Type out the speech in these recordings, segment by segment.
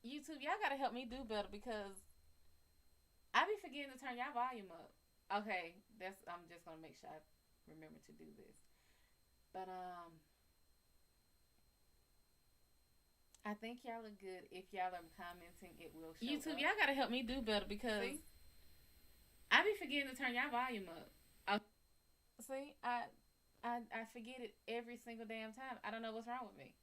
YouTube, y'all gotta help me do better because I be forgetting to turn y'all volume up. Okay, that's I'm just gonna make sure I remember to do this. But I think y'all are good. If y'all are commenting, it will show YouTube, up. Y'all gotta help me do better because see? I be forgetting to turn y'all volume up. See, I forget it every single damn time. I don't know what's wrong with me.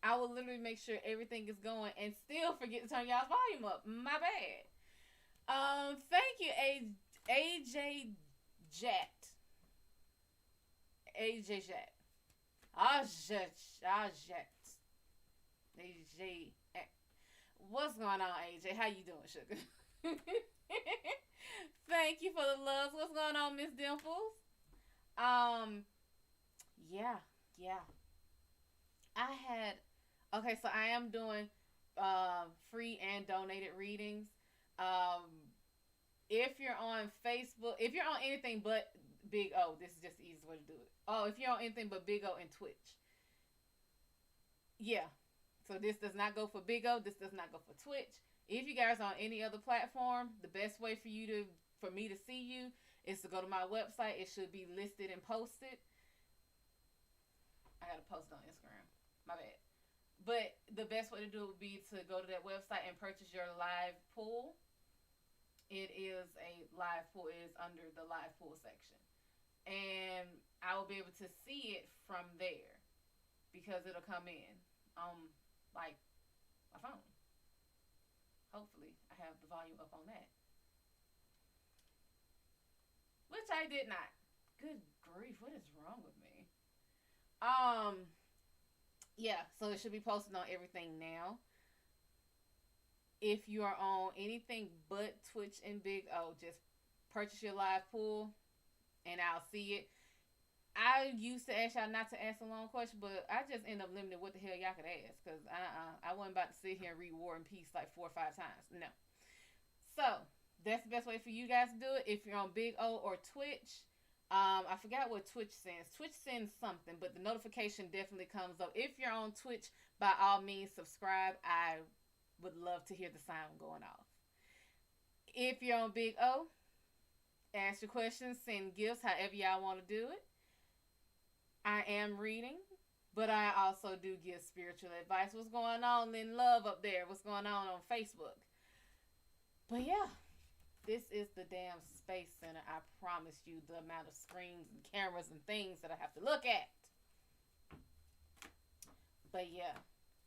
I will literally make sure everything is going and still forget to turn y'all's volume up. My bad. Thank you, AJ Jet. AJ Jet. Jet. AJ. What's going on, AJ? How you doing, sugar? Thank you for the loves. What's going on, Miss Dimples? Um, yeah, yeah. I had okay, so I am doing free and donated readings. Um, if you're on Facebook, if you're on anything but Big O, this is just the easiest way to do it. Oh, if you're on anything but Big O and Twitch, yeah. So this does not go for Big O. This does not go for Twitch. If you guys are on any other platform, the best way for me to see you is to go to my website. It should be listed and posted. I gotta post it on Instagram. My bad. But the best way to do it would be to go to that website and purchase your live pool. It is a live pool. It is under the live pool section. And I will be able to see it from there because it'll come in like my phone. Hopefully, I have the volume up on that. Which I did not. Good grief, what is wrong with me? Um, yeah, so it should be posted on everything now. If you are on anything but Twitch and Big O, just purchase your live pool and I'll see it. I used to ask y'all not to ask a long question, but I just end up limiting what the hell y'all could ask because I wasn't about to sit here and read War and Peace like 4 or 5 times. No. So that's the best way for you guys to do it. If you're on Big O or Twitch, I forgot what Twitch sends. Twitch sends something, but the notification definitely comes up. If you're on Twitch, by all means, subscribe. I would love to hear the sound going off. If you're on Big O, ask your questions, send gifts, however y'all want to do it. I am reading, but I also do give spiritual advice. What's going on in love up there? What's going on Facebook? But yeah, this is the damn Space Center. I promise you the amount of screens and cameras and things that I have to look at. But yeah,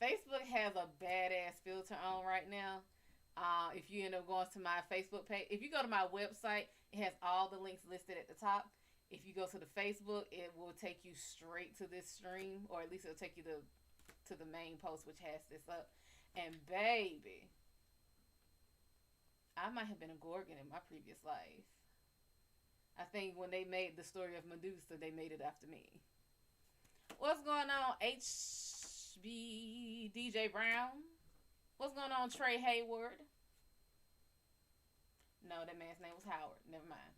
Facebook has a badass filter on right now. If you end up going to my Facebook page, if you go to my website, it has all the links listed at the top. If you go to the Facebook, it will take you straight to this stream, or at least it'll take you to the main post, which has this up. And baby, I might have been a Gorgon in my previous life. I think when they made the story of Medusa, they made it after me. What's going on, HB DJ Brown? What's going on, Trey Hayward? No, that man's name was Howard. Never mind.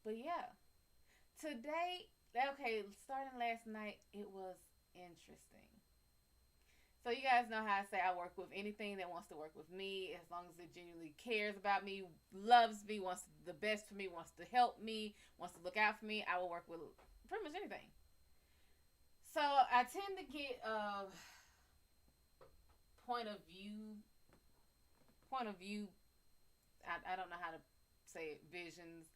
But yeah. Today, okay, starting last night, it was interesting. So you guys know how I say I work with anything that wants to work with me, as long as it genuinely cares about me, loves me, wants the best for me, wants to help me, wants to look out for me. I will work with pretty much anything. So I tend to get point of view. I don't know how to say it. Visions.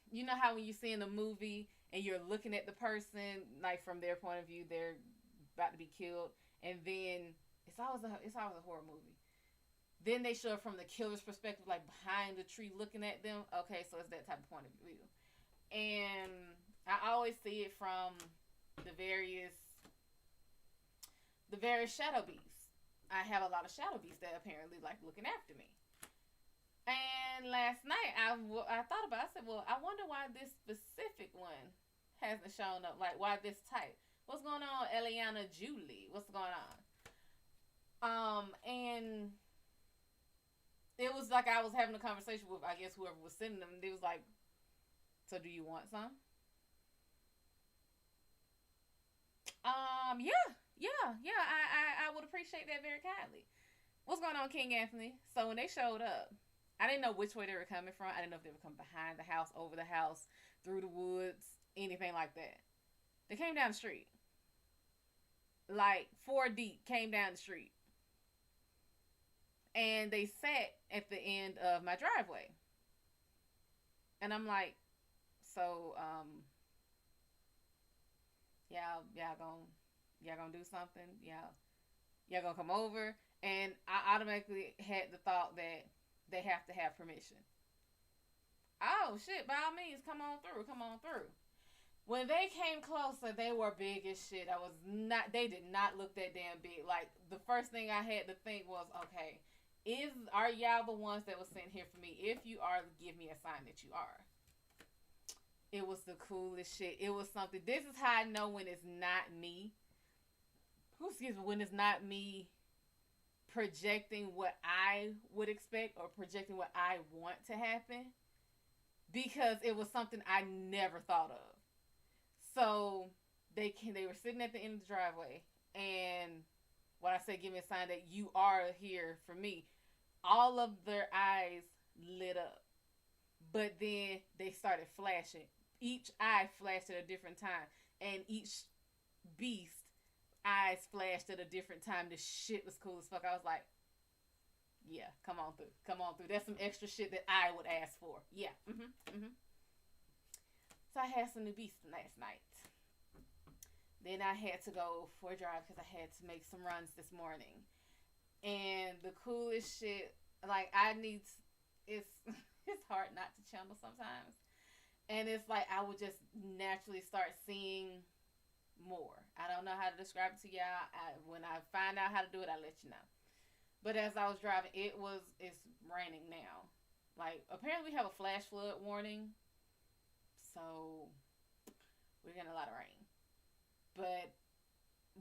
You know how when you see in a movie and you're looking at the person like from their point of view, they're about to be killed, and then it's always a horror movie. Then they show it from the killer's perspective, like behind the tree looking at them. Okay, so it's that type of point of view, and I always see it from the various shadow beasts. I have a lot of shadow beasts that apparently like looking after me. And last night, I thought about it. I said, well, I wonder why this specific one hasn't shown up. Like, why this type? What's going on, Eliana Julie? What's going on? And it was like I was having a conversation with, I guess, whoever was sending them. And they was like, so do you want some? Yeah. I would appreciate that very kindly. What's going on, King Anthony? So when they showed up, I didn't know which way they were coming from. I didn't know if they were coming behind the house, over the house, through the woods, anything like that. They came down the street, like four deep, came down the street, and they sat at the end of my driveway. And I'm like, so y'all gonna do something? Y'all gonna come over? And I automatically had the thought that they have to have permission. Oh shit! By all means, come on through. Come on through. When they came closer, they were big as shit. I was not. They did not look that damn big. Like the first thing I had to think was, okay, are y'all the ones that was sent here for me? If you are, give me a sign that you are. It was the coolest shit. It was something. This is how I know when it's not me. Excuse me. When it's not me projecting what I would expect or projecting what I want to happen, because it was something I never thought of. So they were sitting at the end of the driveway, and when I said give me a sign that you are here for me, all of their eyes lit up. But then they started flashing. Each eye flashed at a different time, and each beast eyes flashed at a different time. The shit was cool as fuck. I was like, yeah, come on through. Come on through. That's some extra shit that I would ask for. Yeah. So I had some new beasts last night. Then I had to go for a drive because I had to make some runs this morning. And the coolest shit, like it's it's hard not to channel sometimes. And it's like I would just naturally start seeing more. I don't know how to describe it to y'all. When I find out how to do it, I'll let you know. But as I was driving, it's raining now. Like apparently we have a flash flood warning, so we're getting a lot of rain. But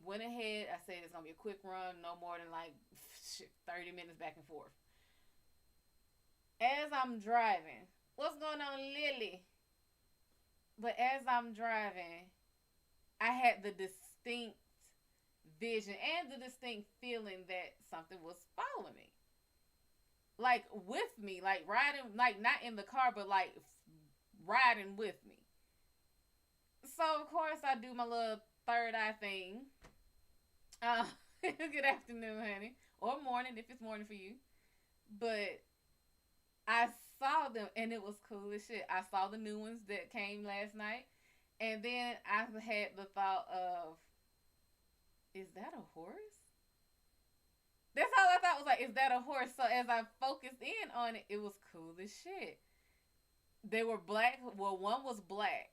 went ahead. I said it's gonna be a quick run, no more than like 30 minutes back and forth. As I'm driving, what's going on, Lily? But as I'm driving, I had the distinct vision and the distinct feeling that something was following me. Like with me, like riding, like not in the car, but like riding with me. So of course I do my little third eye thing. Uh, Good afternoon, honey, or morning if it's morning for you. But I saw them and it was cool as shit. I saw the new ones that came last night, and then I had the thought of, is that a horse? That's all I thought was like, is that a horse? So as I focused in on it, it was cool as shit. They were black. Well, one was black.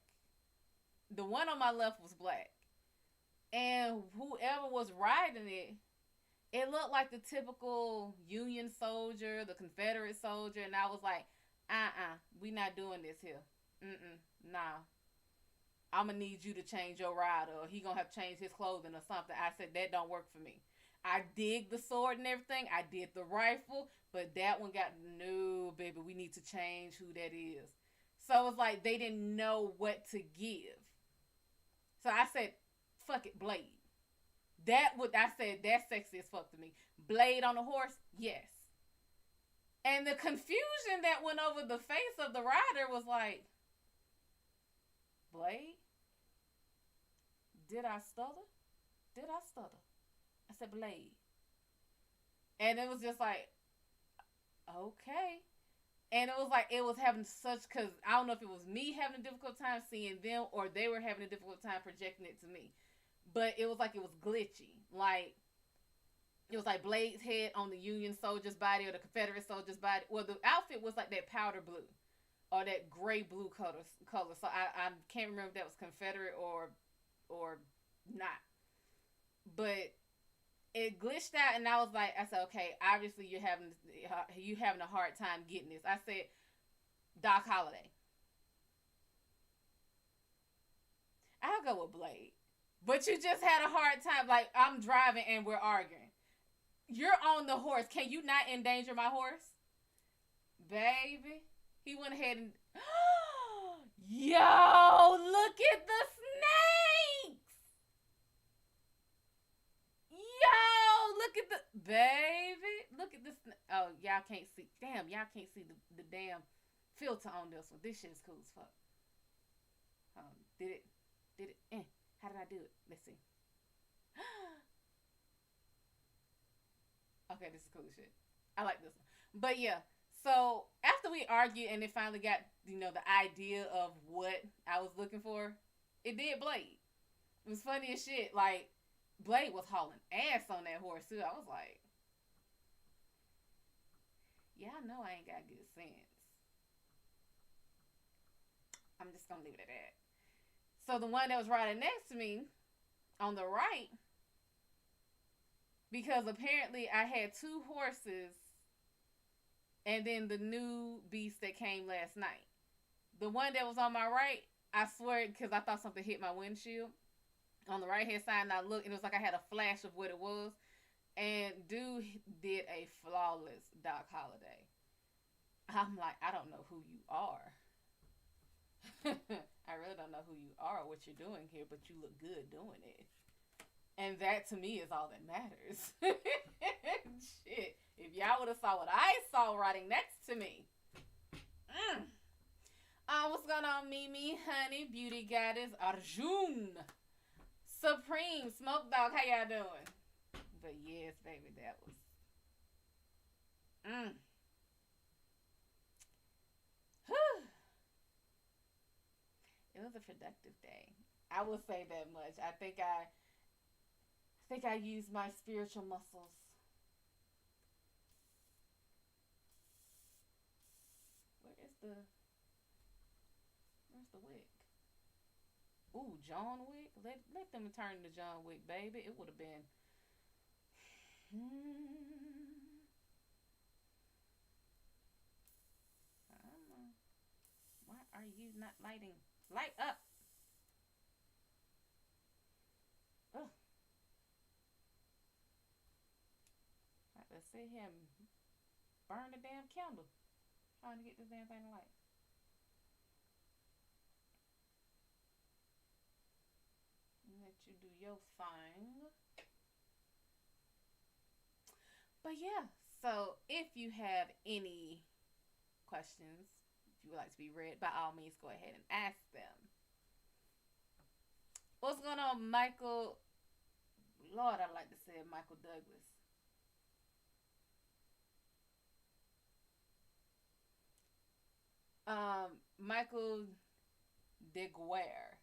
The one on my left was black. And whoever was riding it, it looked like the typical Union soldier, the Confederate soldier. And I was like, we not doing this here. Nah. I'm going to need you to change your rider, or he going to have to change his clothing or something. I said, that don't work for me. I dig the sword and everything. I did the rifle, but that one got, no, baby, we need to change who that is. So it's like they didn't know what to give. So I said, fuck it, Blade. I said, that's sexy as fuck to me. Blade on a horse? Yes. And the confusion that went over the face of the rider was like, Blade? Did I stutter? Did I stutter? I said, Blade. And it was just like, okay. And it was like, it was having such, because I don't know if it was me having a difficult time seeing them or they were having a difficult time projecting it to me. But it was like it was glitchy. Like, it was like Blade's head on the Union soldier's body or the Confederate soldier's body. Well, the outfit was like that powder blue or that gray blue color. So I can't remember if that was Confederate or not. But it glitched out, and I said, okay, obviously you're having a hard time getting this. I said, Doc Holliday. I'll go with Blade. But you just had a hard time. Like, I'm driving and we're arguing. You're on the horse. Can you not endanger my horse? Baby. He went ahead and... Yo, look at the snakes! Baby, look at this. Oh, y'all can't see. Damn, y'all can't see the damn filter on this one. This shit is cool as fuck. Did it? Did it? How did I do it? Let's see. Okay, this is cool as shit. I like this one. But yeah, so after we argued and it finally got, the idea of what I was looking for, it did Blade. It was funny as shit. Like, Blade was hauling ass on that horse too. I was like, yeah, I know I ain't got good sense. I'm just gonna leave it at that. So the one that was riding next to me on the right, because apparently I had two horses and then the new beast that came last night. The one that was on my right, I swear, because I thought something hit my windshield on the right hand side, and I looked, and it was like I had a flash of what it was. And dude did a flawless Doc Holiday. I'm like, I don't know who you are. I really don't know who you are or what you're doing here, but you look good doing it. And that to me is all that matters. Shit. If y'all would have saw what I saw riding next to me. What's going on, Mimi, honey, beauty goddess, Arjun, Supreme, Smoke Dog, how y'all doing? But yes, baby, that was. It was a productive day. I will say that much. I think I used my spiritual muscles. Where is the Where's the Wick? Ooh, John Wick. Let them turn to John Wick, baby. It would have been. Why are you not lighting? Light up. Ugh. I have to sit here and burn the damn candle trying to get this damn thing to light. Let you do your thing. But yeah, so if you have any questions, if you would like to be read, by all means, go ahead and ask them. What's going on, Michael? Lord, I'd like to say Michael Douglas. Michael Deguere.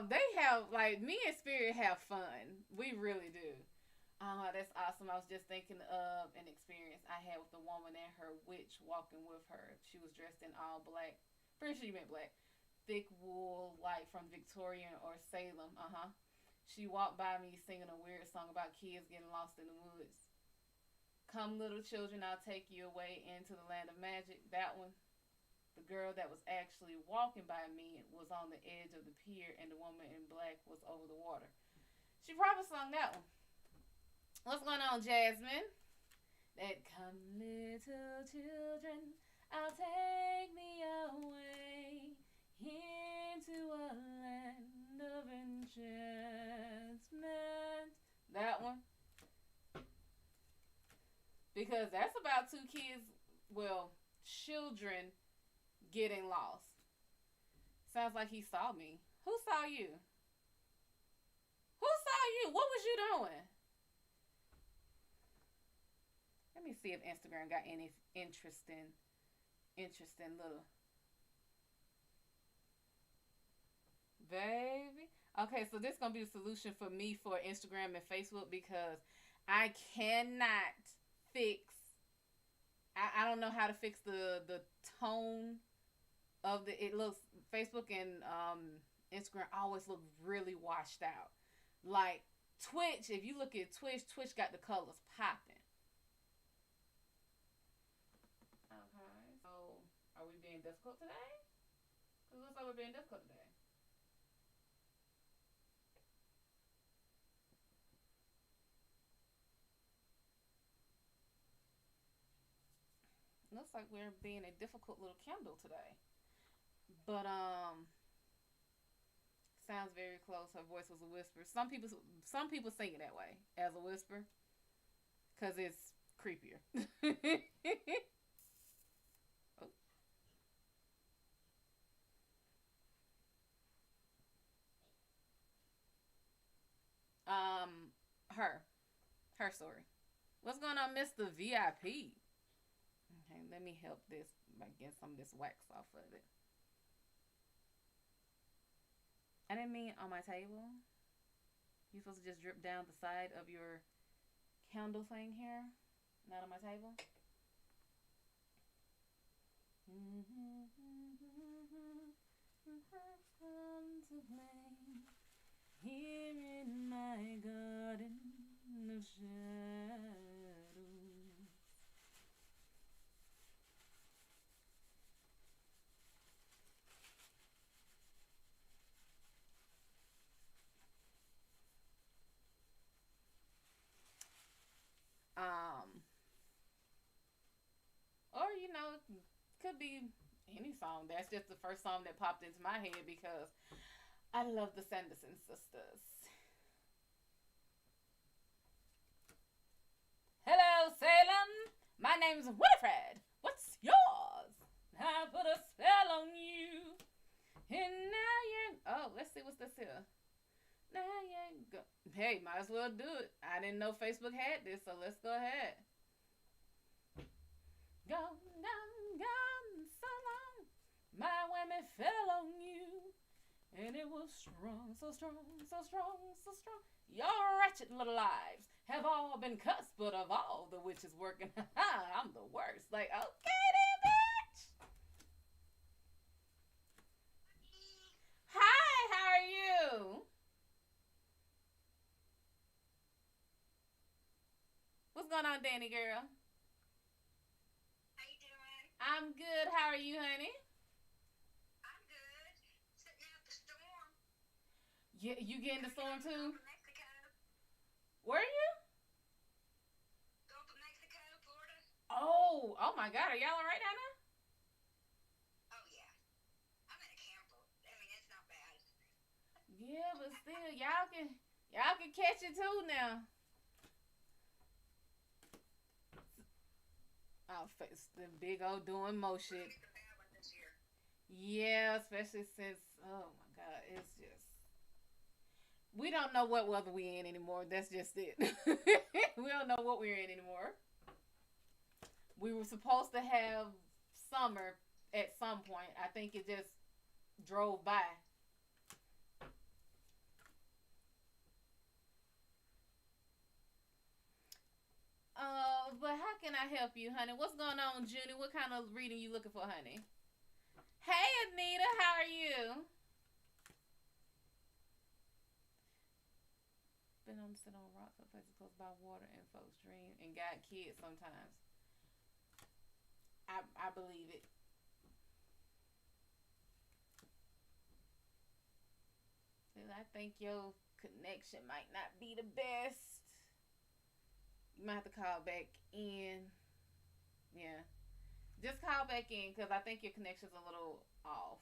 They have, like, me and Spirit have fun. We really do. Oh, that's awesome. I was just thinking of an experience I had with a woman and her witch walking with her. She was dressed in all black. Pretty sure you meant black. Thick wool, like from Victorian or Salem. She walked by me singing a weird song about kids getting lost in the woods. Come, little children, I'll take you away into the land of magic. That one. The girl that was actually walking by me was on the edge of the pier, and the woman in black was over the water. She probably sung that one. What's going on, Jasmine? That come, little children, I'll take me away into a land of enchantment. That one. Because that's about two kids, well, children getting lost. Sounds like he saw me. Who saw you? Who saw you? What was you doing? Let me see if Instagram got any interesting little. Baby. Okay, so this is gonna be the solution for me for Instagram and Facebook, because I cannot fix. I don't know how to fix the tone of the. It looks, Facebook and Instagram always look really washed out. Like Twitch, if you look at Twitch got the colors popping. Okay, so are we being difficult today? Cause it looks like we're being difficult today. Looks like we're being a difficult little candle today. But Sounds very close. Her voice was a whisper. Some people sing it that way as a whisper because it's creepier. Oh, um, her, her story. What's going on, Mister VIP? Okay, let me help this by getting some of this wax off of it. I didn't mean on my table. You're supposed to just drip down the side of your candle thing here, not on my table. Here in my garden of shadows. Um, or could be any song. That's just the first song that popped into my head because I love the Sanderson sisters. Hello, Salem. My name's Winifred. What's yours? I put a spell on you. And now you're. Oh, let's see what's this here. Now you go. Hey, might as well do it. I didn't know Facebook had this, so let's go ahead. Gone, gone, gone, so long. My women fell on you. And it was strong, so strong, so strong, so strong. Your wretched little lives have all been cussed, but of all the witches working, I'm the worst. Like, okay then, bitch. Hi, how are you? What's going on, Danny girl? How you doing? I'm good. How are you, honey? I'm good. Sitting out the storm. Yeah, you getting the Coming storm down the too? Gulf of Mexico. Were you? Gulf of Mexico, Florida. Oh my God. Are y'all all right down there? Oh yeah. I'm in a camper. I mean, it's not bad. Yeah, but still, y'all can catch it too now. I'll face the big old doing mo We're shit. gonna get the bad one this year. Yeah, especially since oh my God, it's just we don't know what weather we in anymore. That's just it. We don't know what we're in anymore. We were supposed to have summer at some point. I think it just drove by. But how can I help you, honey? What's going on, Junie? What kind of reading you looking for, honey? Hey, Anita, how are you? Been on sit on rocks or places close by water and folks dream and got kids sometimes. I believe it. I think your connection might not be the best. You might have to call back in. Yeah. Just call back in because I think your connection's a little off.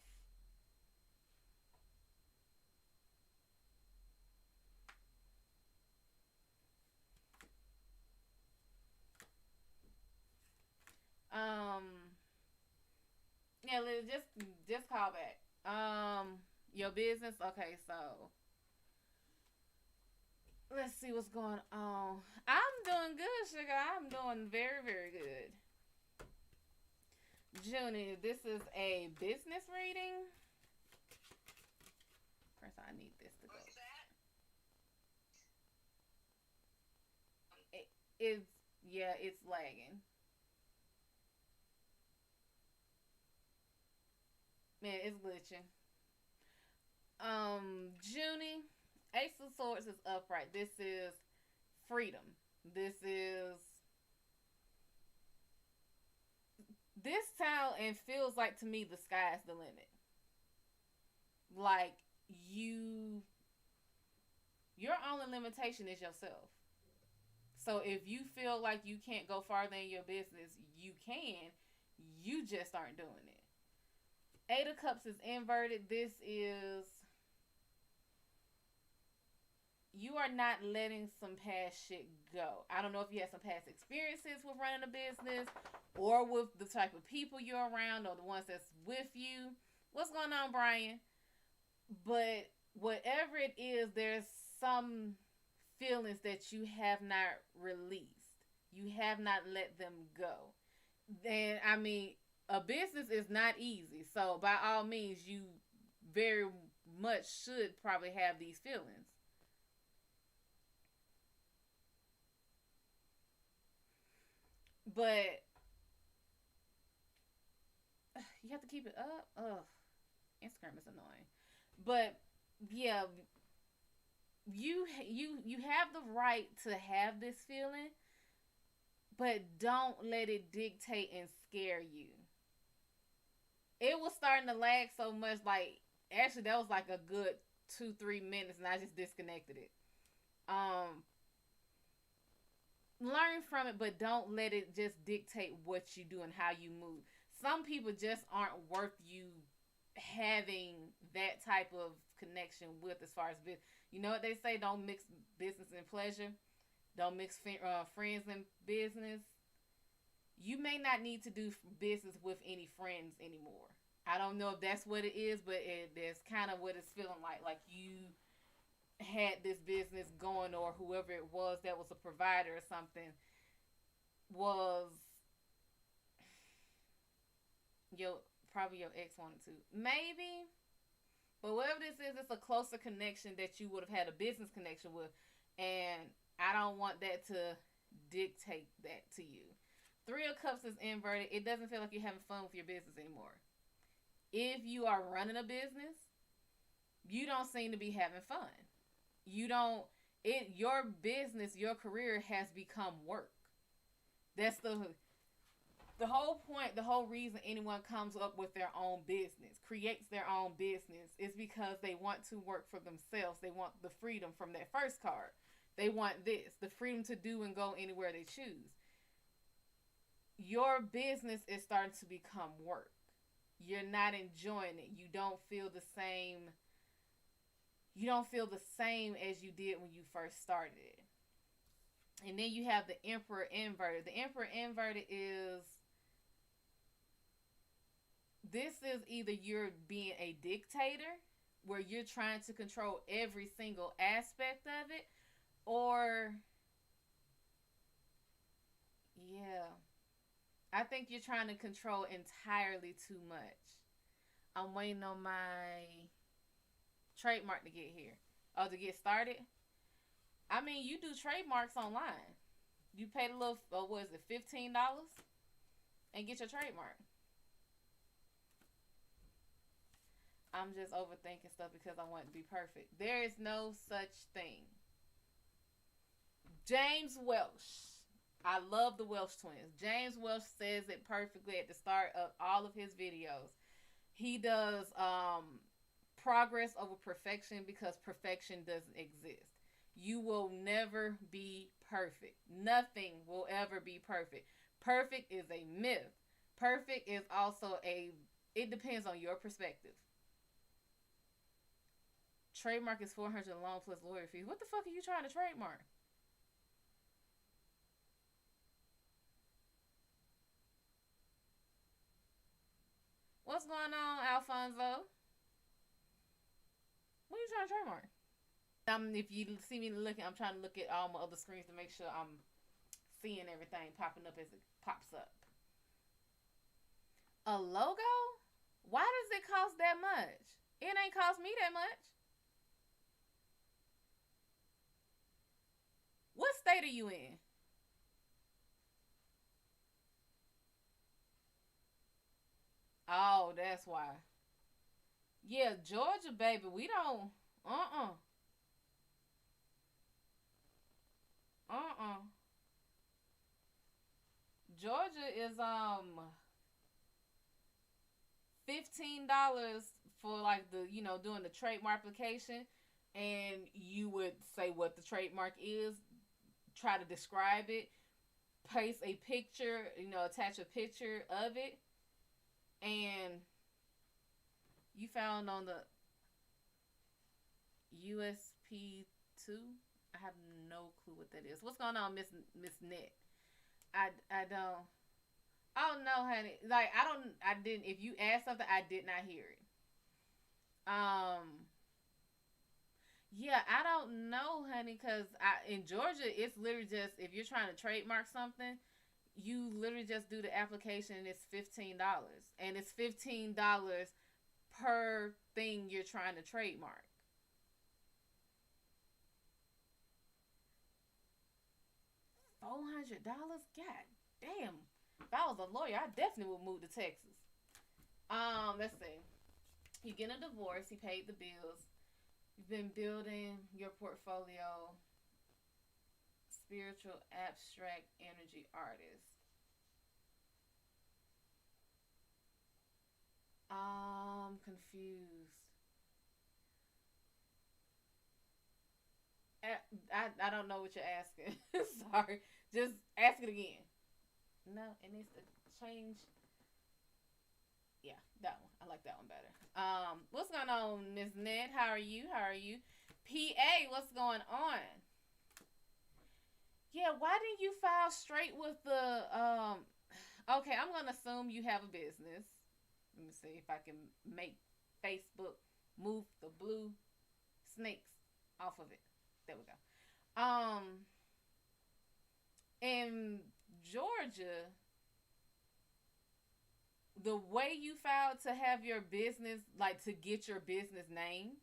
Um, yeah, just call back. Your business. Okay, so let's see what's going on. I'm doing good, sugar. I'm doing very, very good. Junie, this is a business reading. First, I need this to go. What's that? It, it's yeah, it's lagging. Man, it's glitching. Junie, Ace of Swords is upright. This is freedom. This is this town and feels like to me the sky's the limit. Like you your only limitation is yourself. So if you feel like you can't go farther in your business, you can. You just aren't doing it. Eight of Cups is inverted. This is you are not letting some past shit go. I don't know if you had some past experiences with running a business or with the type of people you're around or the ones that's with you. What's going on, Brian? But whatever it is, there's some feelings that you have not released. You have not let them go. Then, I mean, a business is not easy. So, by all means, you very much should probably have these feelings. But you have to keep it up. Ugh, Instagram is annoying. But yeah, you have the right to have this feeling, but don't let it dictate and scare you. It was starting to lag so much, like actually that was like a good 2-3 minutes, and I just disconnected it. Um, Learn from it, but don't let it just dictate what you do and how you move. Some people just aren't worth you having that type of connection with as far as business. You know what they say? Don't mix business and pleasure. Don't mix friends and business. You may not need to do business with any friends anymore. I don't know if that's what it is, but that's kind of what it's feeling like. Like you had this business going, or whoever it was that was a provider or something was your probably your ex wanted to maybe, but whatever this is, it's a closer connection that you would have had a business connection with, and I don't want that to dictate that to you. Three of Cups is inverted. It doesn't feel like you're having fun with your business anymore. If you are running a business, you don't seem to be having fun. You don't, it your business, your career has become work. That's the whole point, the whole reason anyone comes up with their own business, creates their own business, is because they want to work for themselves. They want the freedom from that first card. They want this, the freedom to do and go anywhere they choose. Your business is starting to become work. You're not enjoying it. You don't feel the same as you did when you first started it. And then you have the Emperor inverted. The Emperor inverted is, this is either you're being a dictator where you're trying to control every single aspect of it, or yeah, I think you're trying to control entirely too much. I'm waiting on my trademark to get here. Oh, to get started? I mean, you do trademarks online. You pay the little, what is it, $15 and get your trademark. I'm just overthinking stuff because I want it to be perfect. There is no such thing. James Welsh. I love the Welsh twins. James Welsh says it perfectly at the start of all of his videos. He does progress over perfection because perfection doesn't exist. You will never be perfect. Nothing will ever be perfect. Perfect is a myth. Perfect is also it depends on your perspective. Trademark is 400 alone plus lawyer fees. What the fuck are you trying to trademark? What's going on, Alfonso? What are you trying to trademark? If you see me looking, I'm trying to look at all my other screens to make sure I'm seeing everything popping up as it pops up. A logo? Why does it cost that much? It ain't cost me that much. What state are you in? Oh, that's why. Yeah, Georgia, baby, we don't. Uh uh. Georgia is $15 for like the doing the trademark application, and you would say what the trademark is, try to describe it, paste a picture, attach a picture of it, and you found on the USP2. I have no clue what that is. What's going on, Miss Net? I don't. Oh no, honey. Like I don't. I didn't. If you asked something, I did not hear it. Um. Yeah, I don't know, honey, because in Georgia, it's literally just if you're trying to trademark something, you literally just do the application and it's $15, and it's $15 per thing you're trying to trademark. $400? God damn! If I was a lawyer, I definitely would move to Texas. Let's see. You get a divorce. He paid the bills. You've been building your portfolio. Spiritual abstract energy artist. Confused. I don't know what you're asking. Sorry. Just ask it again. No, it needs to change. Yeah, that one. I like that one better. What's going on, Miss Ned? How are you? How are you? PA, what's going on? Yeah, why didn't you file straight with the okay, I'm gonna assume you have a business. Let me see if I can make Facebook move the blue snakes off of it. There we go. In Georgia, the way you filed to have your business, like to get your business name,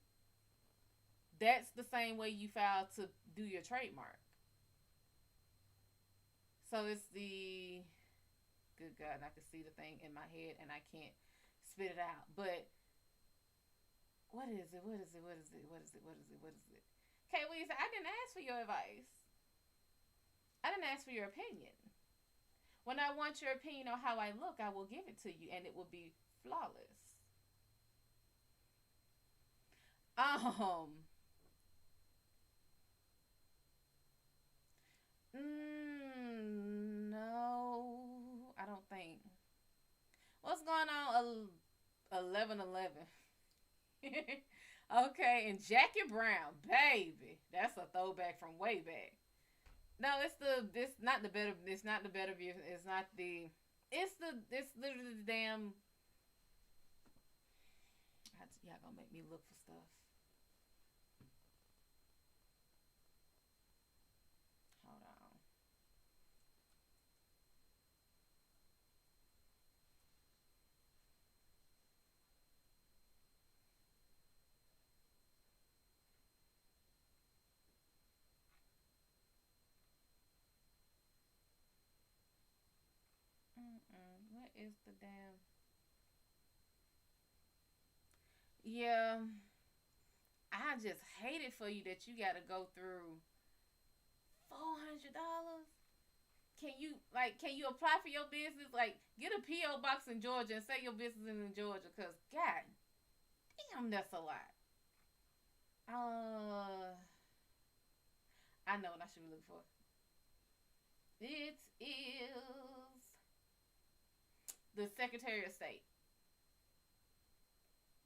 that's the same way you filed to do your trademark. So it's the good God, and I can see the thing in my head and I can't spit it out. But what is it? What is it? What is it? What is it? What is it? What is it? Okay, well, you said I didn't ask for your advice. I didn't ask for your opinion. When I want your opinion on how I look, I will give it to you, and it will be flawless. Um, no, I don't think. What's going on? 11:11. Okay, and Jackie Brown, baby, that's a throwback from way back. No, it's the it's not the better it's not the better view. It's not the it's literally the damn. Y'all gonna make me look for stuff. Hold on. What is the damn? Yeah, I just hate it for you that you got to go through $400. Can you apply for your business? Like get a PO box in Georgia and say your business is in Georgia, cause God damn, that's a lot. Uh, I know what I should be looking for. It is the Secretary of State.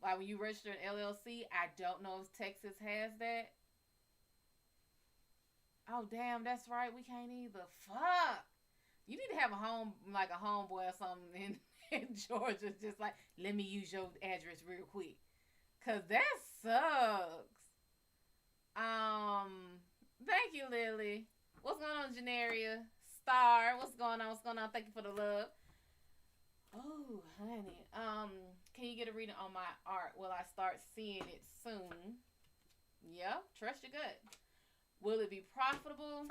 Like when you register an LLC, I don't know if Texas has that. Oh damn, that's right. We can't either. Fuck. You need to have a home like a homeboy or something in, in Georgia. Just like let me use your address real quick, cause that sucks. Um, thank you, Lily. What's going on, Janaria? Star, what's going on? What's going on? Thank you for the love. Oh, honey. Can you get a reading on my art? Will I start seeing it soon? Yeah, trust your gut. Will it be profitable?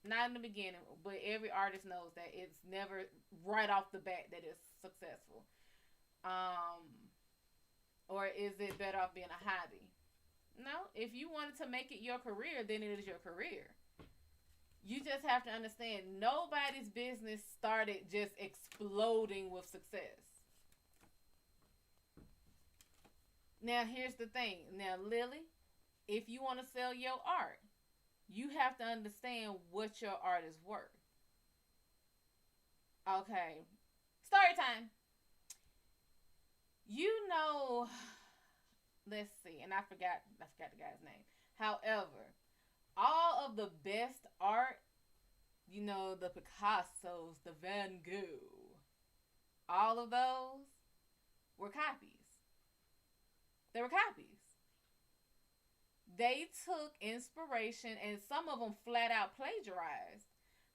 Not in the beginning, but every artist knows that it's never right off the bat that it's successful. Um, or is it better off being a hobby? No, if you wanted to make it your career, then it is your career. You just have to understand nobody's business started just exploding with success. Now, here's the thing. Now, Lily, if you want to sell your art, you have to understand what your art is worth. Okay. Story time. You know, let's see, and I forgot the guy's name. However, all the best art, the Picassos, the Van Gogh, all of those were copies. They were copies. They took inspiration, and some of them flat out plagiarized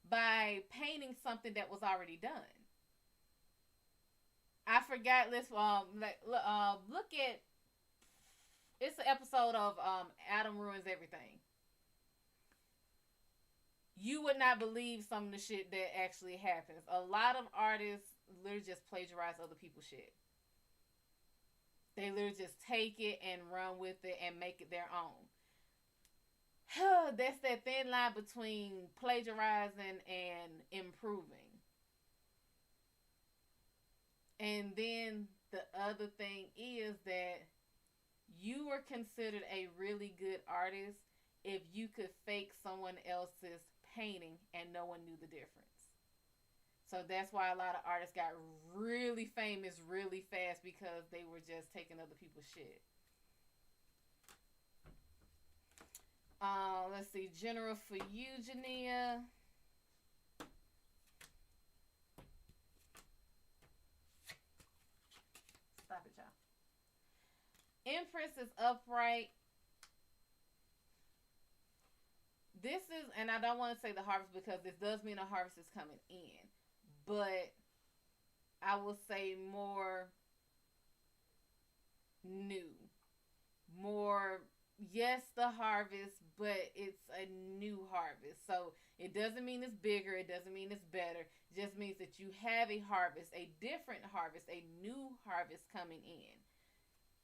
by painting something that was already done. I forgot. Let's look at. It's an episode of Adam Ruins Everything. You would not believe some of the shit that actually happens. A lot of artists literally just plagiarize other people's shit. They literally just take it and run with it and make it their own. That's that thin line between plagiarizing and improving. And then the other thing is that you were considered a really good artist if you could fake someone else's painting and no one knew the difference. So that's why a lot of artists got really famous really fast, because they were just taking other people's shit. Let's see. General for you, Jania. Stop it, y'all. Empress is upright. This is, and I don't want to say the harvest because this does mean a harvest is coming in, but I will say more new, more, yes, the harvest, but it's a new harvest. So it doesn't mean it's bigger, it doesn't mean it's better. It just means that you have a harvest, a different harvest, a new harvest coming in.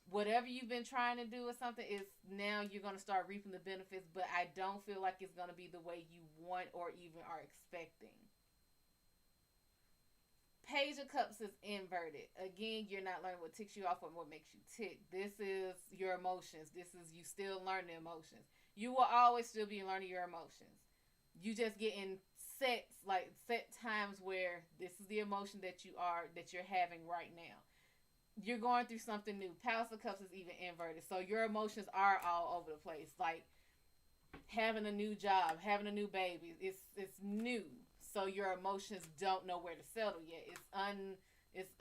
Whatever you've been trying to do or something, is now you're going to start reaping the benefits, but I don't feel like it's going to be the way you want or even are expecting. Page of Cups is inverted. Again, you're not learning what ticks you off or what makes you tick. This is your emotions. This is you still learning emotions. You will always still be learning your emotions. You just get in set times where this is the emotion that you're having right now. You're going through something new. Palace of Cups is even inverted. So your emotions are all over the place. Like having a new job, having a new baby. It's new. So your emotions don't know where to settle yet. It's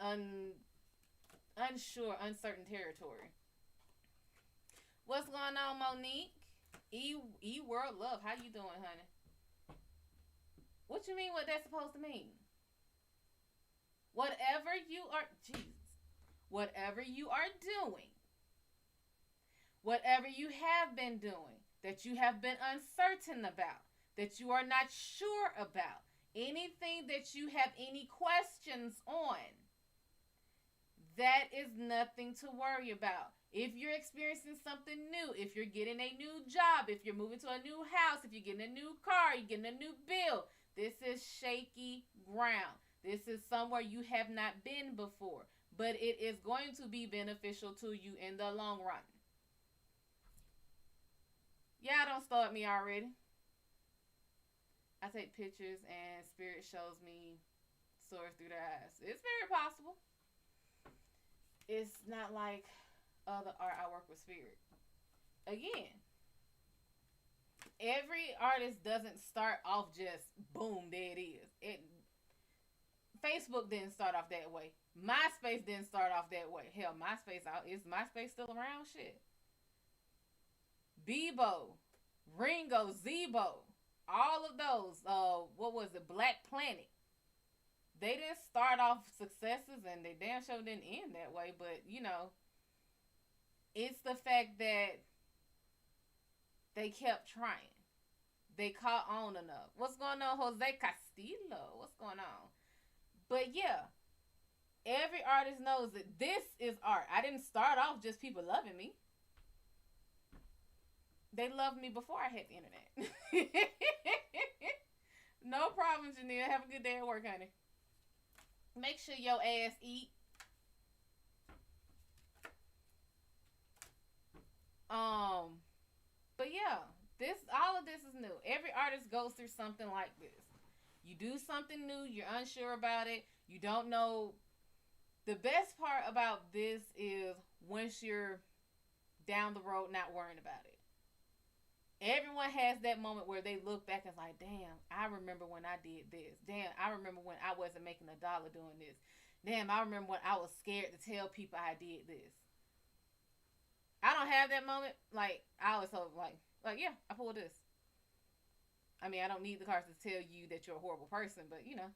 unsure, uncertain territory. What's going on, Monique? E World Love. How you doing, honey? What you mean what that's supposed to mean? Whatever you are, Jesus. Whatever you are doing, whatever you have been doing, that you have been uncertain about, that you are not sure about, anything that you have any questions on, that is nothing to worry about. If you're experiencing something new, if you're getting a new job, if you're moving to a new house, if you're getting a new car, you're getting a new bill, this is shaky ground. This is somewhere you have not been before. But it is going to be beneficial to you in the long run. Yeah, don't start me already. I take pictures and spirit shows me soars through their eyes. It's very possible. It's not like other art I work with spirit. Again, every artist doesn't start off just boom, there it is. Facebook didn't start off that way. MySpace didn't start off that way. Hell, is MySpace still around? Shit. Bebo, Ringo, Zebo, all of those. What was it? Black Planet. They didn't start off successes, and they damn sure didn't end that way. But it's the fact that they kept trying. They caught on enough. What's going on, Jose Castillo? What's going on? But yeah, every artist knows that this is art. I didn't start off just people loving me. They loved me before I had the internet. No problem, Janelle. Have a good day at work, honey. Make sure your ass eat. But yeah, all of this is new. Every artist goes through something like this. You do something new, you're unsure about it, you don't know. The best part about this is once you're down the road not worrying about it. Everyone has that moment where they look back and like, damn, I remember when I did this. Damn, I remember when I wasn't making a dollar doing this. Damn, I remember when I was scared to tell people I did this. I don't have that moment. Like, I was so like, yeah, I pulled this. I mean, I don't need the cards to tell you that you're a horrible person, but you know.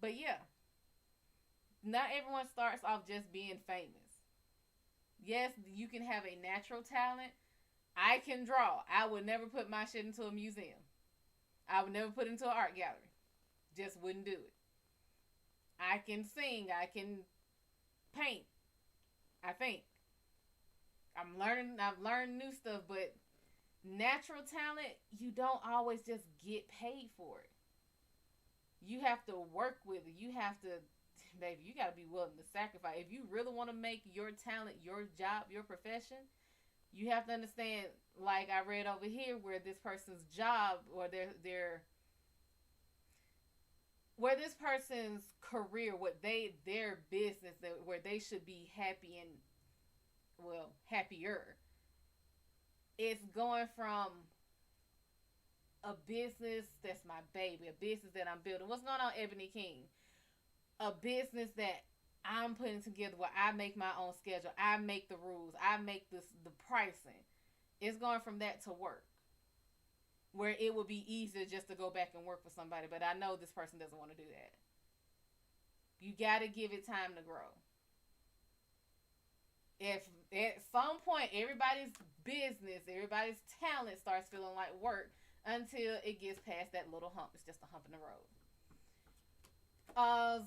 But yeah, not everyone starts off just being famous. Yes, you can have a natural talent. I can draw. I would never put my shit into a museum. I would never put it into an art gallery. Just wouldn't do it. I can sing. I can paint. I think. I'm learning. I've learned new stuff, but natural talent, you don't always just get paid for it. You have to work with it. You have to, baby, you got to be willing to sacrifice. If you really want to make your talent your job, your profession, you have to understand, like I read over here, where this person's job or where this person's career, what their business, where they should be happy and well happier. It's going from a business that's my baby, a business that I'm building. What's going on, Ebony King? A business that I'm putting together where I make my own schedule. I make the rules. I make the pricing. It's going from that to work. Where it would be easier just to go back and work for somebody. But I know this person doesn't want to do that. You got to give it time to grow. If at some point everybody's business, everybody's talent starts feeling like work until it gets past that little hump. It's just a hump in the road.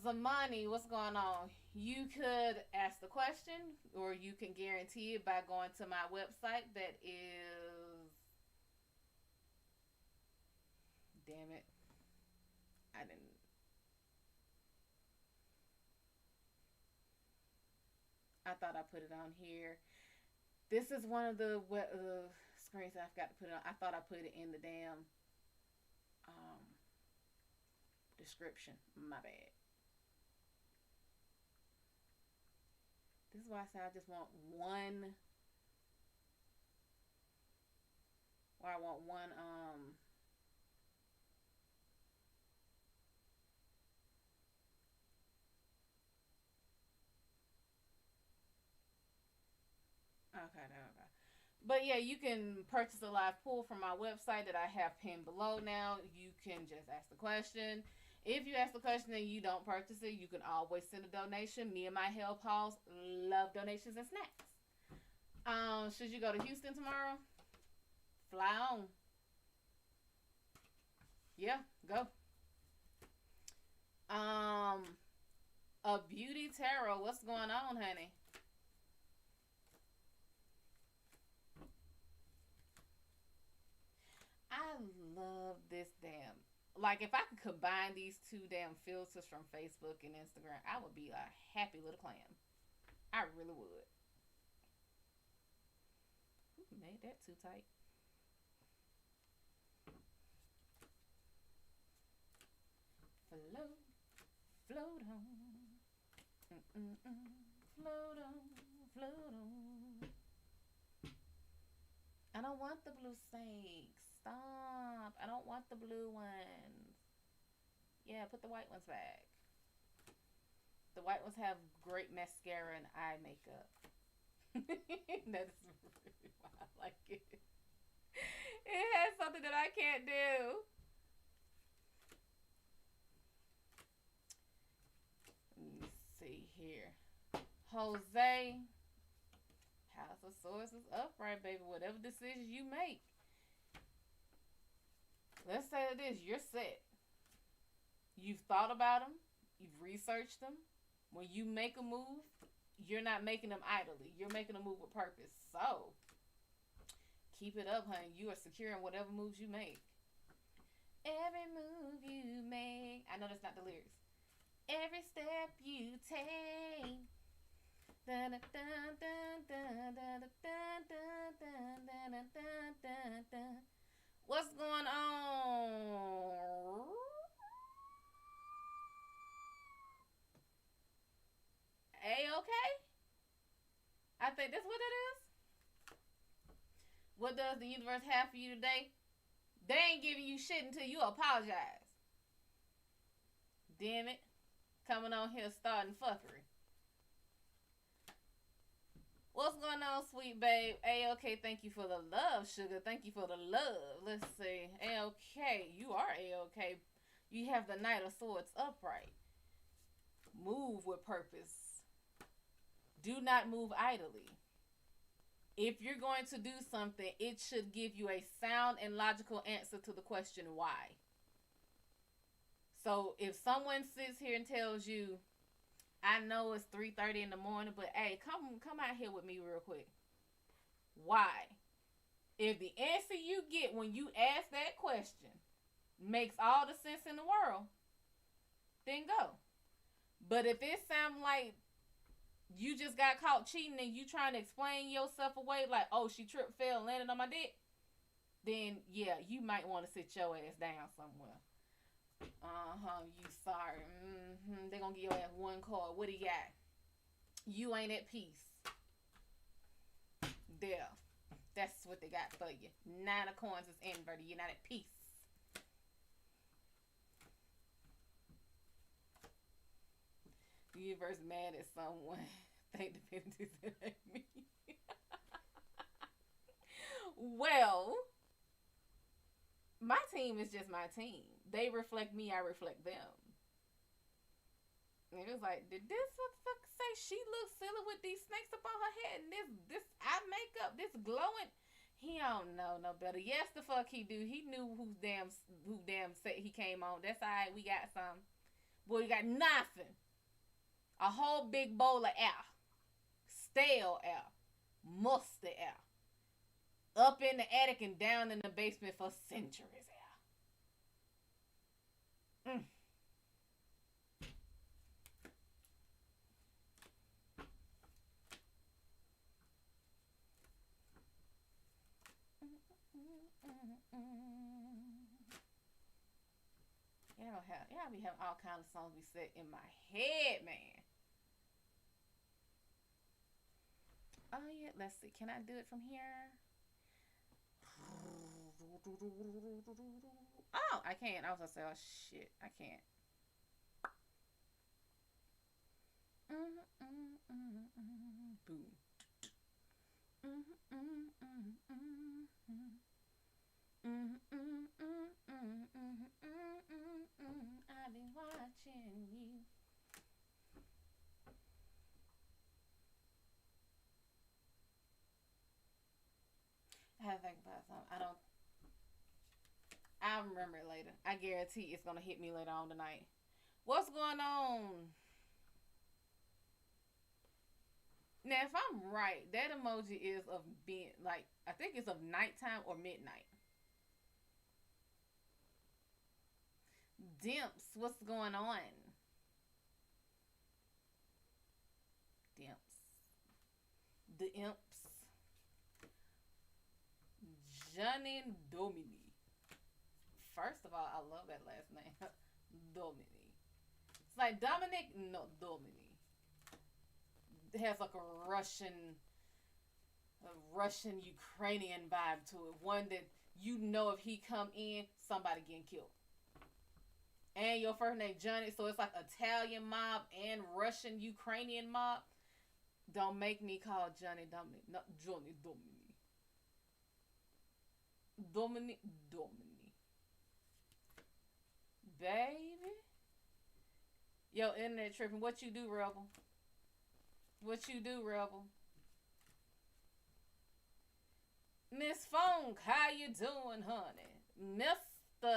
Zamani, what's going on? You could ask the question or you can guarantee it by going to my website that is, damn it, I didn't, I thought I put it on here. This is one of the screens that I forgot to put it on. I thought I put it in the damn um, description. My bad. This is why I say I just want one. Why I want one. Okay, there we go. But yeah, you can purchase a live pool from my website that I have pinned below now. You can just ask the question. If you ask the question and you don't purchase it, you can always send a donation. Me and my help halls love donations and snacks. Should you go to Houston tomorrow? Fly on. Yeah, go. Um, a beauty tarot. What's going on, honey? I love this damn. Like, if I could combine these two damn filters from Facebook and Instagram, I would be a happy little clam. I really would. Ooh, made that too tight. Float, float on. Mm-mm-mm. Float on, float on. I don't want the blue snakes. Stop. I don't want the blue ones. Yeah, put the white ones back. The white ones have great mascara and eye makeup. That's really why I like it. It has something that I can't do. Let me see here. Jose, House of Swords is upright, baby. Whatever decisions you make. Let's say it is. You're set. You've thought about them. You've researched them. When you make a move, you're not making them idly. You're making a move with purpose. So, keep it up, honey. You are secure in whatever moves you make. Every move you make. I know that's not the lyrics. Every step you take. What's going on? A okay? I think that's what it is. What does the universe have for you today? They ain't giving you shit until you apologize. Damn it. Coming on here starting fuckery. What's going on, sweet babe? A-OK, thank you for the love, sugar. Thank you for the love. Let's see. A-OK, you are A-OK. You have the Knight of Swords upright. Move with purpose. Do not move idly. If you're going to do something, it should give you a sound and logical answer to the question why. So if someone sits here and tells you, I know it's 3:30 in the morning, but hey, come out here with me real quick. Why? If the answer you get when you ask that question makes all the sense in the world, then go. But if it sounds like you just got caught cheating and you trying to explain yourself away, like, oh, she tripped, fell, landed on my dick, then yeah, you might want to sit your ass down somewhere. You sorry. They gonna give your ass one card. What do you got? You ain't at peace. There. That's what they got for you. 9 of coins is inverted. You're not at peace. The universe mad at someone. Thank divinity at me. Well, my team is just my team. They reflect me, I reflect them. And it was like, did this motherfucker say she looks silly with these snakes up on her head and this eye makeup, this glowing? He don't know no better. Yes, the fuck he do. He knew who damn set he came on. That's alright. We got some. Boy, you got nothing. A whole big bowl of air, stale air, musty air, up in the attic and down in the basement for centuries. Mm. Y'all be having all kinds of songs be set in my head, man. Oh yeah, let's see. Can I do it from here? Oh, I can't. I was gonna say, oh shit, I can't. Boom. I've been watching you. I had to think about something. I'll remember it later. I guarantee it's gonna hit me later on tonight. What's going on? Now, if I'm right, that emoji is of being like, I think it's of nighttime or midnight. Dimps, what's going on? Dimps. The imps. Johnny Domini. First of all, I love that last name. Domini. It's like Dominic, no, Domini. It has like a Russian Ukrainian vibe to it. One that you know if he come in, somebody getting killed. And your first name Johnny, so it's like Italian mob and Russian Ukrainian mob. Don't make me call Johnny Dominic, not Johnny Domini. Domini. Baby. Yo, internet tripping. What you do, Rebel? What you do, Rebel? Miss Funk, how you doing, honey? Mr.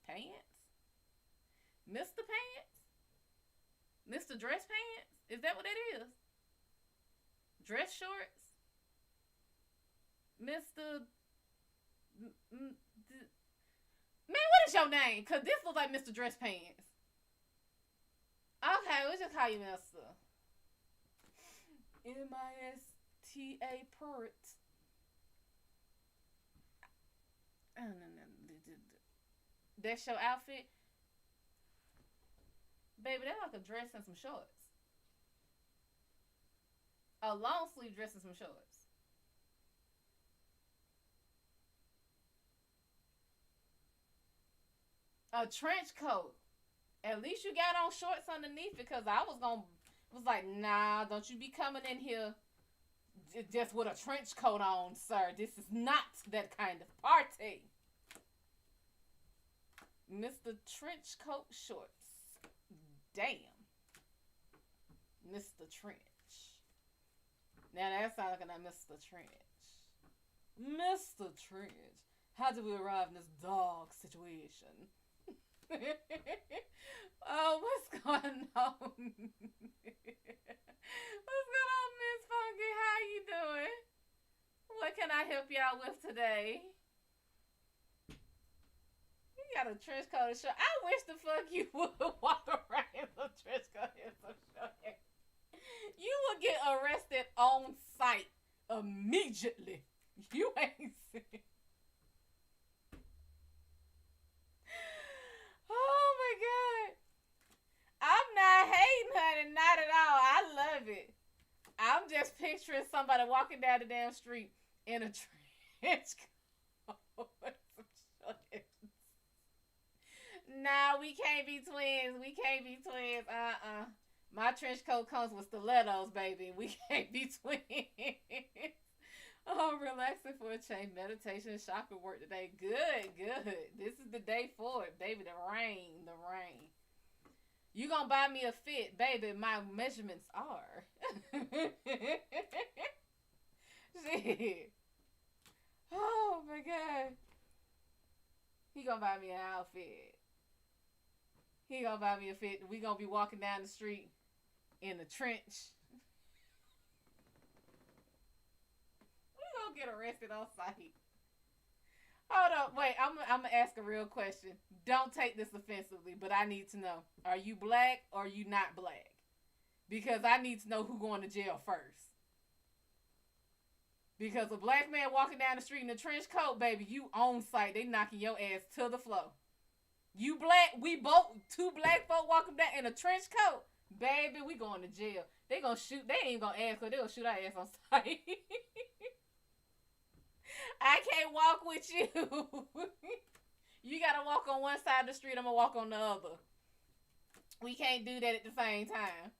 Pants? Mr. Pants? Mr. Dress Pants? Is that what it is? Dress shorts? Mr. Man, what is your name? Because this looks like Mr. Dress Pants. Okay, we'll just call you Mr. M-I-S-T-A Pert. Oh, no. That's your outfit? Baby, that's like a dress and some shorts. A long sleeve dress and some shorts. A trench coat. At least you got on shorts underneath it, because was like, nah, don't you be coming in here just with a trench coat on, sir. This is not that kind of party. Mr. Trench Coat Shorts. Damn. Mr. Trench. Now that sounds like a Mr. Trench. Mr. Trench. How did we arrive in this dog situation? Oh, what's going on? What's going on, Miss Funky? How you doing? What can I help y'all with today? You got a trench coat and shirt. I wish the fuck you would walk around in a trench coat and some shirt. You would get arrested on sight immediately. You ain't seen. Oh my god. I'm not hating, honey, not at all. I love it. I'm just picturing somebody walking down the damn street in a trench coat. Nah, we can't be twins. We can't be twins. My trench coat comes with stilettos, baby. We can't be twins. Oh, relaxing for a change. Meditation and chakra work today. Good, good. This is the day for it, baby. The rain, the rain. You gonna buy me a fit, baby? My measurements are. Shit. Oh my god. He gonna buy me an outfit. He gonna buy me a fit. We gonna be walking down the street in the trench. We gonna get arrested on sight. Hold up, wait. I'm gonna ask a real question. Don't take this offensively, but I need to know: are you black or are you not black? Because I need to know who going to jail first. Because a black man walking down the street in a trench coat, baby, you on sight. They knocking your ass to the floor. You black, we both, two black folk walking down in a trench coat, baby, we going to jail. They gonna shoot. They ain't gonna ask her. They gonna shoot our ass on sight. I can't walk with you. You gotta walk on one side of the street. I'm gonna walk on the other. We can't do that at the same time.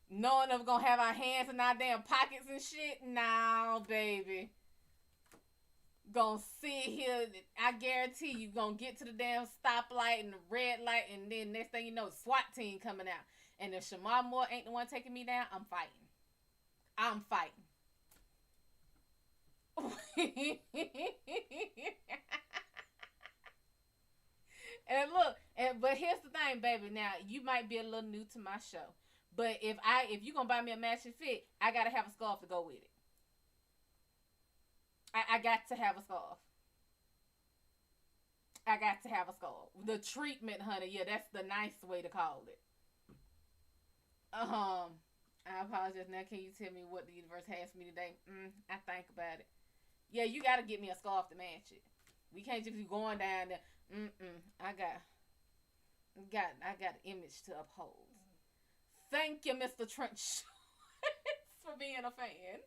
Knowing that we're gonna have our hands in our damn pockets and shit. Nah, baby. Gonna sit here. I guarantee you gonna get to the damn stoplight and the red light, and then next thing you know, SWAT team coming out. And if Shamar Moore ain't the one taking me down, I'm fighting. I'm fighting. And look, but here's the thing, baby. Now you might be a little new to my show, but if you gonna buy me a matching fit, I gotta have a scarf to go with it. I got to have a scarf. I got to have a scarf. The treatment, honey. Yeah, that's the nice way to call it. I apologize. Now, can you tell me what the universe has for me today? I think about it. Yeah, you gotta get me a scarf to match it. We can't just be going down there. I got an image to uphold. Thank you, Mr. Trench, for being a fan.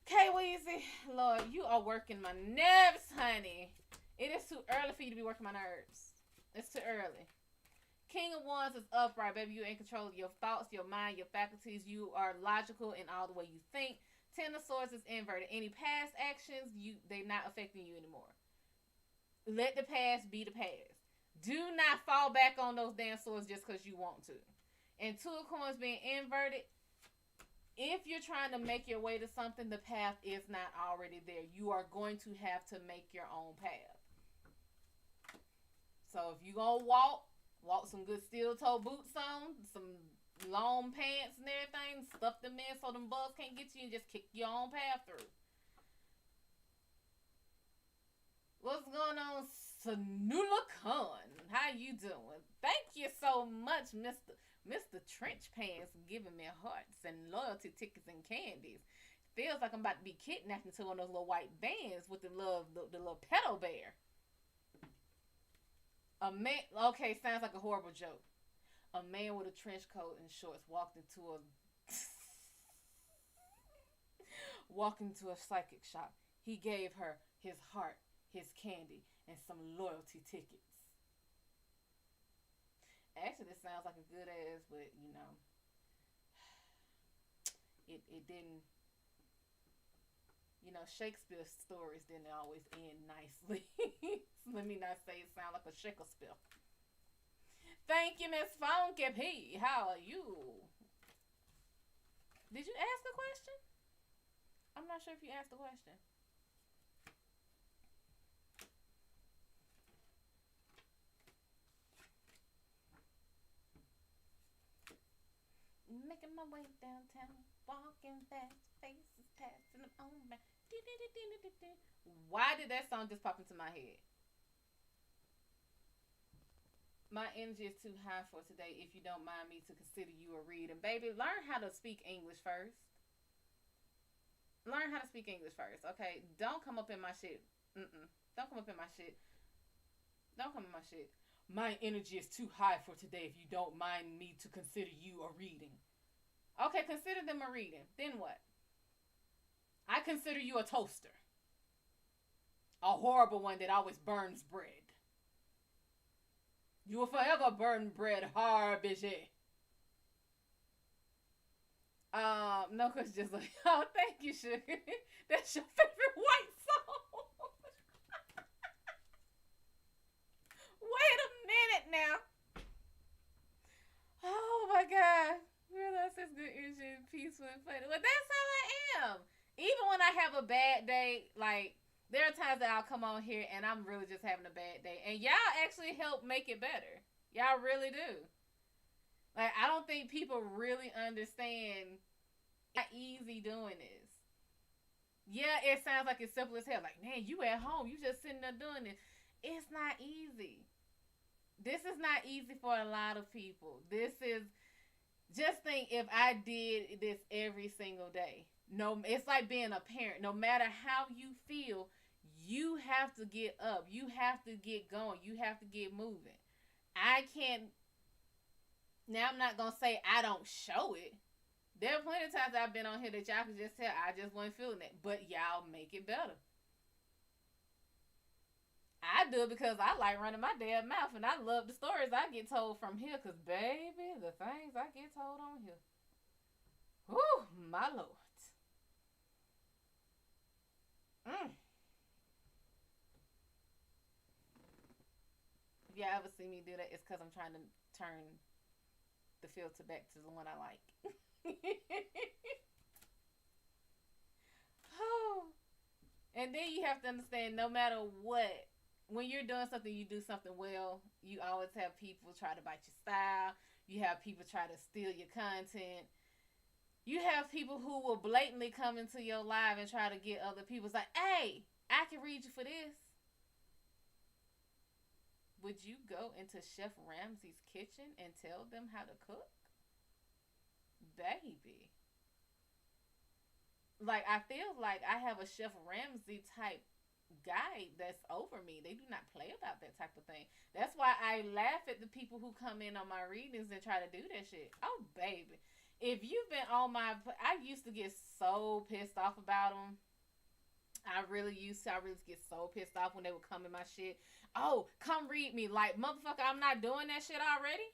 K-Weezy, Lord, you are working my nerves, honey. It is too early for you to be working my nerves. It's too early. King of Wands is upright, baby. You're in control of your thoughts, your mind, your faculties. You are logical in all the way you think. Ten of Swords is inverted. Any past actions, they're not affecting you anymore. Let the past be the past. Do not fall back on those damn swords just because you want to. And Two of Coins being inverted, if you're trying to make your way to something, the path is not already there. You are going to have to make your own path. So if you're going to walk some good steel-toe boots on, some long pants and everything, stuff them in so them bugs can't get you, and just kick your own path through. What's going on, Sanula Khan? How you doing? Thank you so much, Mr. Trench Pants, giving me hearts and loyalty tickets and candies. Feels like I'm about to be kidnapped into one of those little white vans with the little pedal bear. A man, okay, sounds like a horrible joke. A man with a trench coat and shorts walked into a psychic shop. He gave her his heart his candy, and some loyalty tickets. Actually, this sounds like a good ass, but it didn't. Shakespeare's stories didn't always end nicely. Let me not say it sound like a Shakespeare. Thank you, Miss Funky P. How are you? Did you ask a question? I'm not sure if you asked a question. Making my way downtown, walking fast, faces passing them on by. Why did that song just pop into my head? My energy is too high for today. If you don't mind me to consider you a read, and baby, learn how to speak English first. Learn how to speak English first, okay? Don't come up in my shit. Don't come up in my shit. Don't come in my shit. My energy is too high for today. If you don't mind me to consider you a reading. Okay, consider them a reading. Then what? I consider you a toaster. A horrible one that always burns bread. You will forever burn bread hard, bitchy. No, cause just like, oh, thank you, sugar. That's your favorite white song. Wait a minute now. Oh my god. Realize it's good energy, peaceful and funny. Well, that's how I am. Even when I have a bad day, like there are times that I'll come on here and I'm really just having a bad day, and y'all actually help make it better. Y'all really do. Like I don't think people really understand how easy doing this. Yeah, it sounds like it's simple as hell. Like, man, you at home, you just sitting there doing it. It's not easy. This is not easy for a lot of people. This is just think if I did this every single day. No, it's like being a parent. No matter how you feel, you have to get up. You have to get going. You have to get moving. I can't. Now I'm not gonna say I don't show it. There are plenty of times I've been on here that y'all can just tell I just wasn't feeling it. But y'all make it better. I do it because I like running my damn mouth, and I love the stories I get told from here. Cause baby, the things I get told on here. Whew, my lord. If y'all ever see me do that, it's because I'm trying to turn the filter back to the one I like. Oh. And then you have to understand, no matter what, when you're doing something, you do something well, you always have people try to bite your style. You have people try to steal your content. You have people who will blatantly come into your live and try to get other people's like, hey, I can read you for this. Would you go into Chef Ramsay's kitchen and tell them how to cook? Baby. Like, I feel like I have a Chef Ramsay type guy that's over me. They do not play about that type of thing. That's why I laugh at the people who come in on my readings and try to do that shit. Oh, baby. If you've been on I used to get so pissed off about them. I really get so pissed off when they would come in my shit. Oh, come read me. Like, motherfucker, I'm not doing that shit already.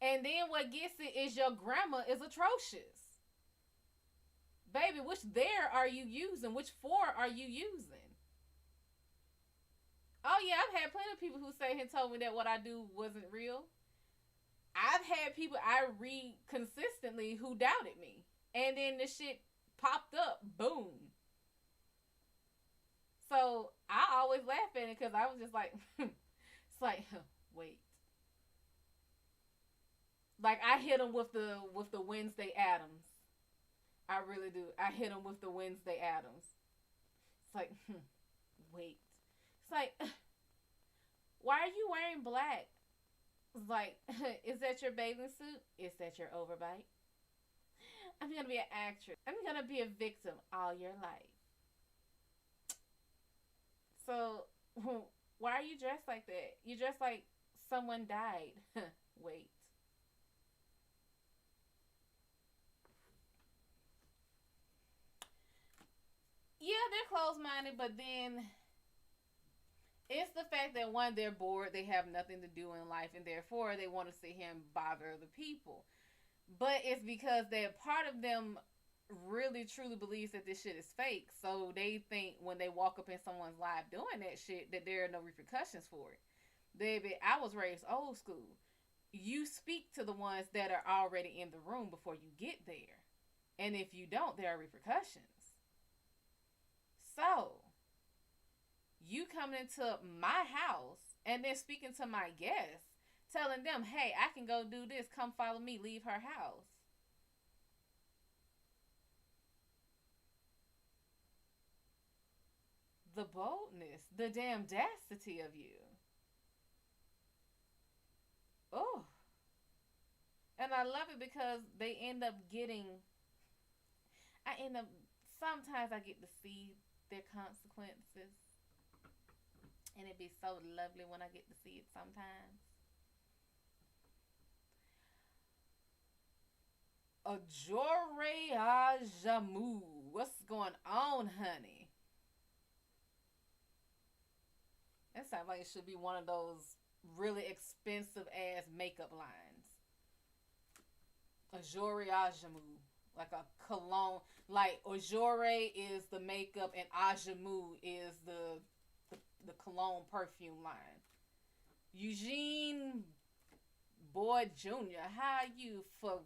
And then what gets it is your grammar is atrocious. Baby, which there are you using? Which for are you using? Oh, yeah, I've had plenty of people who say and told me that what I do wasn't real. I've had people I read consistently who doubted me. And then the shit popped up. Boom. So I always laugh at it because I was just like, it's like, wait. Like I hit them with the Wednesday Addams. I really do. I hit them with the Wednesday Addams. It's like, wait. It's like, why are you wearing black? It's like, is that your bathing suit? Is that your overbite? I'm going to be an actress. I'm going to be a victim all your life. So, why are you dressed like that? You dressed like someone died. Wait. Yeah, they're closed-minded, but then It's the fact that one, they're bored, they have nothing to do in life, and therefore they want to see him bother other people. But it's because that part of them really truly believes that this shit is fake. So they think when they walk up in someone's life doing that shit that there are no repercussions for it. Baby, I was raised old school. You speak to the ones that are already in the room before you get there. And if you don't, there are repercussions. So, you coming into my house and then speaking to my guests, telling them, hey, I can go do this, come follow me, leave her house. The boldness, the damn audacity of you. Oh, and I love it because they end up getting. I end up. Sometimes I get to see their consequences, and it be so lovely when I get to see it. Sometimes. Ajore Ajamu, what's going on, honey? That sounds like it should be one of those really expensive ass makeup lines. Ajore Ajamu, like a cologne. Like Ajore is the makeup and Ajamu is the cologne perfume line. Eugene Boyd Jr., how are you for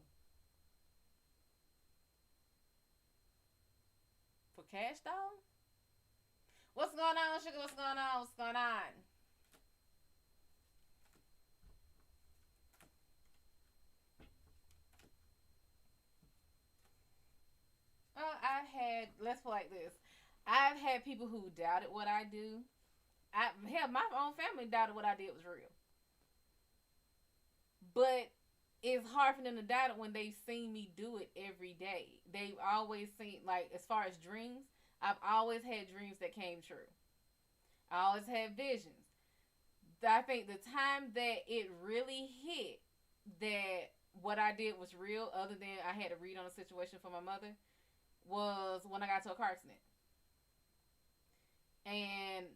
cash doll? What's going on, sugar? What's going on? What's going on? I've had, let's put it like this. I've had people who doubted what I do. Hell, my own family doubted what I did was real. But it's hard for them to doubt it when they've seen me do it every day. They've always seen, like, as far as dreams, I've always had dreams that came true. I always had visions. I think the time that it really hit that what I did was real, other than I had to read on a situation for my mother, was when I got to a car accident. And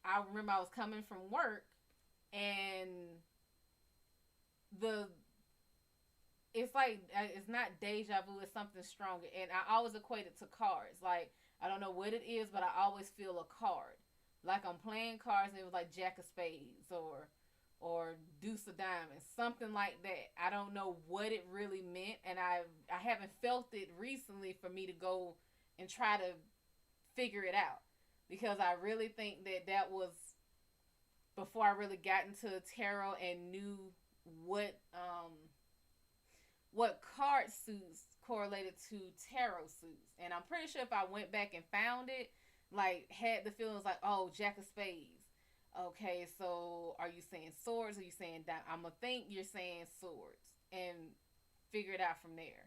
I remember I was coming from work, and the it's like it's not deja vu, it's something stronger. And I always equate it to cards. Like, I don't know what it is, but I always feel a card. Like I'm playing cards and it was like Jack of Spades or Deuce of Diamonds, something like that. I don't know what it really meant, and I haven't felt it recently for me to go and try to figure it out, because I really think that that was before I really got into tarot and knew what um what card suits correlated to tarot suits. And I'm pretty sure if I went back and found it, like had the feelings like, oh, Jack of Spades. Okay, so are you saying swords? Or are you saying that? I'm gonna think you're saying swords and figure it out from there.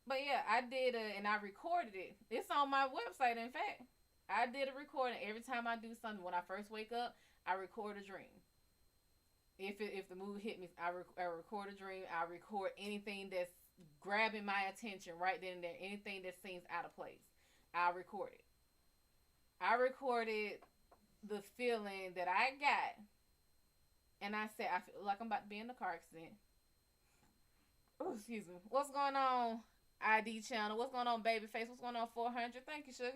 But yeah, I did it and I recorded it. It's on my website. In fact, I did a recording every time I do something. When I first wake up, I record a dream. If the mood hit me, I record a dream. I record anything that's grabbing my attention right then and there. Anything that seems out of place, I record it. I recorded the feeling that I got, and I said I feel like I'm about to be in a car accident. Oh, excuse me. What's going on, ID channel? What's going on, Babyface? What's going on, 400? Thank you, sugar.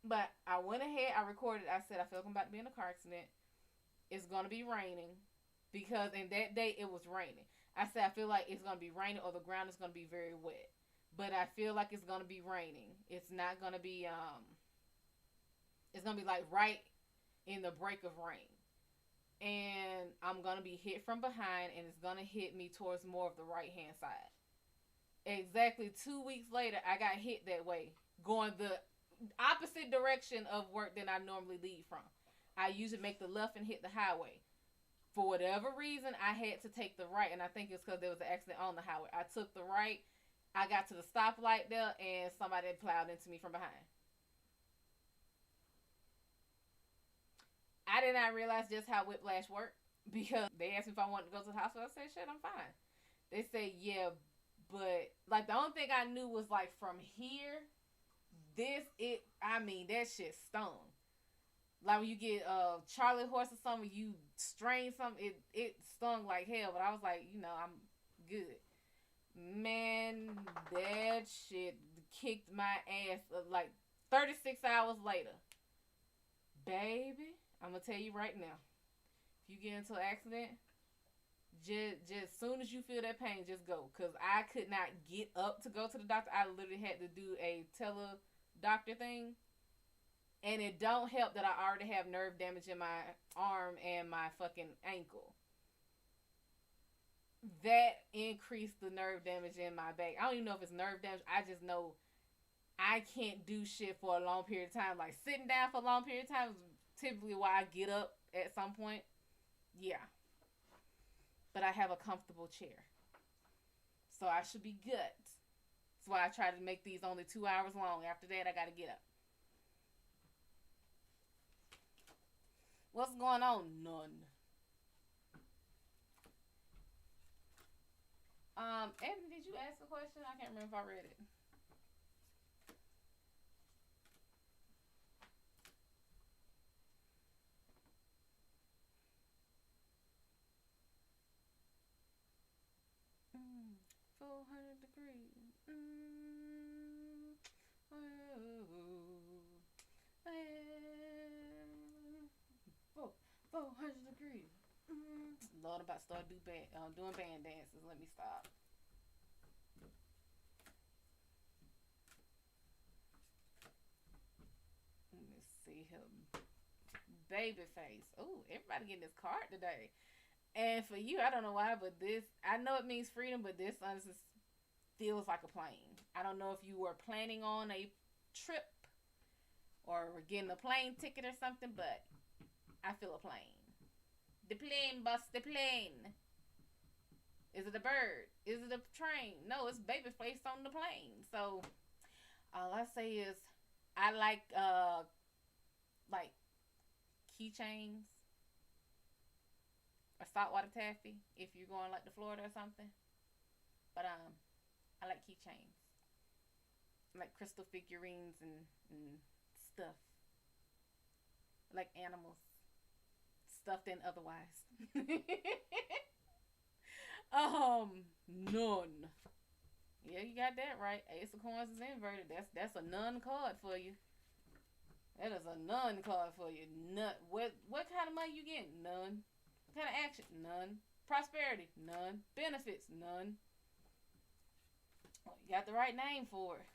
But I went ahead. I recorded. I said I feel like I'm about to be in a car accident. It's gonna be raining, because in that day it was raining. I said I feel like it's gonna be raining or the ground is gonna be very wet. But I feel like it's gonna be raining. It's not gonna be it's gonna be like right in the break of rain. And I'm gonna be hit from behind and it's gonna hit me towards more of the right hand side. Exactly 2 weeks later I got hit that way, going the opposite direction of work than I normally leave from. I usually make the left and hit the highway. For whatever reason, I had to take the right, and I think it's because there was an accident on the highway. I took the right, I got to the stoplight there, and somebody plowed into me from behind. I did not realize just how whiplash worked, because they asked me if I wanted to go to the hospital. I said, shit, I'm fine. They said, yeah, but like the only thing I knew was like from here, I mean, that shit stung. Like when you get Charlie horse or something, you strain something, it stung like hell. But I was like, I'm good. Man, that shit kicked my ass like 36 hours later. Baby, I'm gonna tell you right now. If you get into an accident, just soon as you feel that pain, just go. Cause I could not get up to go to the doctor. I literally had to do a tele doctor thing. And it don't help that I already have nerve damage in my arm and my fucking ankle. That increased the nerve damage in my back. I don't even know if it's nerve damage. I just know I can't do shit for a long period of time. Like sitting down for a long period of time is typically why I get up at some point. Yeah. But I have a comfortable chair. So I should be good. That's why I try to make these only 2 hours long. After that, I gotta get up. What's going on? None. Evan, did you ask a question? I can't remember if I read it. Mm, 400 degrees. Oh, 400 degrees. Lord, I'm about to start doing band dances. Let me stop. Let me see him. Babyface. Oh, everybody getting this card today. And for you, I don't know why, but this, I know it means freedom, but this honestly feels like a plane. I don't know if you were planning on a trip or were getting a plane ticket or something, but I feel a plane. The plane, bus, the plane. Is it a bird? Is it a train? No, it's Babyface on the plane. So all I say is I like keychains or saltwater taffy if you're going like to Florida or something. But I like keychains. I like crystal figurines and stuff. I like animals. Stuffed and otherwise. None. Yeah, you got that right. Ace of Coins is inverted. That's a none card for you. That is a none card for you. None. What kind of money you getting? None. What kind of action? None. Prosperity? None. Benefits? None. Oh, you got the right name for it.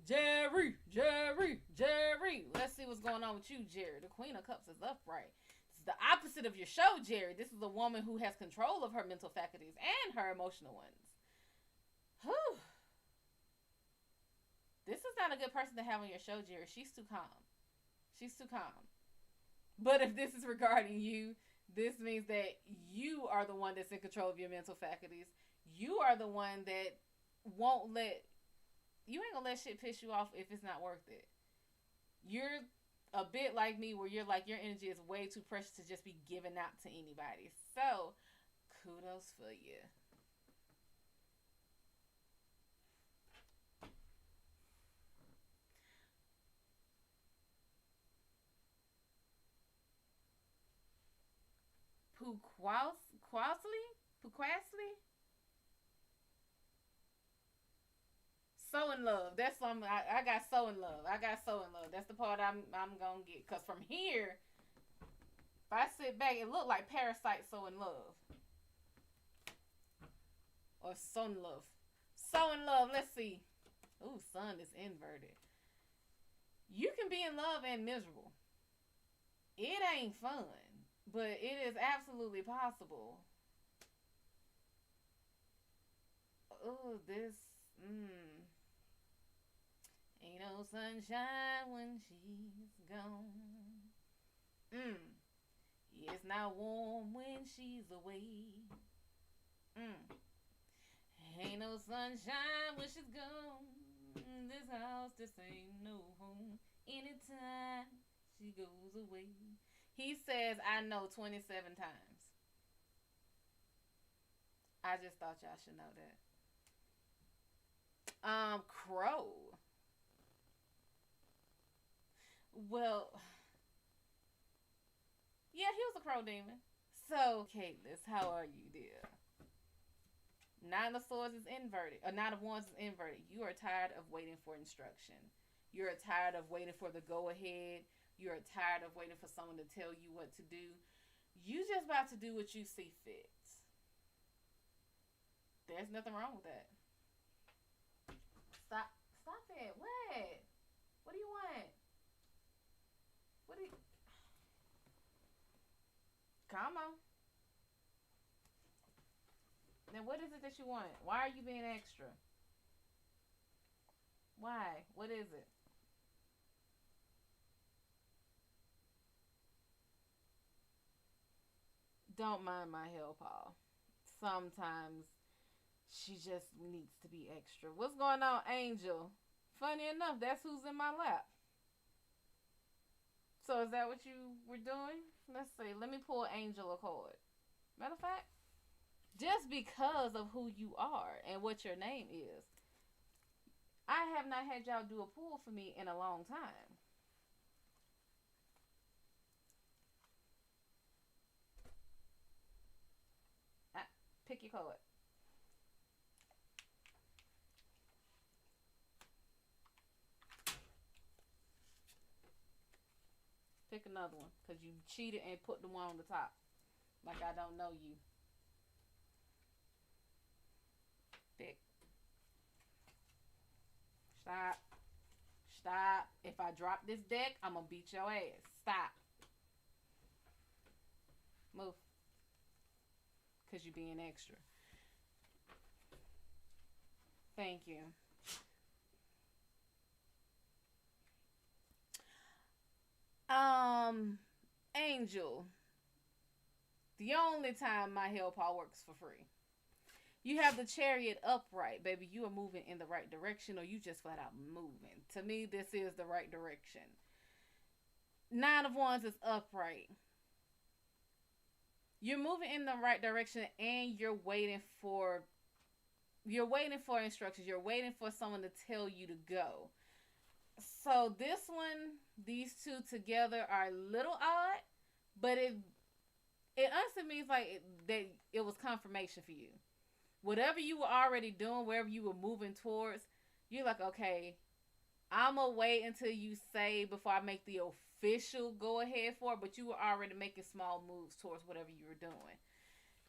Jerry, Jerry, Jerry. Let's see what's going on with you, Jerry. The Queen of Cups is upright. This is the opposite of your show, Jerry. This is a woman who has control of her mental faculties and her emotional ones. Whew. This is not a good person to have on your show, Jerry. She's too calm. She's too calm. But if this is regarding you, this means that you are the one that's in control of your mental faculties. You are the one that won't let, you ain't gonna let shit piss you off if it's not worth it. You're a bit like me where you're like, your energy is way too precious to just be given out to anybody. So, kudos for you. Puquasley? So in love. That's something I got so in love. I got so in love. That's the part I'm gonna get. Cause from here, if I sit back, it looked like Parasite so in love. Or Sun Love. So in love. Let's see. Ooh, sun is inverted. You can be in love and miserable. It ain't fun, but it is absolutely possible. Oh, this. Mm, Ain't no sunshine when she's gone. Mm, it's not warm when she's away. Mm, ain't no sunshine when she's gone. This house just ain't no home. Anytime she goes away. He says, I know 27 times. I just thought y'all should know that. Crow. Well, Yeah, he was a crow demon. So, Caitlin, how are you, dear? Nine of swords is inverted. Nine of wands is inverted. You are tired of waiting for instruction. You're tired of waiting for the go ahead. You're tired of waiting for someone to tell you what to do. You just about to do what you see fit. There's nothing wrong with that. Stop. Stop it. What? What do you want? What do you? Come on. Now, what is it that you want? Why are you being extra? Why? What is it? Don't mind my help, Paul. Sometimes she just needs to be extra. What's going on, Angel? Funny enough, that's who's in my lap. So is that what you were doing? Let's see. Let me pull Angel a card. Matter of fact, just because of who you are and what your name is, I have not had y'all do a pull for me in a long time. Pick your card. Pick another one because you cheated and put the one on the top. Like I don't know you. Pick. Stop. Stop. If I drop this deck, I'm going to beat your ass. Stop. Move. Because you're being extra. Thank you. Angel. The only time my help all works for free. You have the chariot upright, baby. You are moving in the right direction, or you just flat out moving. To me, this is the right direction. Nine of Wands is upright. You're moving in the right direction, and you're waiting for instructions. You're waiting for someone to tell you to go. So this one, these two together are a little odd, but it honestly means like that it was confirmation for you. Whatever you were already doing, wherever you were moving towards, you're like, okay, I'm gonna wait until you say before I make the official go ahead for it. But you were already making small moves towards whatever you were doing.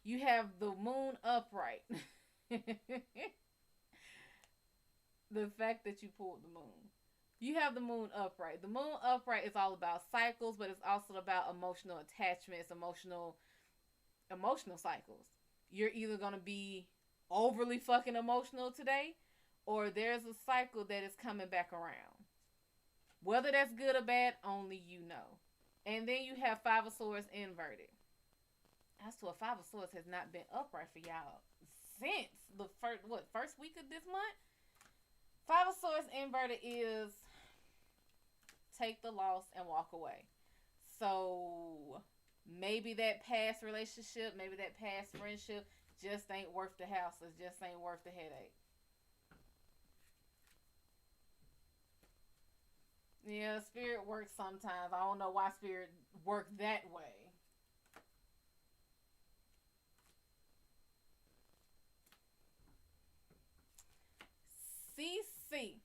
You have the moon upright. The fact that you pulled the moon. You have the moon upright. The moon upright is all about cycles, but it's also about emotional attachments, emotional cycles. You're either gonna be overly fucking emotional today, or there's a cycle that is coming back around. Whether that's good or bad, only you know. And then you have Five of Swords inverted. As to a Five of Swords has not been upright for y'all since the first week of this month. Five of Swords inverted is take the loss and walk away. So maybe that past relationship, maybe that past friendship just ain't worth the hassle. It just ain't worth the headache. Yeah, spirit works sometimes. I don't know why spirit worked that way. CC.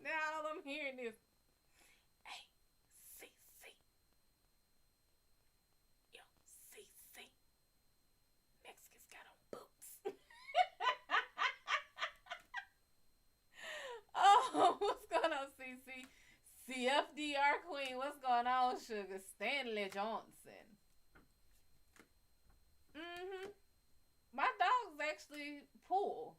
Now all I'm hearing is, hey, CC. Yo, CC. Mexicans got on boots. Oh, what's going on, CC? CFDR Queen, what's going on, Sugar? Stanley Johnson. Mm-hmm. My dogs actually pull.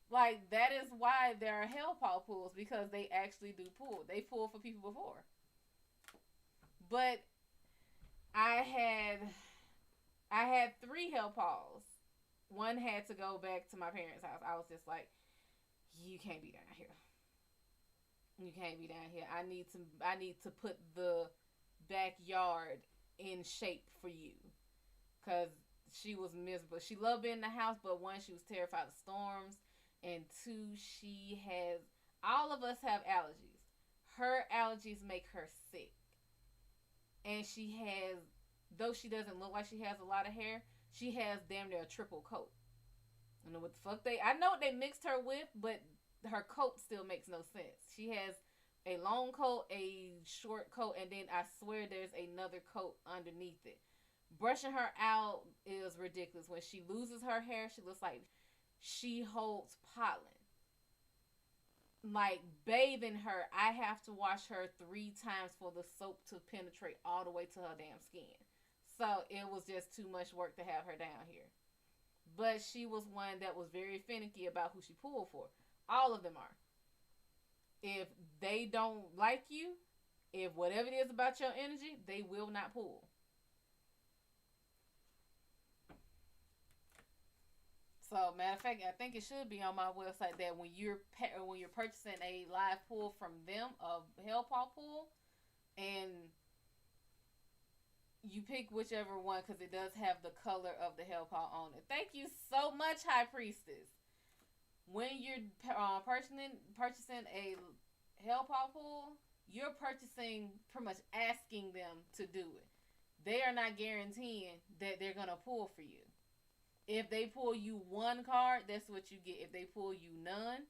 Like, that is why there are hell paw pulls, because they actually do pull. They pull for people before. But I had I had three hell paws. One had to go back to my parents' house. I was just like, you can't be down here. You can't be down here. I need to put the backyard in shape for you. Cause she was miserable. She loved being in the house, but one, she was terrified of storms, and two, she has All of us have allergies. Her allergies make her sick. And she has, though she doesn't look like she has a lot of hair, she has damn near a triple coat. I don't know what the fuck I know what they mixed her with, but her coat still makes no sense. She has a long coat, a short coat, and then I swear there's another coat underneath it. Brushing her out is ridiculous. When she loses her hair, she looks like she holds pollen. Like bathing her, I have to wash her 3 times for the soap to penetrate all the way to her damn skin. So it was just too much work to have her down here. But she was one that was very finicky about who she pulled for. All of them are. If they don't like you, if whatever it is about your energy, they will not pull. So, matter of fact, I think it should be on my website that when you're purchasing a live pool from them, a hell paw pool, and you pick whichever one because it does have the color of the hell paw on it. Thank you so much, High Priestess. When you're purchasing a hell paw pool, you're purchasing pretty much asking them to do it. They are not guaranteeing that they're gonna pull for you. If they pull you one card, that's what you get. If they pull you none,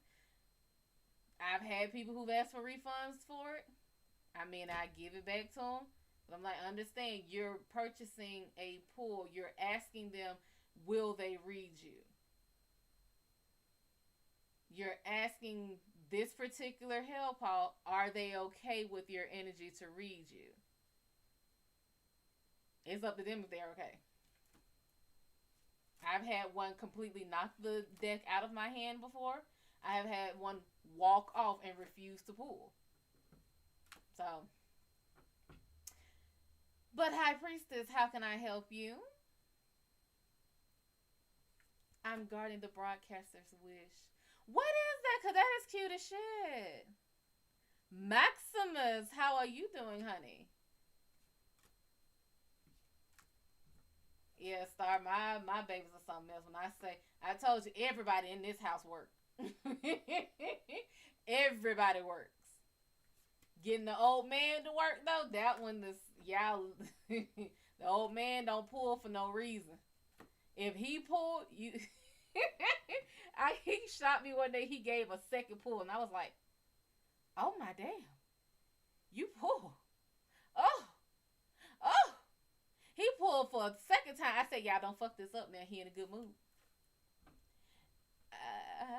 I've had people who've asked for refunds for it. I mean, I give it back to them. But I'm like, understand, you're purchasing a pool. You're asking them, will they read you? You're asking this particular hell paw, are they okay with your energy to read you? It's up to them if they're okay. I've had one completely knock the deck out of my hand before. I have had one walk off and refuse to pull. So, but High Priestess, how can I help you? I'm guarding the broadcaster's wish. What is that? Cause that is cute as shit. Maximus, how are you doing, honey? Yeah, Star, my babies are something else. When I say, I told you, everybody in this house works. Everybody works. Getting the old man to work though, that one is y'all. The old man don't pull for no reason. If he pulled, you. He shot me one day. He gave a second pull, and I was like, "Oh my damn, you pull! Oh, oh!" He pulled for a second time. I said, "Y'all don't fuck this up now. He in a good mood."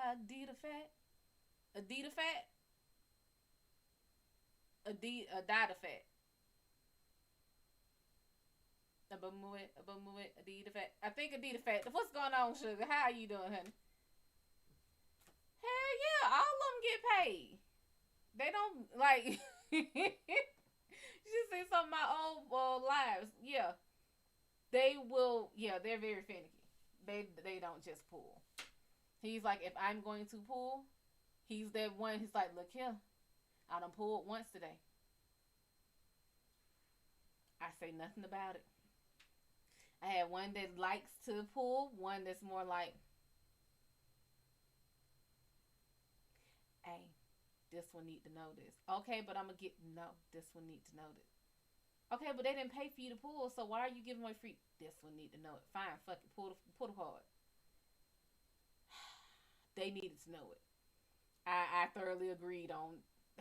Adida fat, Adida fat, Adida fat. Adida fat. I think Adida fat. What's going on, sugar? How are you doing, honey? Hell yeah, all of them get paid. They don't like. You just see some of my old lives. Yeah, they will. Yeah, they're very finicky. They don't just pull. He's like, if I'm going to pull, he's that one. He's like, look here, I done pulled once today. I say nothing about it. I had one that likes to pull, one that's more like, hey, this one need to know this. Okay, but I'm gonna get no. This one need to know this. Okay, but they didn't pay for you to pull, so why are you giving away free? This one need to know it. Fine, fuck it, pull the card. They needed to know it. I thoroughly agreed on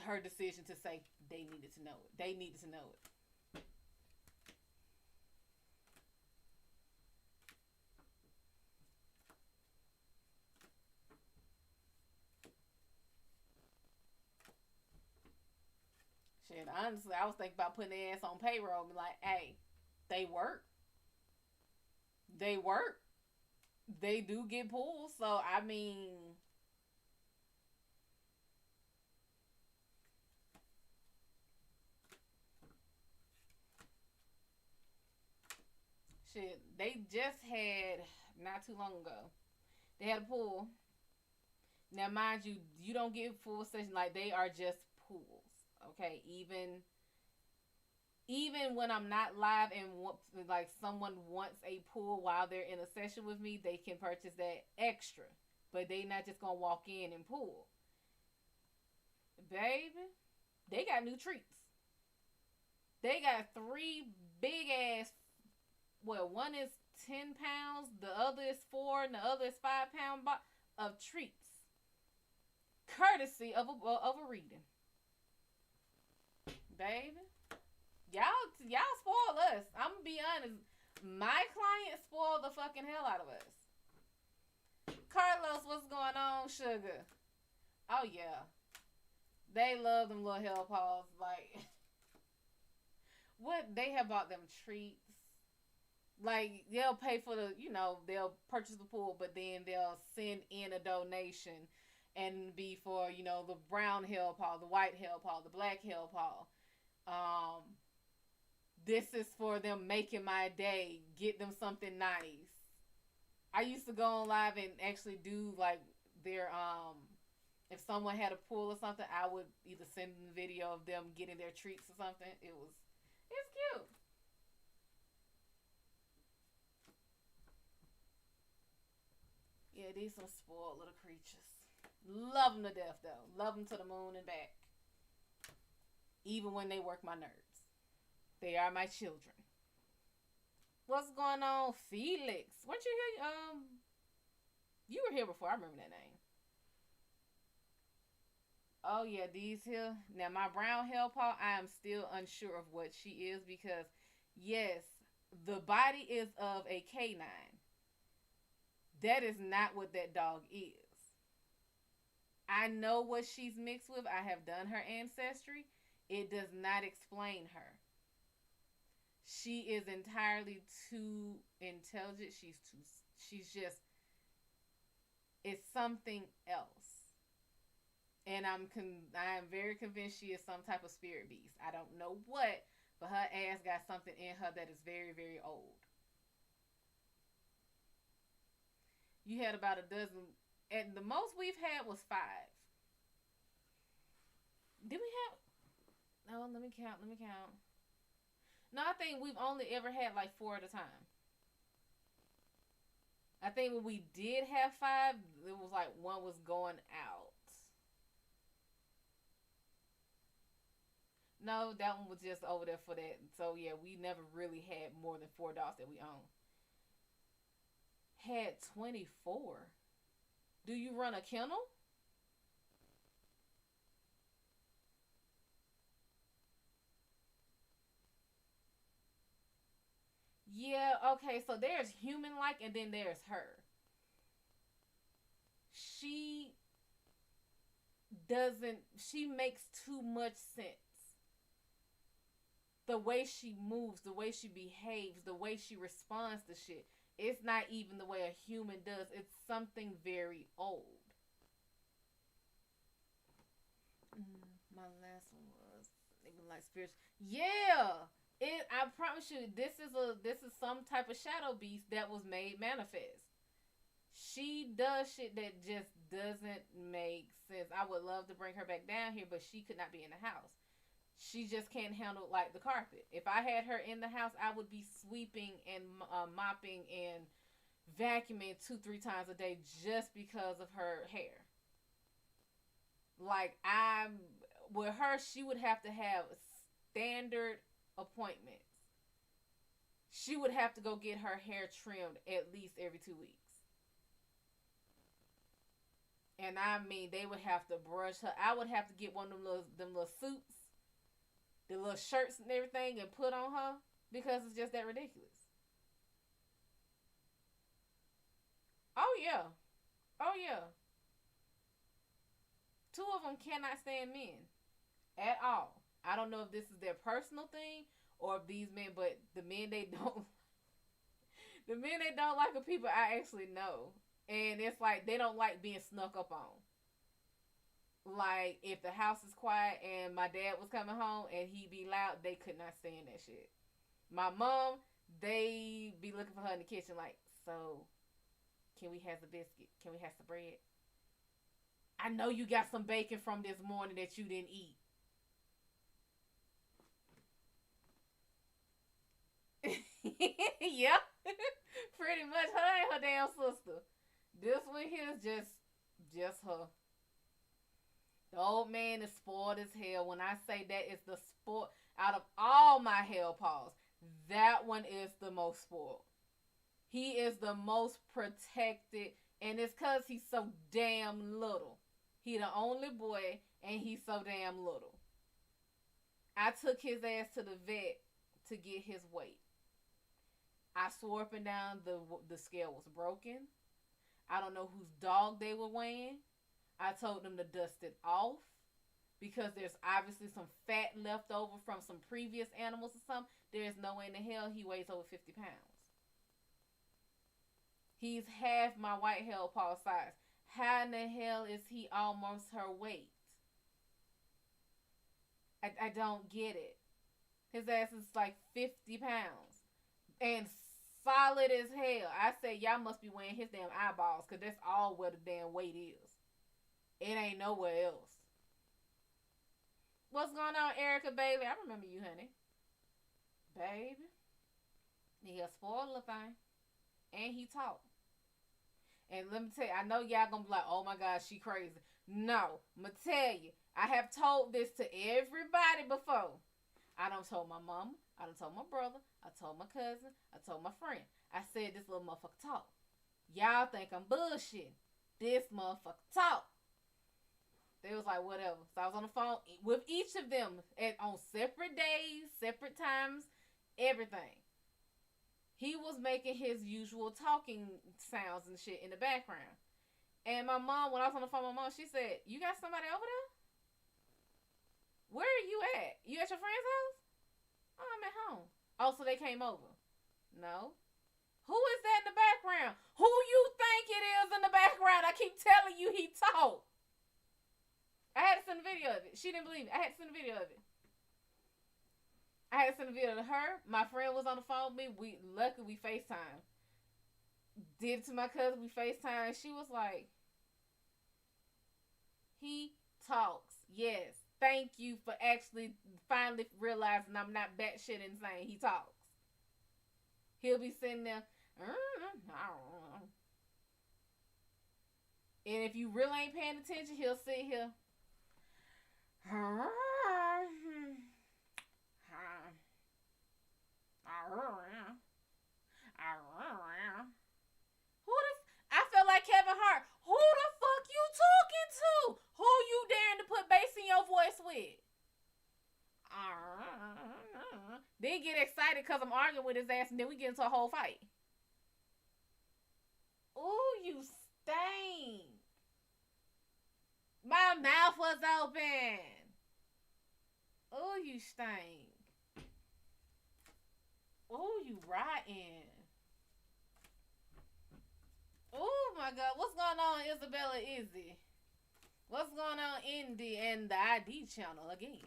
her decision to say they needed to know it. They needed to know it. Shit, honestly, I was thinking about putting their ass on payroll and be like, hey, they work. They work. They do get pulled. So, I mean, shit, they just had, not too long ago, they had a pool. Now, mind you, you don't get full session. Like, they are just pools. Okay? Even when I'm not live and like someone wants a pool while they're in a session with me, they can purchase that extra. But they not just gonna walk in and pool. Baby, they got new treats. They got three big ass. Well, one is 10 pounds, the other is 4, and the other is 5 pound of treats, courtesy of a reading. Baby, y'all spoil us. I'm gonna be honest. My clients spoil the fucking hell out of us. Carlos, what's going on, sugar? Oh yeah, they love them little hell paws. Like, what they have bought them treats. Like, they'll pay for they'll purchase the pool, but then they'll send in a donation and be for the brown hell paw, the white hell paw, the black hell paw. Um, this is for them making my day. Get them something nice. I used to go on live and actually do like their if someone had a pool or something, I would either send them a video of them getting their treats or something. It's cute. Yeah, these some spoiled little creatures. Love them to death though. Love them to the moon and back. Even when they work my nerves. They are my children. What's going on, Felix? Weren't you here? You were here before. I remember that name. Oh yeah, these here. Now my brown hell paw, I am still unsure of what she is because yes, the body is of a canine. That is not what that dog is. I know what she's mixed with. I have done her ancestry. It does not explain her. She is entirely too intelligent. She's just, it's something else. And I am very convinced she is some type of spirit beast. I don't know what, but her ass got something in her that is very, very old. You had about a dozen, and the most we've had was 5. Did we have? No, let me count. Let me count. No, I think we've only ever had like 4 at a time. I think when we did have 5, it was like one was going out. No, that one was just over there for that. So yeah, we never really had more than 4 dogs that we own. Had 24. Do you run a kennel? Yeah, okay, so there's human like and then there's her. She she makes too much sense. The way she moves, the way she behaves, the way she responds to shit. It's not even the way a human does. It's something very old. My last one was even like spiritual. Yeah, I promise you, this is some type of shadow beast that was made manifest. She does shit that just doesn't make sense. I would love to bring her back down here, but she could not be in the house. She just can't handle like the carpet. If I had her in the house, I would be sweeping and mopping and vacuuming 2-3 times a day just because of her hair. Like I'm with her, she would have to have standard appointments. She would have to go get her hair trimmed at least every 2 weeks. And I mean, they would have to brush her. I would have to get one of them little suits, the little shirts and everything, and put on her because it's just that ridiculous. Oh yeah, oh yeah. 2 of them cannot stand men at all. I don't know if this is their personal thing or if these men, but the men they don't, the men they don't like are people I actually know, and it's like they don't like being snuck up on. Like if the house is quiet and my dad was coming home and he be loud, they could not stand that shit. My mom, they be looking for her in the kitchen like, so can we have the biscuit? Can we have some bread? I know you got some bacon from this morning that you didn't eat. Yeah, pretty much her and her damn sister. This one here is just her. The old man is spoiled as hell. When I say that is the sport out of all my hell paws, that one is the most spoiled. He is the most protected, and it's cause he's so damn little. He the only boy, and he's so damn little. I took his ass to the vet to get his weight. I swore up and down the scale was broken. I don't know whose dog they were weighing. I told them to dust it off because there's obviously some fat left over from some previous animals or something. There's no way in the hell he weighs over 50 pounds. He's half my white hell paw size. How in the hell is he almost her weight? I don't get it. His ass is like 50 pounds. And solid as hell. I said, y'all must be weighing his damn eyeballs because that's all where the damn weight is. It ain't nowhere else. What's going on, Erica Bailey? I remember you, honey. Baby. He a spoiled little thing. And he talk. And let me tell you, I know y'all gonna be like, oh my God, she crazy. No, I'm gonna tell you, I have told this to everybody before. I done told my mama, I done told my brother, I told my cousin, I told my friend. I said this little motherfucker talk. Y'all think I'm bullshit. This motherfucker talk. They was like, whatever. So I was on the phone with each of them on separate days, separate times, everything. He was making his usual talking sounds and shit in the background. And my mom, when I was on the phone with my mom, she said, you got somebody over there? Where are you at? You at your friend's house? Oh, I'm at home. Oh, so they came over. No. Who is that in the background? Who you think it is in the background? I keep telling you he talk. I had to send a video of it. She didn't believe it. I had to send a video of it. I had to send a video to her. My friend was on the phone with me. Luckily we FaceTime. Did it to my cousin. We FaceTime. She was like, he talks. Yes. Thank you for actually finally realizing I'm not batshit insane. He talks. He'll be sitting there. And if you really ain't paying attention, he'll sit here. I feel like Kevin Hart. Who the fuck you talking to? Who you daring to put bass in your voice with? Then get excited because I'm arguing with his ass and then we get into a whole fight. Ooh, you stink. My mouth was open. Ooh, you stink. Ooh, you rotten. Oh my God, what's going on, Isabella Izzy? What's going on, Indy and the ID channel again?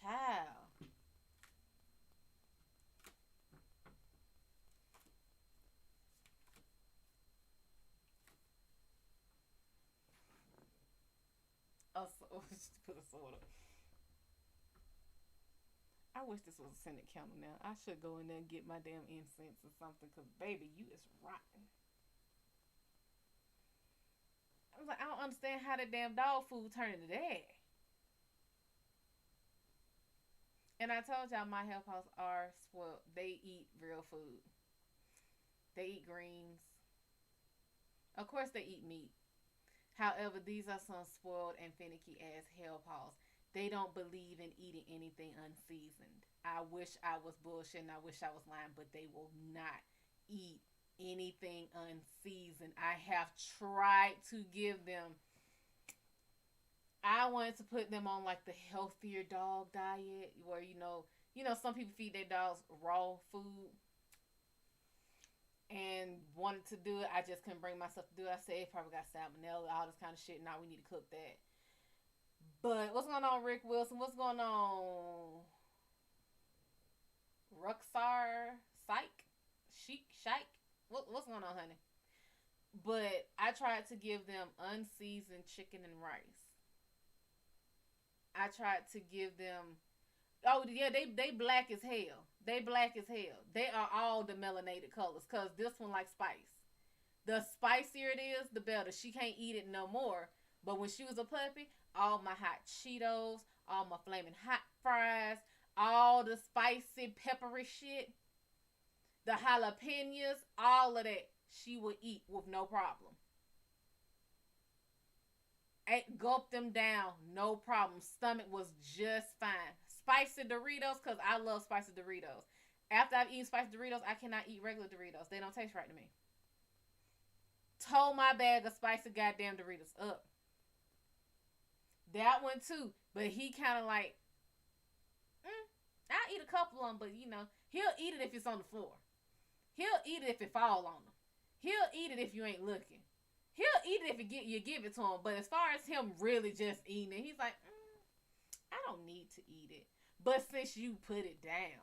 Child. Oh, put a soda. I wish this was a Senate counter now. I should go in there and get my damn incense or something, because, baby, you is rotten. I was like, I don't understand how that damn dog food turned into that. And I told y'all my health paws are spoiled. They eat real food. They eat greens. Of course they eat meat. However, these are some spoiled and finicky ass hell paws. They don't believe in eating anything unseasoned. I wish I was bullshitting. I wish I was lying, but they will not eat anything unseasoned. I have tried to give them. I wanted to put them on like the healthier dog diet, where some people feed their dogs raw food. And wanted to do it, I just couldn't bring myself to do it. I said it probably got salmonella, all this kind of shit. Now we need to cook that. But what's going on, Rick Wilson? What's going on, Ruxar Psych? Shike? What's going on, honey? But I tried to give them unseasoned chicken and rice. I tried to give them. Oh yeah, they black as hell. They black as hell. They are all the melanated colors, cause this one likes spice. The spicier it is, the better. She can't eat it no more. But when she was a puppy, all my hot Cheetos, all my flaming hot fries, all the spicy peppery shit, the jalapenos, all of that, she would eat with no problem. Ate, gulp them down, no problem. Stomach was just fine. Spicy Doritos, because I love spicy Doritos. After I've eaten spicy Doritos, I cannot eat regular Doritos. They don't taste right to me. Told my bag of spicy goddamn Doritos up. That one too. But he kind of like, I eat a couple of them, but you know, he'll eat it if it's on the floor. He'll eat it if it fall on him. He'll eat it if you ain't looking. He'll eat it if you give it to him. But as far as him really just eating it, he's like, I don't need to eat it. But since you put it down,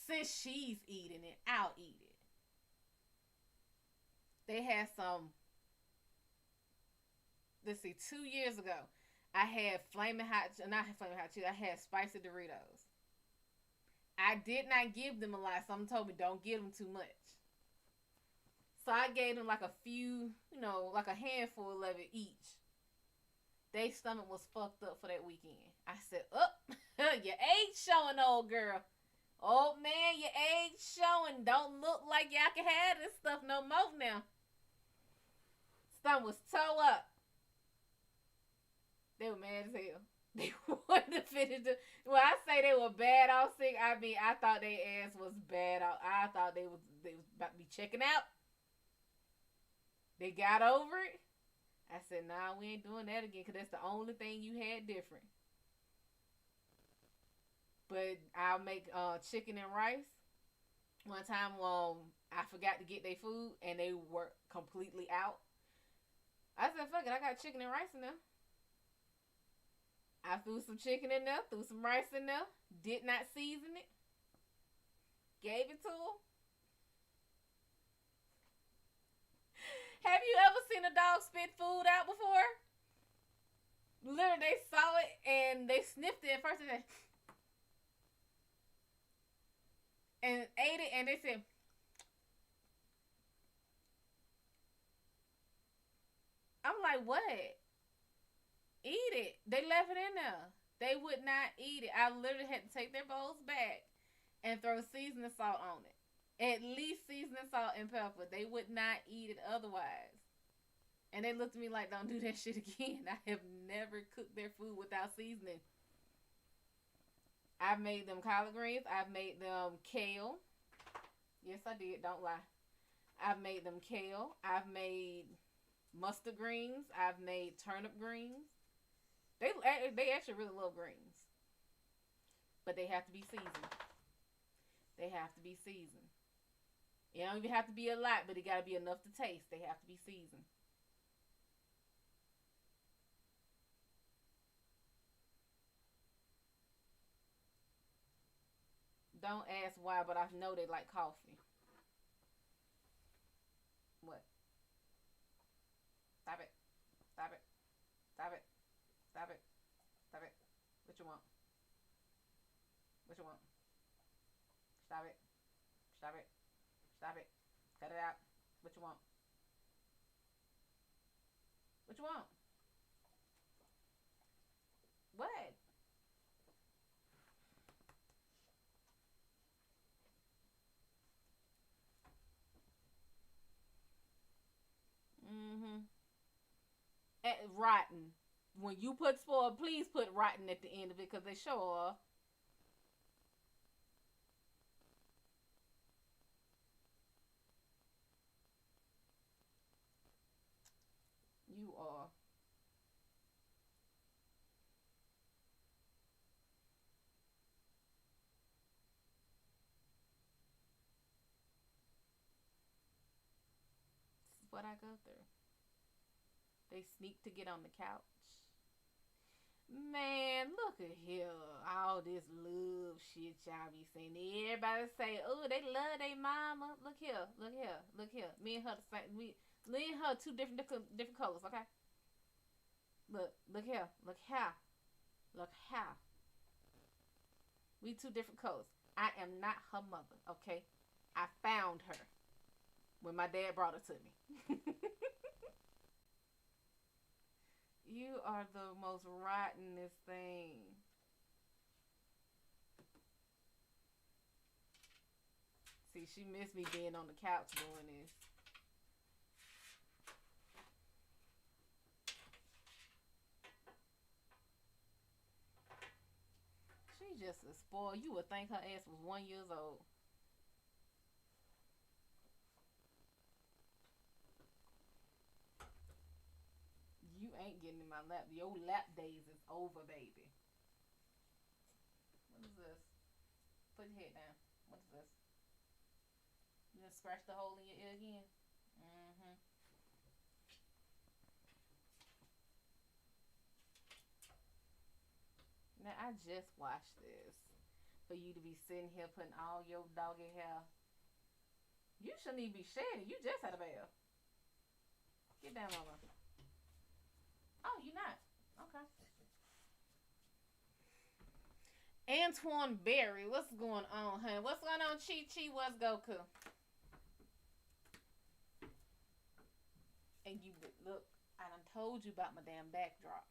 since she's eating it, I'll eat it. They had some, let's see, 2 years ago, I had not flaming hot Cheetos, I had spicy Doritos. I did not give them a lot. Someone told me don't give them too much. So I gave them like a few, like a handful of it each. Their stomach was fucked up for that weekend. I said, your age showing, old girl. Old man, your age showing. Don't look like y'all can have this stuff no more now. Stomach was toe up. They were mad as hell. They wanted to finish the. Well, I say they were bad off sick. I mean, I thought their ass was bad off. I thought they was about to be checking out. They got over it. I said, nah, we ain't doing that again, because that's the only thing you had different. But I'll make chicken and rice. One time, I forgot to get their food, and they were completely out. I said, fuck it, I got chicken and rice in there. I threw some chicken in there, threw some rice in there, did not season it, gave it to them. Have you ever seen a dog spit food out before? Literally, they saw it and they sniffed it at first and ate it, and they said, I'm like, what? Eat it. They left it in there. They would not eat it. I literally had to take their bowls back and throw seasoning salt on it. At least seasoning salt and pepper. They would not eat it otherwise. And they looked at me like, don't do that shit again. I have never cooked their food without seasoning. I've made them collard greens. I've made them kale. Yes, I did. Don't lie. I've made them kale. I've made mustard greens. I've made turnip greens. They actually really love greens. But they have to be seasoned. They have to be seasoned. It don't even have to be a lot, but it got to be enough to taste. They have to be seasoned. Don't ask why, but I know they like coffee. What? Stop it. Stop it. Stop it. Stop it. Stop it. What you want? What you want? Stop it. Stop it. Stop it. Cut it out. What you want? What you want? What? Mm-hmm. Rotten. When you put spoiled, please put rotten at the end of it, because they show off. You are. This is what I go through. They sneak to get on the couch. Man, look at here. All this love shit y'all be saying. Everybody say, oh, they love their mama. Look here. Look here. Look here. Me and her the same. Me and her two different colors, okay? Look. Look here. Look here. Look here. We two different colors. I am not her mother, okay? I found her when my dad brought her to me. are the most rottenest thing. See, she missed me being on the couch doing this. She just a spoil. You would think her ass was 1 year old. You ain't getting in my lap. Your lap days is over, baby. What is this? Put your head down. What is this? You just scratch the hole in your ear again? Mm-hmm. Now, I just watched this. For you to be sitting here putting all your doggy hair. You shouldn't even be shedding. You just had a bath. Get down, mama. Oh, you not? Okay. Antoine Berry, what's going on, honey? What's going on, Chi Chi? What's Goku? And you look, I done told you about my damn backdrop.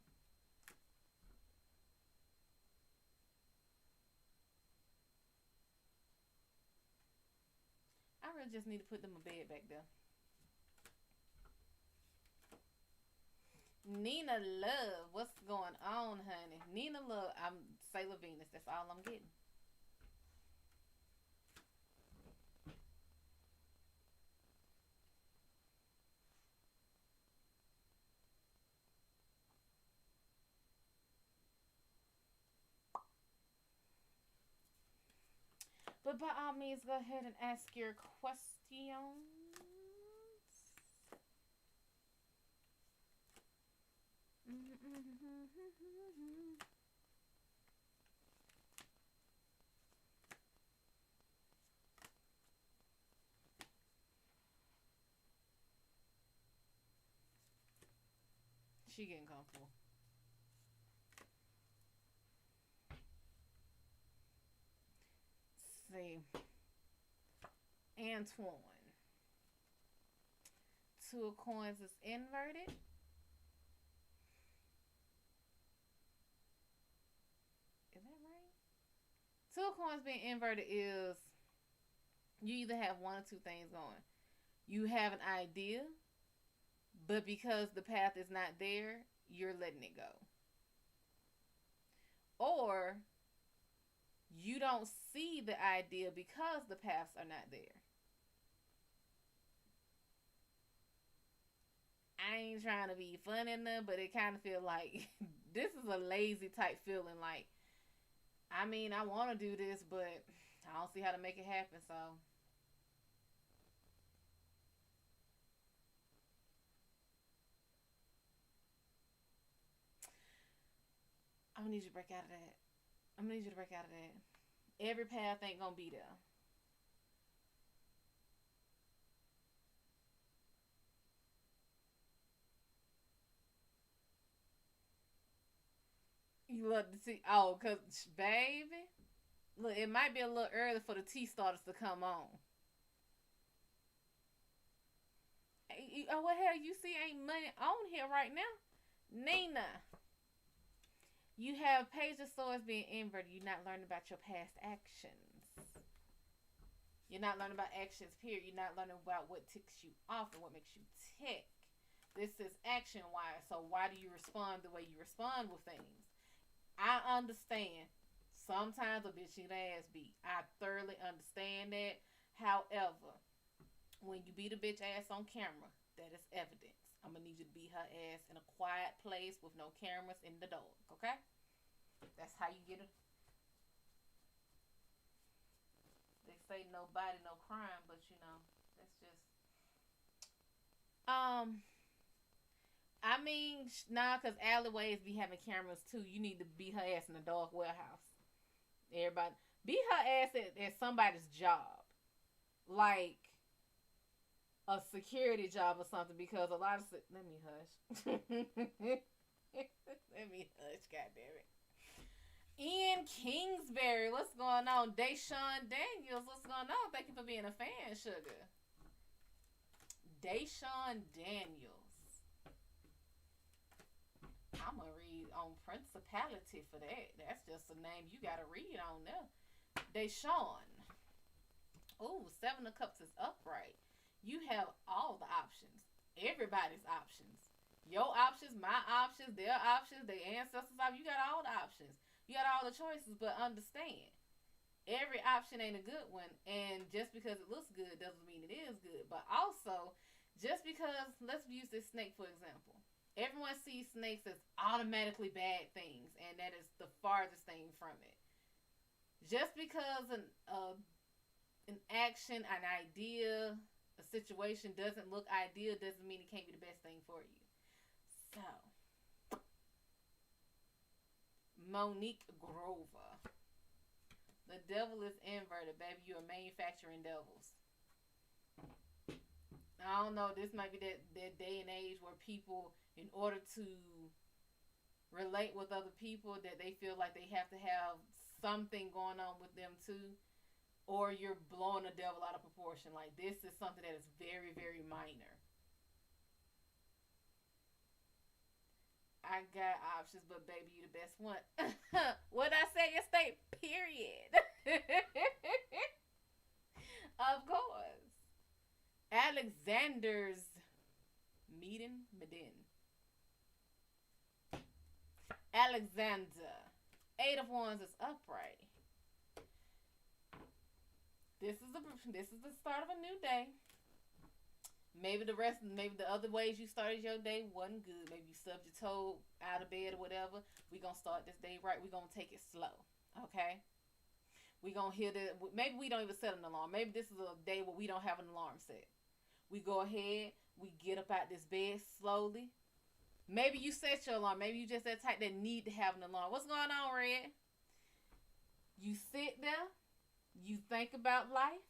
I really just need to put them in bed back there. Nina Love, what's going on, honey? Nina Love, I'm Sailor Venus. That's all I'm getting. But by all means, go ahead and ask your questions. She getting comfortable. Let's see. Antoine. Two of coins is inverted. Is that right? Two of coins being inverted is you either have one or two things going. You have an idea, but because the path is not there, you're letting it go. Or you don't see the idea because the paths are not there. I ain't trying to be funny enough, but it kind of feel like this is a lazy type feeling. Like, I mean, I want to do this, but I don't see how to make it happen. So I'm gonna need you to break out of that. I'm gonna need you to break out of that. Every path ain't gonna be there. You love to see. Oh, cause baby, look, it might be a little early for the tea starters to come on. Oh, what hell? You see, ain't money on here right now. Nina, you have Page of Swords being inverted. You're not learning about your past actions. You're not learning about actions, period. You're not learning about what ticks you off and what makes you tick. This is action wise. So why do you respond the way you respond with things? I understand. Sometimes a bitch need ass beat. I thoroughly understand that. However, when you beat a bitch ass on camera, that is evidence. I'm gonna need you to beat her ass in a quiet place with no cameras in the dog. Okay? That's how you get it. They say nobody, no crime, but you know, that's just um. I mean, nah, cause alleyways be having cameras too. You need to beat her ass in a dog warehouse. Everybody beat her ass at somebody's job, like a security job or something. Because a lot of let me hush. Let me hush. God damn it. Ian Kingsbury, what's going on? Deshaun Daniels, what's going on? Thank you for being a fan, sugar. Deshaun Daniels. I'm gonna read on principality for that. That's just a name you gotta read on there. Deshawn. Oh, Seven of Cups is upright. You have all the options. Everybody's options. Your options, my options, their options, their ancestors' options. You got all the options. You got all the choices, but understand, every option ain't a good one. And just because it looks good doesn't mean it is good. But also, just because, let's use this snake for example. Everyone sees snakes as automatically bad things, and that is the farthest thing from it. Just because an action, an idea, a situation doesn't look ideal doesn't mean it can't be the best thing for you. So, Monique Grover. The devil is inverted, baby. You are manufacturing devils. I don't know. This might be that day and age where people, in order to relate with other people, that they feel like they have to have something going on with them too. Or you're blowing the devil out of proportion. Like, this is something that is very, very minor. I got options, but baby, you the best one. What I say yesterday? Period. Of course. Alexander's Medin. Alexander. Eight of Wands is upright. This is the start of a new day. Maybe the other ways you started your day wasn't good. Maybe you stubbed your toe out of bed or whatever. We gonna start this day right. We gonna take it slow, okay? We gonna hear the. Maybe we don't even set an alarm. Maybe this is a day where we don't have an alarm set. We go ahead. We get up out this bed slowly. Maybe you set your alarm. Maybe you just that type that need to have an alarm. What's going on, Red? You sit there. You think about life.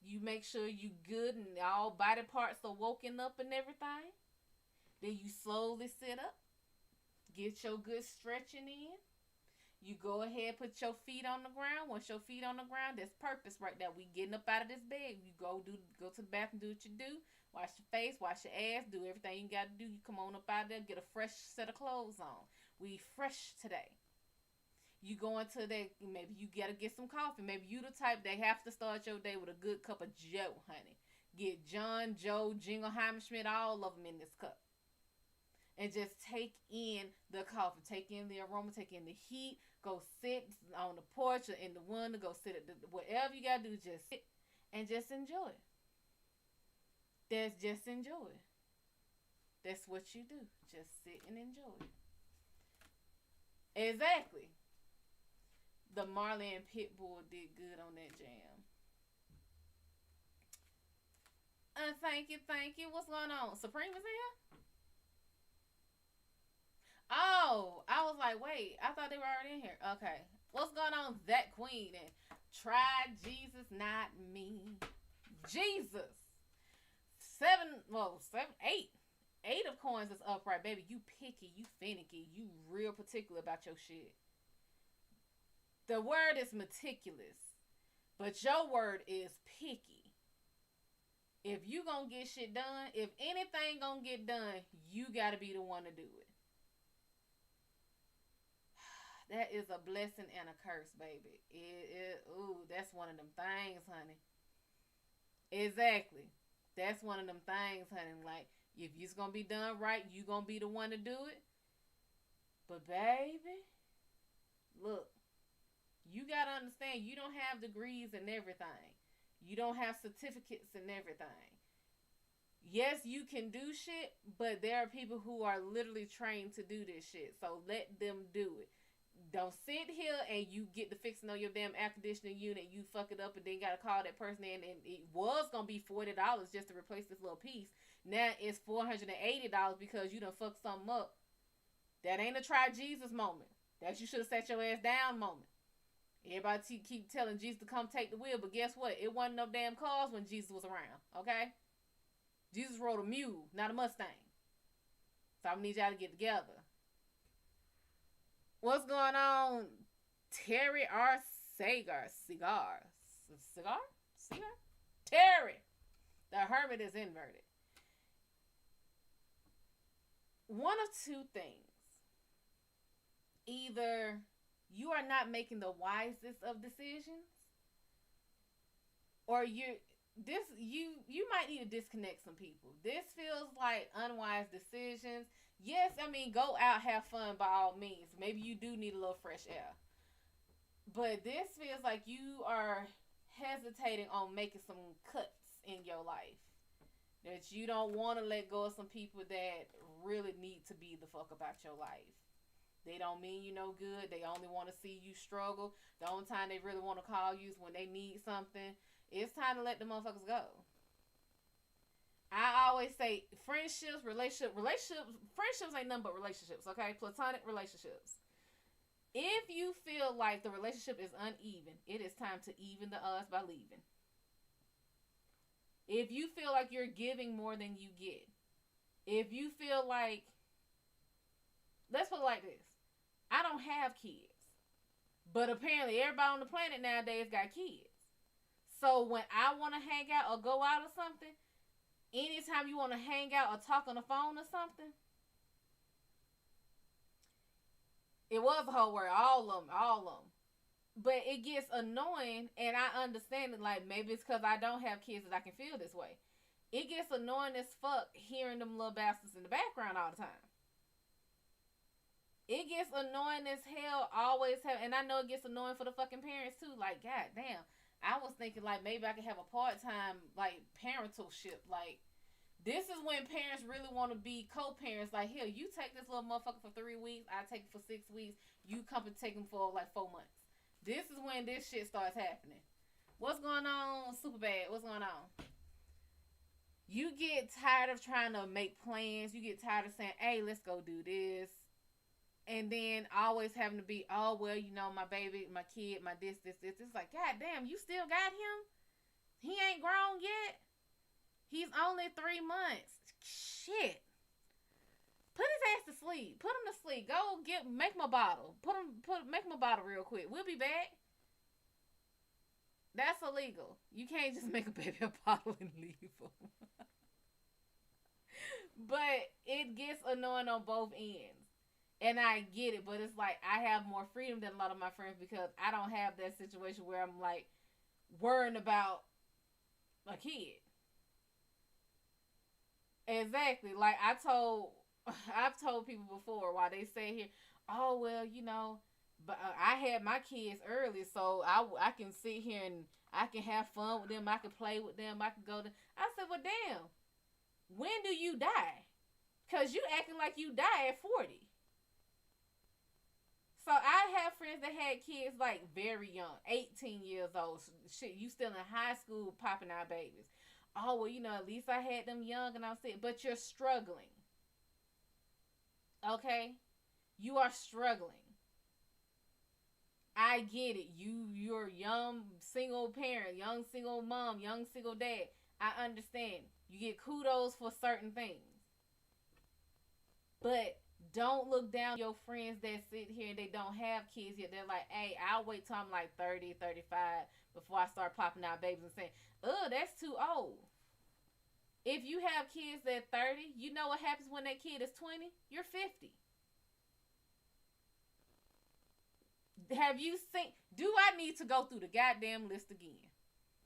You make sure you good and all body parts are woken up and everything. Then you slowly sit up. Get your good stretching in. You go ahead, put your feet on the ground. Once your feet on the ground, there's purpose right there. We getting up out of this bed. You go to the bathroom, do what you do. Wash your face, wash your ass, do everything you got to do. You come on up out there, get a fresh set of clothes on. We fresh today. You go into that, maybe you gotta get some coffee. Maybe you the type that have to start your day with a good cup of Joe, honey. Get John, Joe, Jingleheimer Schmidt, all of them in this cup. And just take in the coffee. Take in the aroma, take in the heat. Go sit on the porch or in the window. Go sit at whatever you gotta do, just sit and just enjoy it. Just enjoy it. That's what you do. Just sit and enjoy it. Exactly. The Marley and Pitbull did good on that jam. Thank you. What's going on? Supreme is here? Oh, I was like, wait, I thought they were already in here. Okay. What's going on, that queen? And try Jesus, not me. Jesus. Eight. Eight of coins is upright, baby. You picky, you finicky, you real particular about your shit. The word is meticulous, but your word is picky. If you gonna get shit done, if anything gonna get done, you gotta be the one to do it. That is a blessing and a curse, baby. That's one of them things, honey. Exactly. That's one of them things, honey. Like, if it's gonna be done right, you gonna be the one to do it. But baby, look. You gotta understand, you don't have degrees and everything. You don't have certificates and everything. Yes, you can do shit, but there are people who are literally trained to do this shit. So let them do it. Don't sit here and you get the fixing on your damn air conditioning unit, you fuck it up and then gotta call that person in, and it was gonna be $40 just to replace this little piece. Now it's $480 because you done fucked something up. That ain't a try Jesus moment. That you should have sat your ass down moment. Everybody keep telling Jesus to come take the wheel, but guess what? It wasn't no damn cars when Jesus was around, okay? Jesus rode a mule, not a Mustang. So I need y'all to get together. What's going on? Terry R. Sagar. Cigar? Terry! The Hermit is inverted. one of two things. Either you are not making the wisest of decisions, or you might need to disconnect some people. This feels like unwise decisions. Yes, I mean, go out, have fun by all means. Maybe you do need a little fresh air. But this feels like you are hesitating on making some cuts in your life. That you don't want to let go of some people that really need to be the fuck about your life. They don't mean you no good. They only want to see you struggle. The only time they really want to call you is when they need something. It's time to let the motherfuckers go. I always say friendships ain't nothing but relationships, okay? Platonic relationships. If you feel like the relationship is uneven, it is time to even the odds by leaving. If you feel like you're giving more than you get, if you feel like, let's put it like this, I don't have kids, but apparently everybody on the planet nowadays got kids. So when I want to hang out or go out or something, anytime you want to hang out or talk on the phone or something, it was a whole word, all of them, all of them. But it gets annoying, and I understand it. Like, maybe it's because I don't have kids that I can feel this way. It gets annoying as fuck hearing them little bastards in the background all the time. It gets annoying as hell always have, and I know it gets annoying for the fucking parents too. Like, god damn, I was thinking like maybe I could have a part-time like parentalship. Like, this is when parents really want to be co-parents. Like, hell, you take this little motherfucker for 3 weeks, I take it for 6 weeks, you come and take him for like 4 months. This is when this shit starts happening. What's going on, Superbad? What's going on? You get tired of trying to make plans. You get tired of saying, hey, let's go do this. And then always having to be, oh, well, you know, my baby, my kid, my this. It's like, god damn, you still got him? He ain't grown yet? He's only 3 months. Shit. Put his ass to sleep. Put him to sleep. Go make him a bottle. Make him a bottle real quick. We'll be back. That's illegal. You can't just make a baby a bottle and leave him. But it gets annoying on both ends. And I get it, but it's like I have more freedom than a lot of my friends because I don't have that situation where I'm like worrying about a kid. Exactly. Like I've told people before why they say here, oh well, you know, but I had my kids early, so I can sit here and I can have fun with them. I can play with them. I can go to. I said, well, damn. When do you die? Cause you acting like you die at 40. So I have friends that had kids like very young, 18 years old. Shit, you still in high school popping out babies. Oh well, you know, at least I had them young and I'm saying, but you're struggling. Okay? You are struggling. I get it. You're young single parent, young single mom, young single dad. I understand. You get kudos for certain things. But don't look down on your friends that sit here and they don't have kids yet. They're like, hey, I'll wait till I'm like 30, 35 before I start popping out babies and saying, oh, that's too old. If you have kids at 30, you know what happens when that kid is 20? You're 50. Have you seen? Do I need to go through the goddamn list again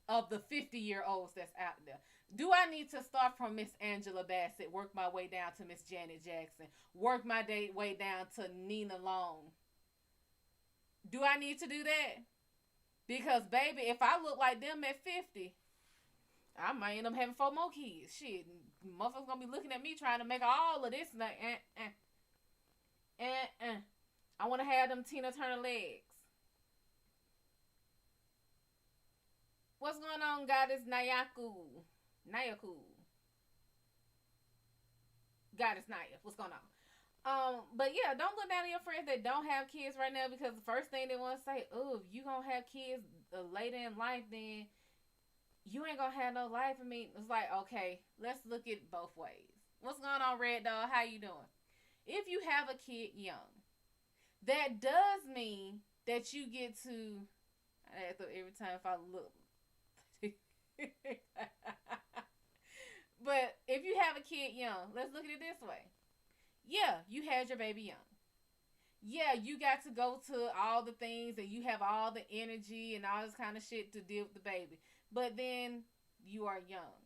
of the 50-year-olds that's out there? Do I need to start from Miss Angela Bassett, work my way down to Miss Janet Jackson, work my way down to Nina Long? Do I need to do that? Because, baby, if I look like them at 50, I might end up having 4 more kids. Shit, motherfuckers gonna be looking at me trying to make all of this. Like, I want to have them Tina Turner legs. What's going on, Goddess Nayaku? Goddess Naya. What's going on? But yeah, don't look down on your friends that don't have kids right now because the first thing they want to say, oh, if you gonna have kids later in life, then you ain't gonna have no life. I mean, it's like, okay, let's look at it both ways. What's going on, Red Dog? How you doing? If you have a kid young, that does mean that you get to. I have to every time if I look. But if you have a kid young, let's look at it this way. Yeah, you had your baby young. Yeah, you got to go to all the things and you have all the energy and all this kind of shit to deal with the baby. But then you are young.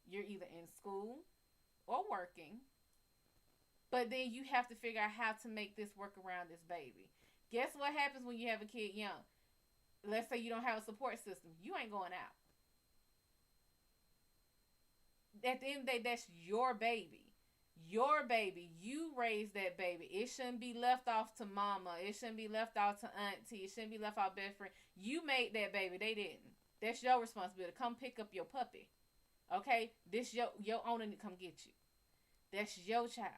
You're either in school or working. But then you have to figure out how to make this work around this baby. Guess what happens when you have a kid young? Let's say you don't have a support system. You ain't going out. At the end of the day, that's your baby. Your baby. You raised that baby. It shouldn't be left off to mama. It shouldn't be left off to auntie. It shouldn't be left off best friend. You made that baby. They didn't. That's your responsibility. Come pick up your puppy. Okay? This your owner to come get you. That's your child.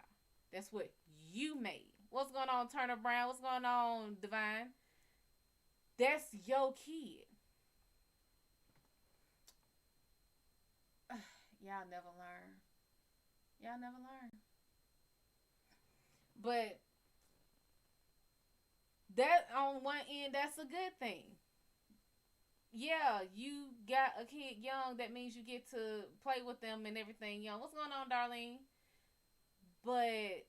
That's what you made. What's going on, Turner Brown? What's going on, Divine? That's your kid. Y'all never learn. Y'all never learn. But that on one end, that's a good thing. Yeah, you got a kid young. That means you get to play with them and everything young. What's going on, Darlene? But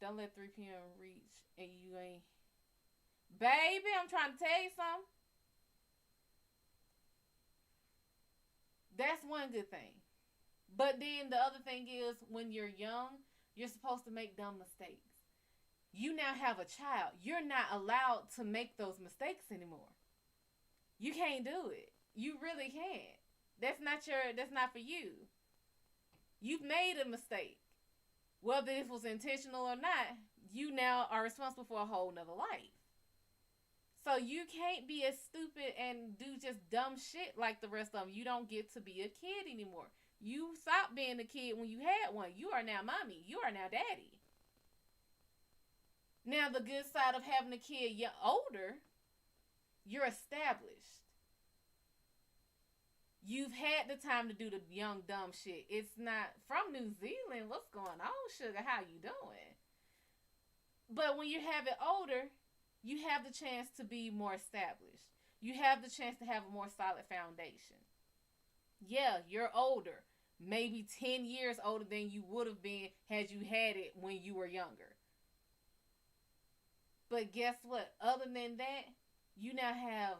don't let 3 p.m. reach and you ain't. Baby, I'm trying to tell you something. That's one good thing. But then the other thing is when you're young, you're supposed to make dumb mistakes. You now have a child. You're not allowed to make those mistakes anymore. You can't do it. You really can't. That's not for you. You've made a mistake. Whether this was intentional or not, you now are responsible for a whole nother life. So you can't be as stupid and do just dumb shit like the rest of them. You don't get to be a kid anymore. You stopped being a kid when you had one. You are now mommy. You are now daddy. Now the good side of having a kid older, you're established. You've had the time to do the young dumb shit. It's not from New Zealand. What's going on, sugar? How you doing? But when you have it older, you have the chance to be more established. You have the chance to have a more solid foundation. Yeah, you're older. Maybe 10 years older than you would have been had you had it when you were younger. But guess what? Other than that, you now have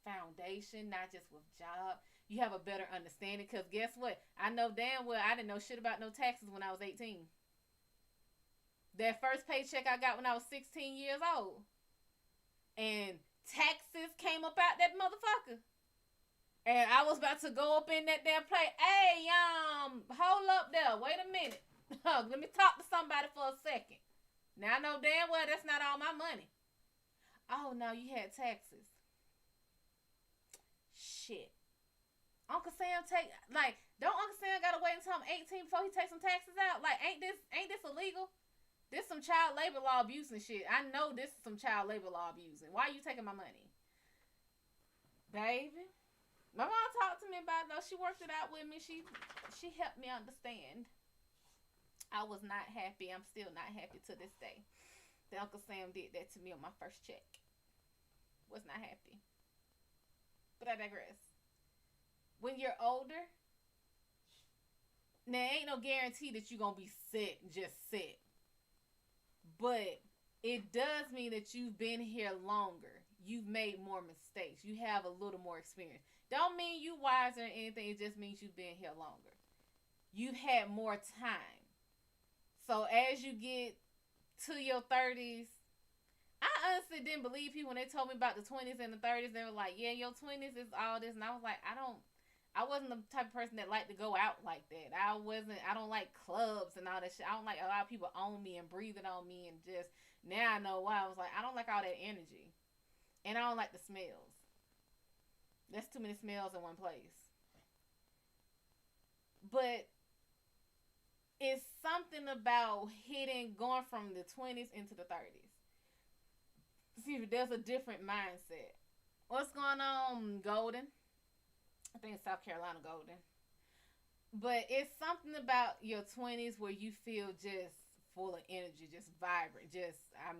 foundation, not just with job. You have a better understanding. Because guess what? I know damn well I didn't know shit about no taxes when I was 18. That first paycheck I got when I was 16 years old. And taxes came up out that motherfucker. And I was about to go up in that damn plate. Hey, hold up there. Wait a minute. Let me talk to somebody for a second. Now I know damn well that's not all my money. Oh, no, you had taxes. Shit. Uncle Sam don't Uncle Sam gotta wait until I'm 18 before he takes some taxes out? Like, ain't this illegal? This some child labor law abuse and shit. I know this is some child labor law abusing. Why are you taking my money? Baby. My mom talked to me about it though. She worked it out with me. She helped me understand. I was not happy. I'm still not happy to this day. That Uncle Sam did that to me on my first check. Was not happy. But I digress. When you're older, now ain't no guarantee that you're gonna be set, just set. But it does mean that you've been here longer. You've made more mistakes. You have a little more experience. Don't mean you wiser or anything. It just means you've been here longer. You've had more time. So as you get to your 30s, I honestly didn't believe people when they told me about the 20s and the 30s. They were like, yeah, your 20s is all this. And I was like, I wasn't the type of person that liked to go out like that. I don't like clubs and all that shit. I don't like a lot of people on me and breathing on me and just, now I know why. I was like, I don't like all that energy. And I don't like the smells. That's too many smells in one place. But it's something about going from the 20s into the 30s. See, there's a different mindset. What's going on, Golden? I think it's South Carolina Golden. But it's something about your 20s where you feel just full of energy, just vibrant. I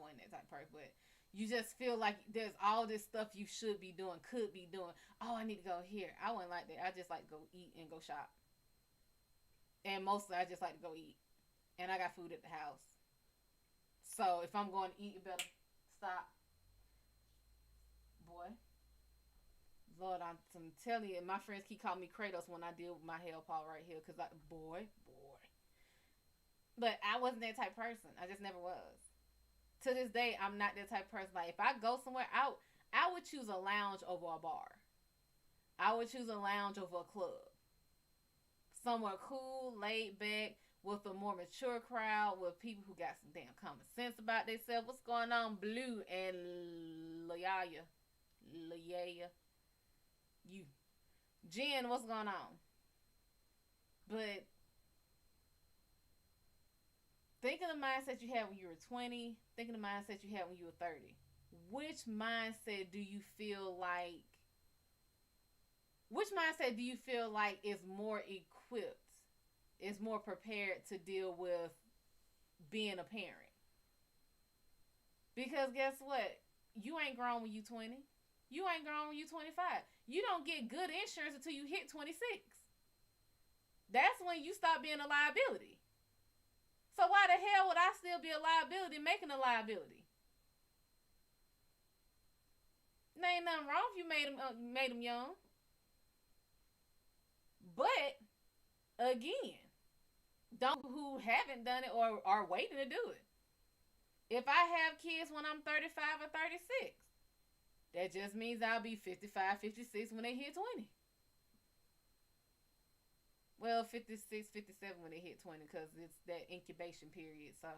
wasn't that type of person, but you just feel like there's all this stuff you should be doing, could be doing. Oh, I need to go here. I wasn't like that. I just like to go eat and go shop. And mostly I just like to go eat. and I got food at the house. So if I'm going to eat, you better stop, boy. Lord, I'm telling you, my friends keep calling me Kratos when I deal with my hell paw right here, cause boy. But I wasn't that type of person. I just never was. To this day, I'm not that type of person. Like if I go somewhere out, I would choose a lounge over a bar. I would choose a lounge over a club. Somewhere cool, laid back, with a more mature crowd, with people who got some damn common sense about themselves. What's going on, Blue and Layaya? You. Jen, what's going on? But think of the mindset you had when you were 20. Think of the mindset you had when you were 30. Which mindset do you feel like is more equipped, is more prepared to deal with being a parent? Because guess what? You ain't grown when you 20. You ain't grown when you 25. You don't get good insurance until you hit 26. That's when you stop being a liability. So why the hell would I still be a liability making a liability? There ain't nothing wrong if you made them young. But again, don't who haven't done it or are waiting to do it. If I have kids when I'm 35 or 36, that just means I'll be 55, 56 when they hit 20. Well, 56, 57 when they hit 20 because it's that incubation period. So,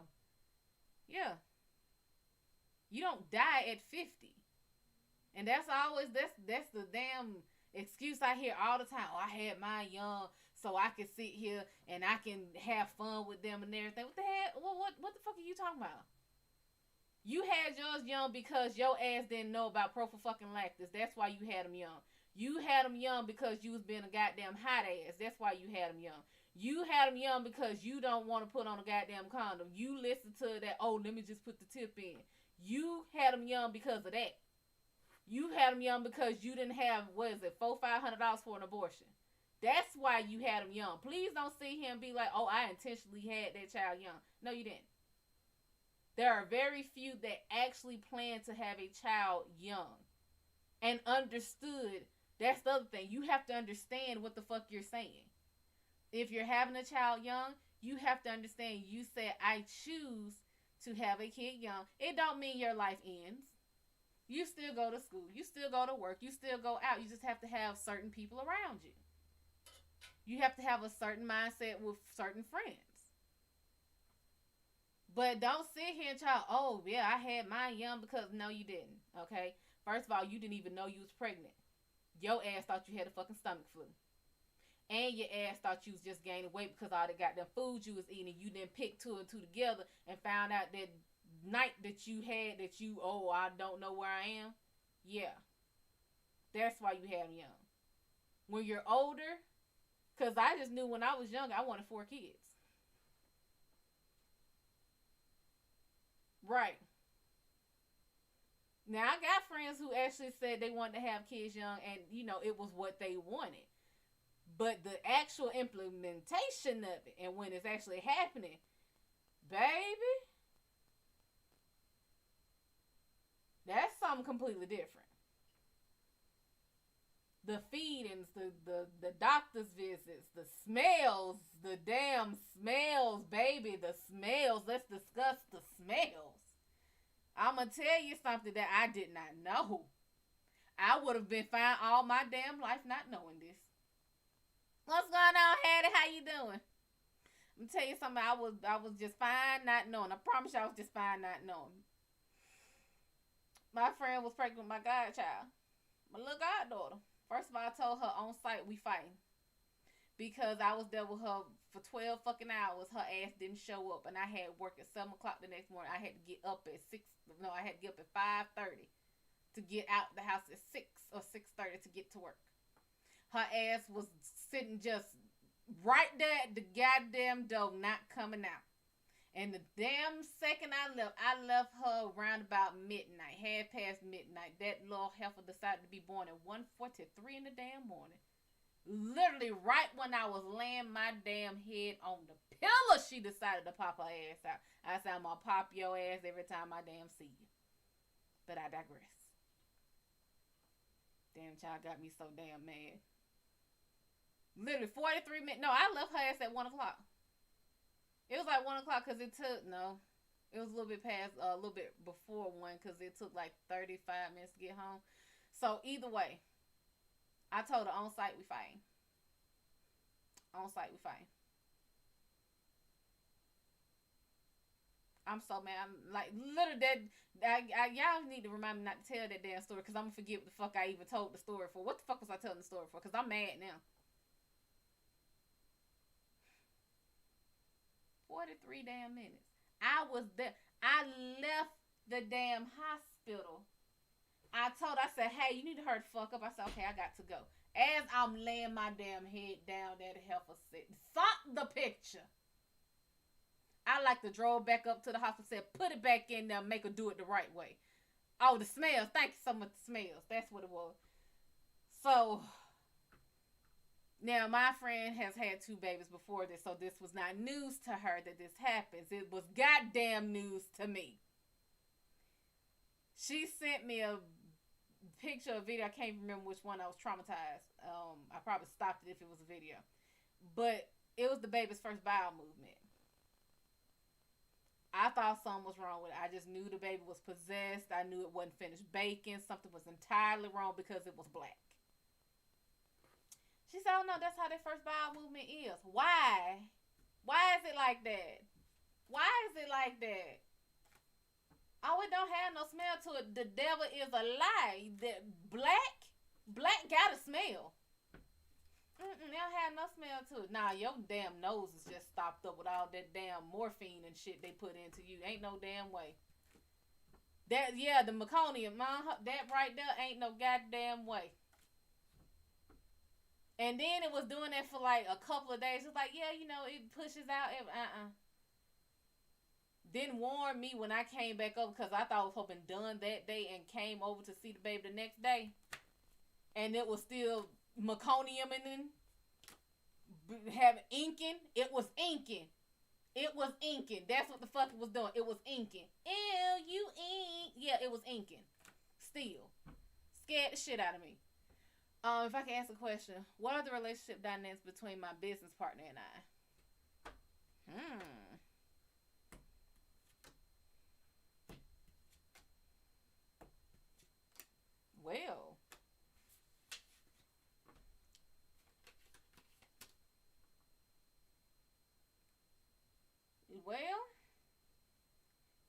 yeah. You don't die at 50. And that's the damn excuse I hear all the time. Oh, I had mine young so I can sit here and I can have fun with them and everything. What the hell? What the fuck are you talking about? You had yours young because your ass didn't know about prophylactic. That's why you had them young. You had them young because you was being a goddamn hot ass. That's why you had them young. You had them young because you don't want to put on a goddamn condom. You listen to that, oh, let me just put the tip in. You had them young because of that. You had them young because you didn't have, $400-$500 for an abortion. That's why you had them young. Please don't sit here and be like, oh, I intentionally had that child young. No, you didn't. There are very few that actually plan to have a child young and understood. That's the other thing. You have to understand what the fuck you're saying. If you're having a child young, you have to understand. You said, I choose to have a kid young. It don't mean your life ends. You still go to school. You still go to work. You still go out. You just have to have certain people around you. You have to have a certain mindset with certain friends. But don't sit here and try, oh, yeah, I had mine young because, no, you didn't, okay? First of all, you didn't even know you was pregnant. Your ass thought you had a fucking stomach flu. And your ass thought you was just gaining weight because all the goddamn food you was eating. You didn't pick two and two together and found out that night that you had that you, oh, I don't know where I am. Yeah. That's why you had them young. When you're older, because I just knew when I was young, I wanted 4 kids. Right. Now, I got friends who actually said they wanted to have kids young and, it was what they wanted. But the actual implementation of it and when it's actually happening, baby, that's something completely different. The feedings, the doctor's visits, the smells, the damn smells, baby, the smells. Let's discuss the smells. I'm going to tell you something that I did not know. I would have been fine all my damn life not knowing this. What's going on, Hattie? How you doing? I'm going to tell you something. I was just fine not knowing. I promise you I was just fine not knowing. My friend was pregnant with my godchild. My little goddaughter. First of all, I told her on site we fighting. Because I was there with her for 12 fucking hours. Her ass didn't show up. And I had work at 7 o'clock the next morning. I had to get up at 5:30 to get out the house at 6 or 6:30 to get to work. Her ass was sitting just right there at the goddamn door, not coming out. And the damn second I left her around about midnight, midnight. That little heifer decided to be born at 1:43 in the damn morning. Literally, right when I was laying my damn head on the pillow, she decided to pop her ass out. I said, I'm gonna pop your ass every time I damn see you. But I digress. Damn, child got me so damn mad. Literally 43 minutes. No, I left her ass at 1 o'clock. It was like 1 o'clock because it took, no. It was a little bit past, a little bit before 1 because it took like 35 minutes to get home. So either way, I told her on site we fighting. On site we fighting. I'm so mad. I'm like, literally, y'all need to remind me not to tell that damn story because I'm gonna forget what the fuck I even told the story for. What the fuck was I telling the story for? Because I'm mad now. 43 damn minutes. I was there. I left the damn hospital. I told her, I said, hey, you need to hurry the fuck up. I said, okay, I got to go. As I'm laying my damn head down, that heifer said, fuck the picture. I like to drove back up to the hospital, said, put it back in there, make her do it the right way. Oh, the smells. Thank you so much, the smells. That's what it was. So, now my friend has had 2 babies before this, so this was not news to her that this happens. It was goddamn news to me. She sent me a picture, a video. I can't remember which one. I was traumatized. I probably stopped it if it was a video. But it was the baby's first bowel movement. I thought something was wrong with it. I just knew the baby was possessed. I knew it wasn't finished baking. Something was entirely wrong because it was black. She said, oh no, that's how their first bowel movement is. Why? Why is it like that? Why is it like that? Oh, it don't have no smell to it. The devil is a lie. That black got a smell. They don't have no smell to it. Nah, your damn nose is just stopped up with all that damn morphine and shit they put into you. Ain't no damn way. That, yeah, the meconium, that right there ain't no goddamn way. And then it was doing that for like a couple of days. It was like, yeah, you know, it pushes out. Didn't warn me when I came back up because I thought I was hoping done that day and came over to see the baby the next day. And it was still meconium and then have inking. It was inking. It was inking. That's what the fuck it was doing. It was inking. Ew, you ink. Yeah, it was inking. Still. Scared the shit out of me. If I can ask a question, what are the relationship dynamics between my business partner and I? Well,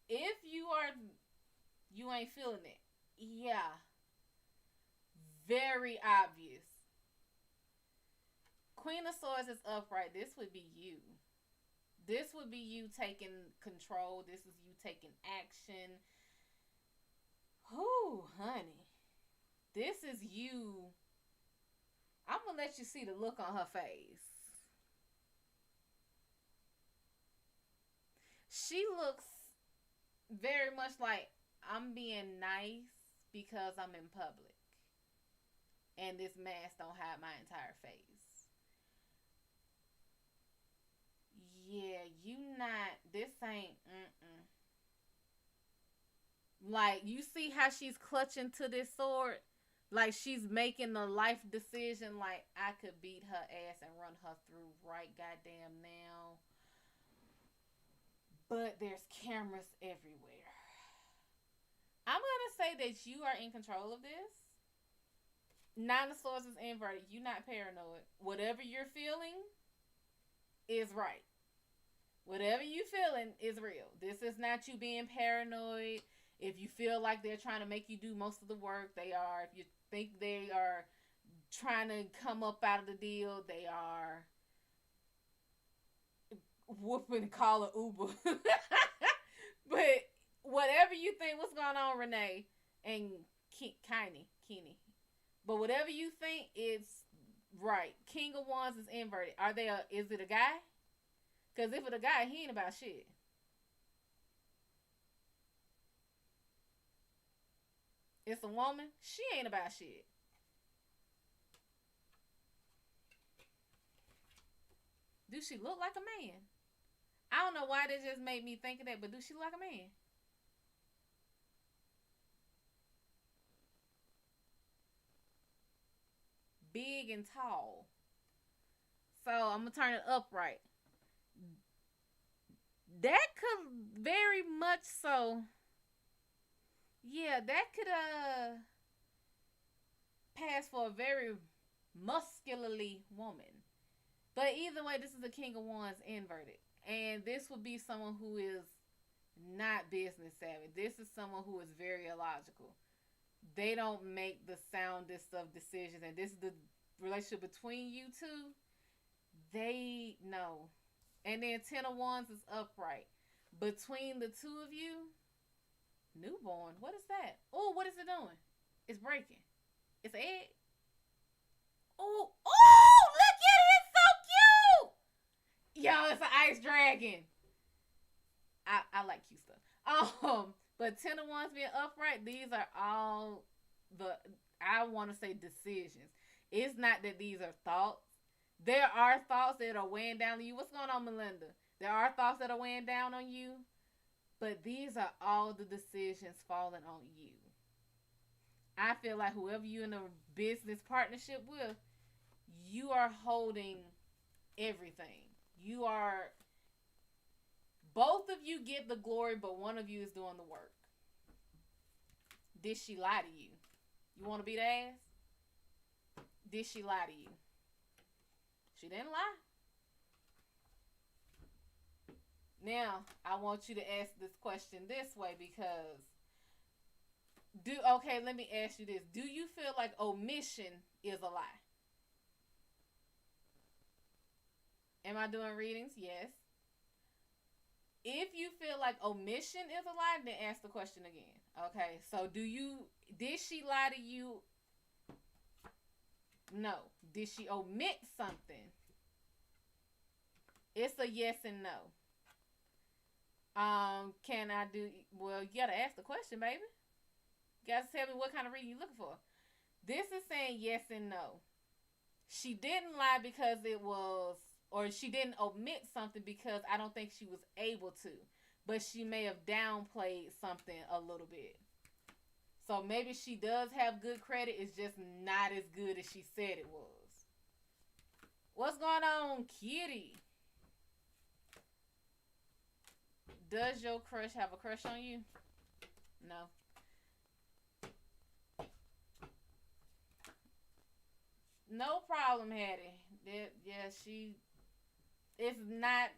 if you ain't feeling it, yeah, very obvious. Queen of Swords is upright. This would be you. This would be you taking control. This is you taking action. Whoo, honey. This is you. I'm going to let you see the look on her face. She looks very much like I'm being nice because I'm in public. And this mask don't hide my entire face. Yeah, you not. This ain't. Like, you see how she's clutching to this sword? Like, she's making a life decision. Like, I could beat her ass and run her through right goddamn now. But there's cameras everywhere. I'm going to say that you are in control of this. 9 of Swords is inverted. You're not paranoid. Whatever you're feeling is right. Whatever you're feeling is real. This is not you being paranoid. If you feel like they're trying to make you do most of the work, they are. If you think they are trying to come up out of the deal, they are whooping, calling Uber. But whatever you think, what's going on, Renee and Kenny? But whatever you think, it's right. King of Wands is inverted. Is it a guy? Because if it's a guy, he ain't about shit. It's a woman, she ain't about shit. Do she look like a man? I don't know why that just made me think of that, but do she look like a man? Big and tall. So I'm gonna turn it upright. That could very much so. Yeah, that could pass for a very muscularly woman. But either way, this is the King of Wands inverted. And this would be someone who is not business savvy. This is someone who is very illogical. They don't make the soundest of decisions. And this is the relationship between you two. They know. And then Ten of Wands is upright. Between the two of you, newborn. What is that? Oh, what is it doing? It's breaking. It's an egg. Oh, oh, look at it. It's so cute. Yo, it's an ice dragon. I like cute stuff. But Ten of Wands being upright, these are all the, I want to say, decisions. It's not that these are thoughts. There are thoughts that are weighing down on you. What's going on, Melinda? There are thoughts that are weighing down on you, but these are all the decisions falling on you. I feel like whoever you're in a business partnership with, you are holding everything. You are, both of you get the glory, but one of you is doing the work. Did she lie to you? You want to beat ass? Did she lie to you? She didn't lie. Now, I want you to ask this question this way because okay, let me ask you this. Do you feel like omission is a lie? Am I doing readings? Yes. If you feel like omission is a lie, then ask the question again. Okay, so did she lie to you? No. Did she omit something? It's a yes and no. Can I do, well, you gotta ask the question, baby. You gotta tell me what kind of reading you looking for. This is saying yes and no. She didn't lie because it was, or she didn't omit something because I don't think she was able to. But she may have downplayed something a little bit. So maybe she does have good credit. It's just not as good as she said it was. What's going on, Kitty? Does your crush have a crush on you? No. No problem, Hattie. Yeah, it's not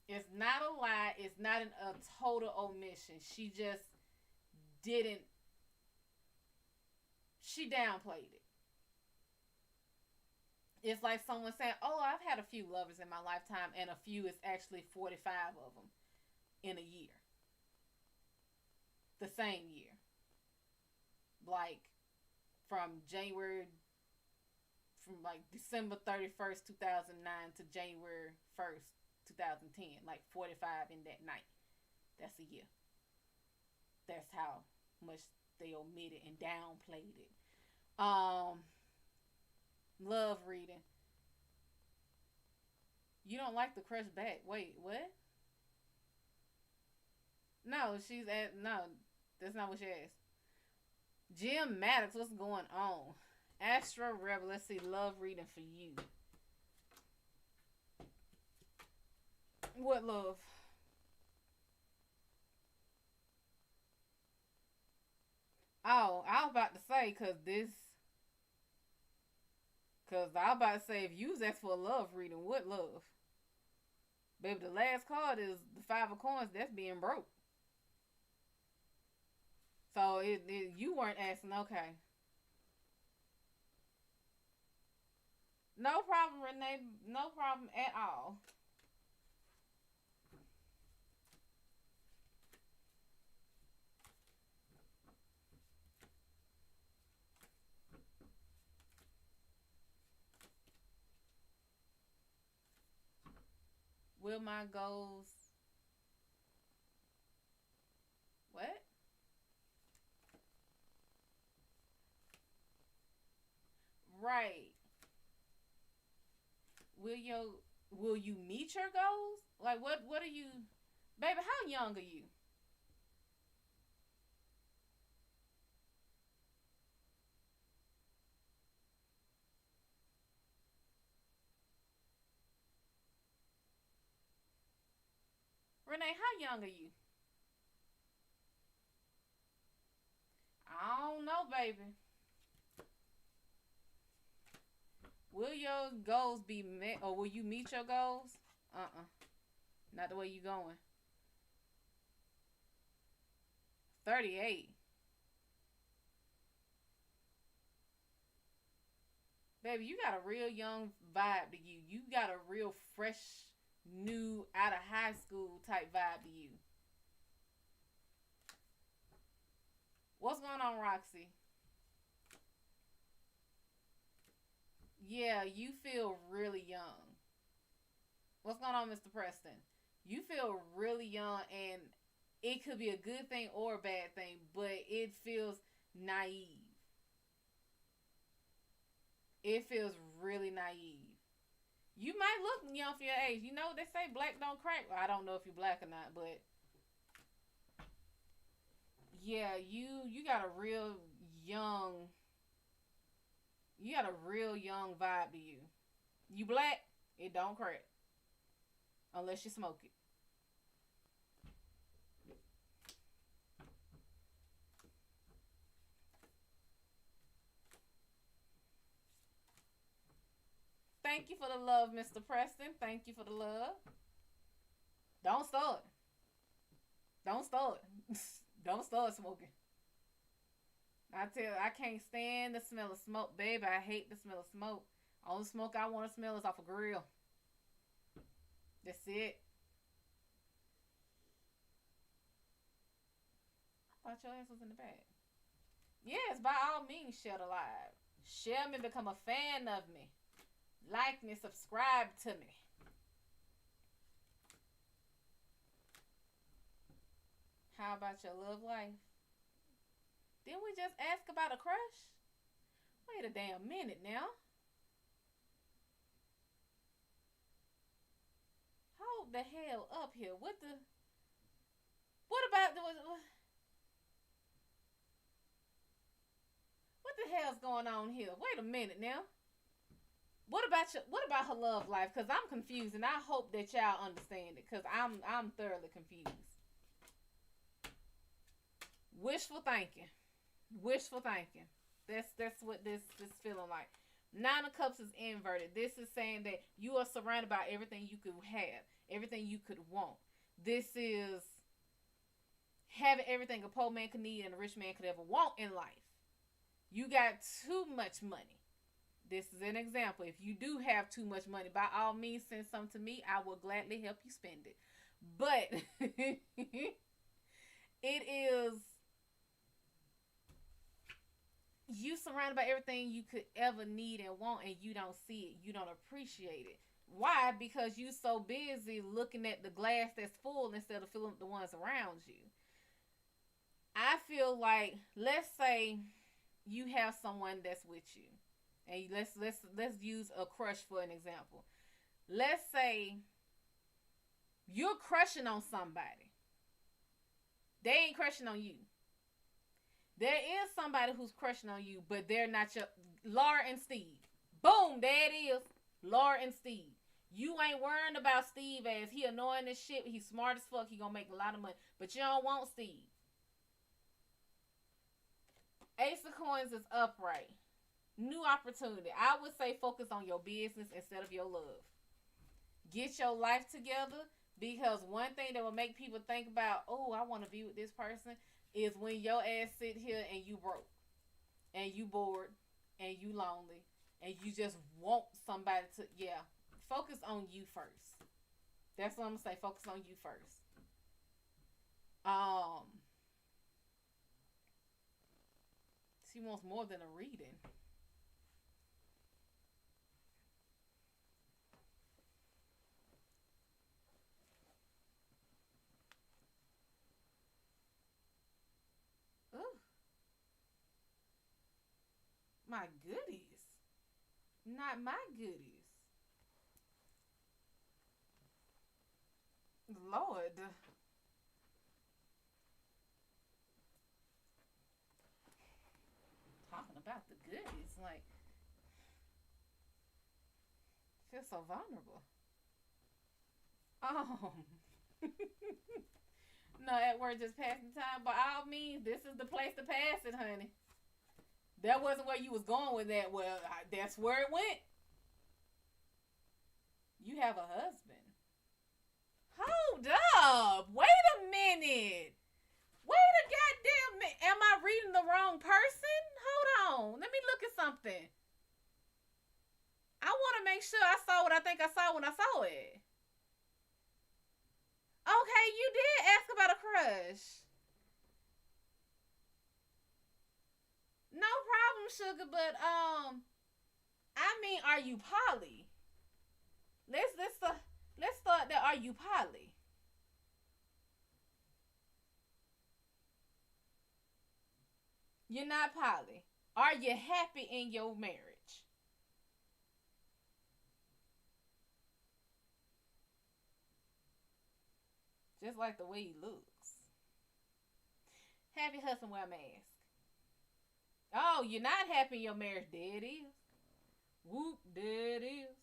it's not a lie. It's not a total omission. Didn't she downplayed it. It's like someone saying, "Oh, I've had a few lovers in my lifetime, and a few is actually 45 of them in a year, the same year, like from January, from like December 31st, 2009 to January 1st, 2010, like 45 in that night. That's a year. That's how much they omitted and downplayed it. Um, Love reading. You don't like the crush back. Wait, what? No, no, that's not what she asked. Jim Maddox, what's going on? Astro Rebel, let's see, love reading for you. What love? Oh, I was about to say, cause I was about to say, if you was asked for a love reading, what love? Baby, the last card is the Five of Coins. That's being broke. So you weren't asking. Okay, no problem, Renee. No problem at all. Will my goals, what? Right. Will your Will you meet your goals? Like what are you, baby? How young are you? Renee, how young are you? I don't know, baby. Will your goals be met, or will you meet your goals? Not the way you going. 38. Baby, you got a real young vibe to you. You got a real fresh, new, out of high school type vibe to you. What's going on, Roxy? Yeah, you feel really young. What's going on, Mr. Preston? You feel really young, and it could be a good thing or a bad thing, but it feels naive. It feels really naive. You might look young for your age. You know, they say black don't crack. Well, I don't know if you're black or not, but yeah, you got a real young, you got a real young vibe to you. You black, it don't crack unless you smoke it. Thank you for the love, Mr. Preston. Thank you for the love. Don't start. Don't start. Don't start smoking. I tell you, I can't stand the smell of smoke, baby. I hate the smell of smoke. Only smoke I want to smell is off a grill. That's it. I thought your ass was in the back. Yes, by all means, share the live. Share me, become a fan of me. Like me, subscribe to me. How about your love life? Didn't we just ask about a crush? Wait a damn minute now. Hold the hell up here. What the? What about the? What the hell's going on here? Wait a minute now. What about your? What about her love life? Cause I'm confused, and I hope that y'all understand it. Cause I'm thoroughly confused. Wishful thinking. Wishful thinking. That's what this feeling like. Nine of Cups is inverted. This is saying that you are surrounded by everything you could have, everything you could want. This is having everything a poor man could need and a rich man could ever want in life. You got too much money. This is an example. If you do have too much money, by all means, send some to me. I will gladly help you spend it. But it is you surrounded by everything you could ever need and want, and you don't see it. You don't appreciate it. Why? Because you so busy looking at the glass that's full instead of filling up the ones around you. I feel like, let's say you have someone that's with you, and let's use a crush for an example. Let's say you're crushing on somebody. They ain't crushing on you. There is somebody who's crushing on you, but they're not your Laura and Steve. Boom, there it is. Laura and Steve. You ain't worrying about Steve as he annoying as shit. He's smart as fuck. He gonna make a lot of money. But you don't want Steve. Ace of Coins is upright. New opportunity. I would say focus on your business instead of your love. Get your life together, because one thing that will make people think about, oh, I want to be with this person, is when your ass sit here and you broke, and you bored, and you lonely, and you just want somebody to, yeah, focus on you first. That's what I'm gonna say. Focus on you first. Um, she wants more than a reading. Ooh, my goodies. Not my goodies. Lord. Talking about the goodies. Like, feel so vulnerable. No, at work just passing time. By all means, this is the place to pass it, honey. That wasn't where you was going with that. Well, that's where it went. You have a husband. Hold up. Wait a minute. Wait a goddamn minute. Am I reading the wrong person? Hold on. Let me look at something. I want to make sure I saw what I think I saw when I saw it. Okay, you did ask about a crush. No problem, sugar. But I mean, are you poly? Let's start there. Are you poly? You're not poly. Are you happy in your marriage? Just like the way he looks. Happy husband wear a mask. Oh, you're not happy in your marriage. There it is. Whoop, there it is.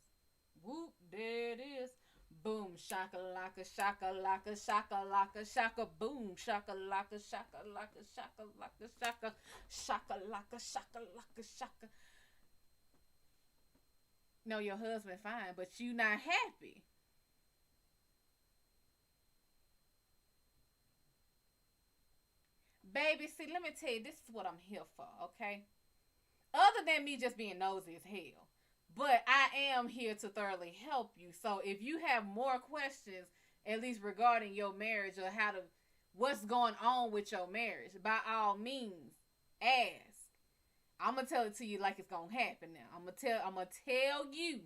Whoop, there it is. Boom, shaka laka, shaka laka, shaka laka, shaka, boom, shaka laka, shaka laka, shaka laka, shaka, shaka laka, shaka laka, shaka. No, your husband fine, but you not happy. Baby, see, let me tell you, this is what I'm here for, okay? Other than me just being nosy as hell. But I am here to thoroughly help you. So if you have more questions, at least regarding your marriage or what's going on with your marriage, by all means, ask. I'm gonna tell it to you like it's gonna happen now. I'm gonna tell you.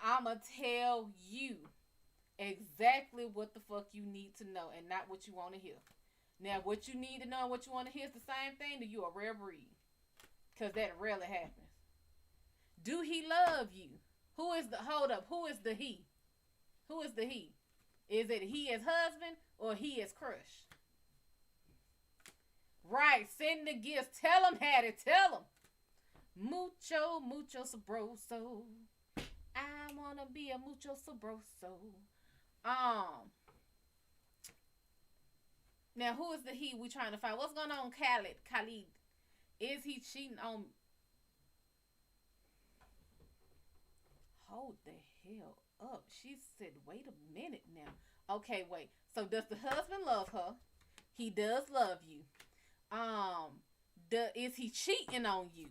I'm gonna tell you exactly what the fuck you need to know and not what you want to hear. Now, what you need to know and what you want to hear is the same thing, then you a rare breed. Because that rarely happens. Do he love you? Hold up, who is the he? Who is the he? Is it he as husband or he as crush? Right, send the gifts. Tell him, Hattie, tell him. Mucho, mucho sabroso. I wanna be a mucho sabroso. Um, Now who is the he we trying to find? What's going on, Khalid? Is he cheating on? Hold the hell up. She said, wait a minute now. Okay, wait. So does the husband love her? He does love you. Um, is he cheating on you?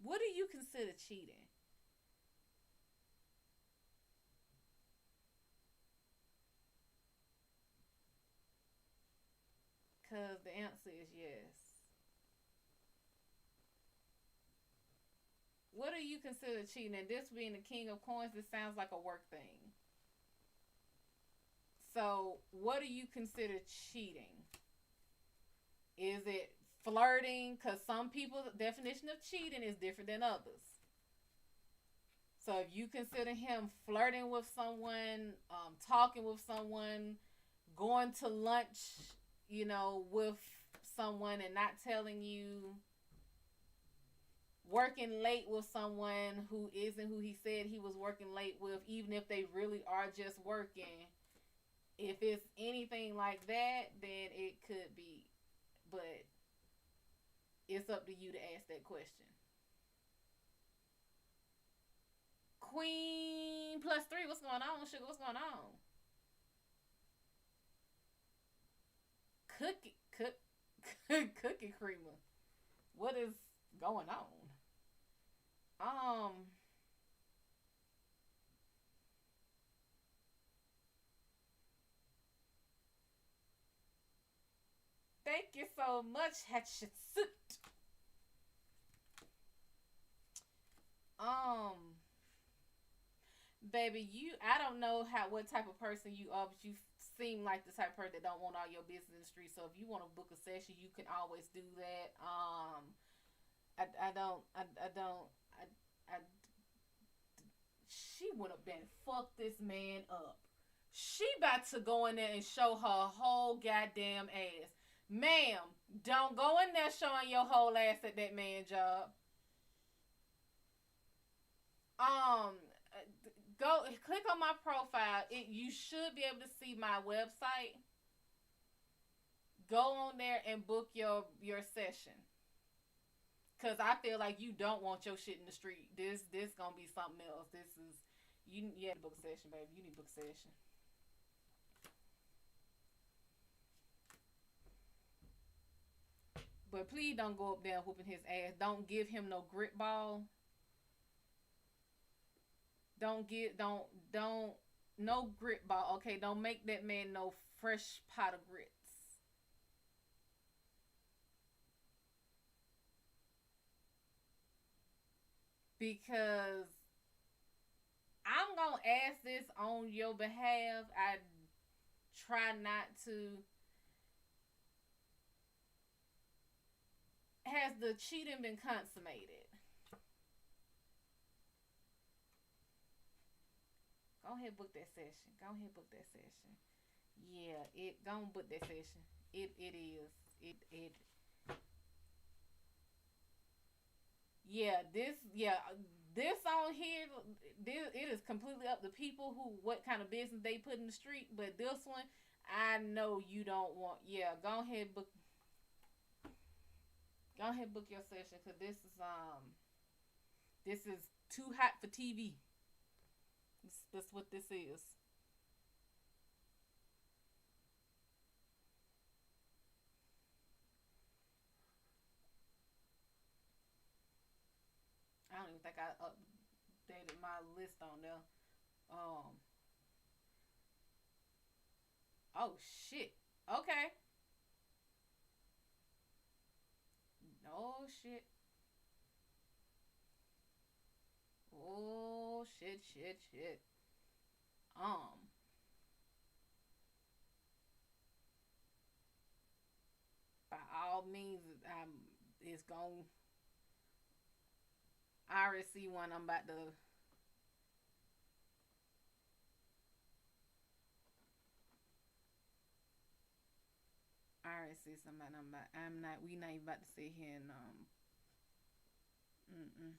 What do you consider cheating? Because the answer is yes. What do you consider cheating? And this being the king of coins, this sounds like a work thing. So, what do you consider cheating? Is it flirting? Because some people's definition of cheating is different than others. So, if you consider him flirting with someone, talking with someone, going to lunch, with someone and not telling you, working late with someone who isn't who he said he was working late with, even if they really are just working. If it's anything like that, then it could be. But it's up to you to ask that question. Queen plus three, what's going on, sugar? What's going on? Cookie, cookie creamer. What is going on? Um, Thank you so much, Hatshepsut. Um, Baby, I don't know what type of person you are, but you seem like the type of person that don't want all your business in the street. So if you want to book a session, you can always do that. I don't. been fucked this man up. She about to go in there and show her whole goddamn ass. Ma'am, don't go in there showing your whole ass at that man job. Um, go click on my profile. You should be able to see my website. Go on there and book your session. Cause I feel like you don't want your shit in the street. This gonna be something else. This is you have to book a session, baby. You need to book a session. But please don't go up there whooping his ass. Don't give him no grit ball. Don't no grit ball. Okay, don't make that man no fresh pot of grits. Because I'm gonna ask this on your behalf. I try not to. Has the cheating been consummated? Go ahead, book that session. Go ahead, book that session. Yeah, it go and book that session. It is it. This on here, it is completely up to people who what kind of business they put in the street. But this one, I know you don't want. Yeah, go ahead book your session because this is too hot for TV. That's what this is. I don't even think I updated my list on there. Um. Oh shit. Okay. Oh shit. Oh shit. Shit. Shit. Um. By all means, it's going. I already see one. I'm about to. I already see somebody. I'm about. I'm not. We not even about to sit here and Mm-mm.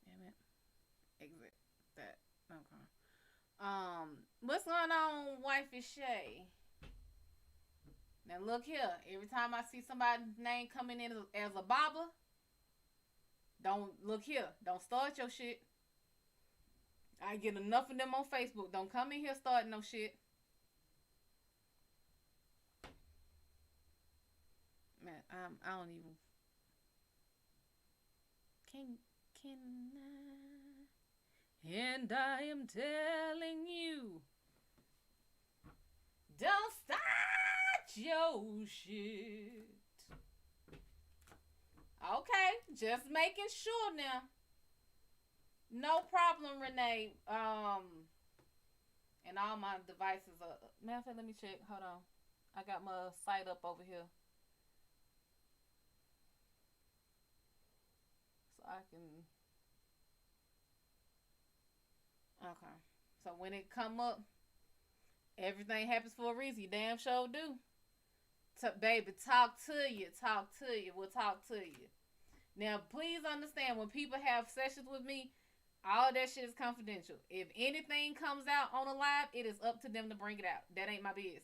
Damn it. Exit that. Okay. What's going on, wifey Shay? Now look here. Every time I see somebody's name coming in as a bobber, don't look here. Don't start your shit. I get enough of them on Facebook. Don't come in here starting no shit. Man, I don't even. Can I? And I am telling you, don't start your shit. Okay, just making sure now. No problem, Renee. And all my devices are. Matter of fact, let me check. Hold on. I got my site up over here, so I can. Okay. So when it come up, everything happens for a reason. You damn sure do. Baby, talk to you. Talk to you. We'll talk to you. Now, please understand when people have sessions with me, all that shit is confidential. If anything comes out on a live, it is up to them to bring it out. That ain't my business.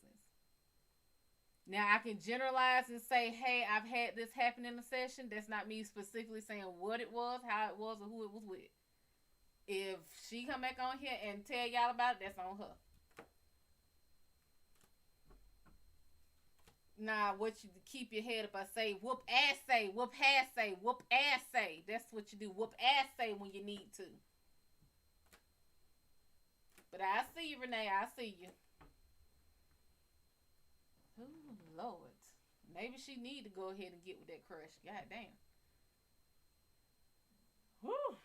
Now, I can generalize and say, hey, I've had this happen in a session. That's not me specifically saying what it was, how it was, or who it was with. If she come back on here and tell y'all about it, that's on her. Nah, what you keep your head up? I say whoop ass say, whoop ass say, whoop ass say. That's what you do. Whoop ass say when you need to. But I see you, Renee. I see you. Oh Lord, maybe she need to go ahead and get with that crush. God damn. Whew.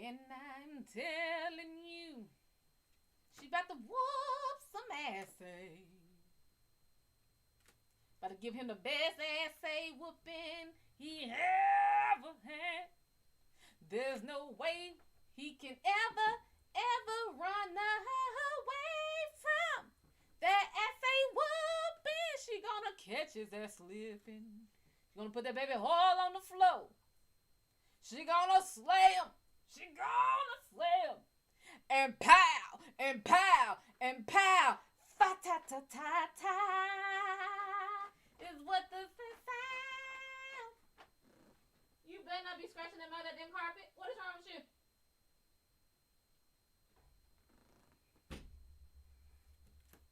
And I'm telling you, She about to whoop some ass. About to give him the best ass whooping he ever had. There's no way he can ever run away from that ass whooping. She gonna catch his ass slipping. She gonna put that baby all on the floor. She gonna slay him. She gonna slay him. And pow, and pow, and pow. Fa-ta-ta-ta-ta is what the sound. You better not be scratching them out of that damn carpet. What is wrong with you?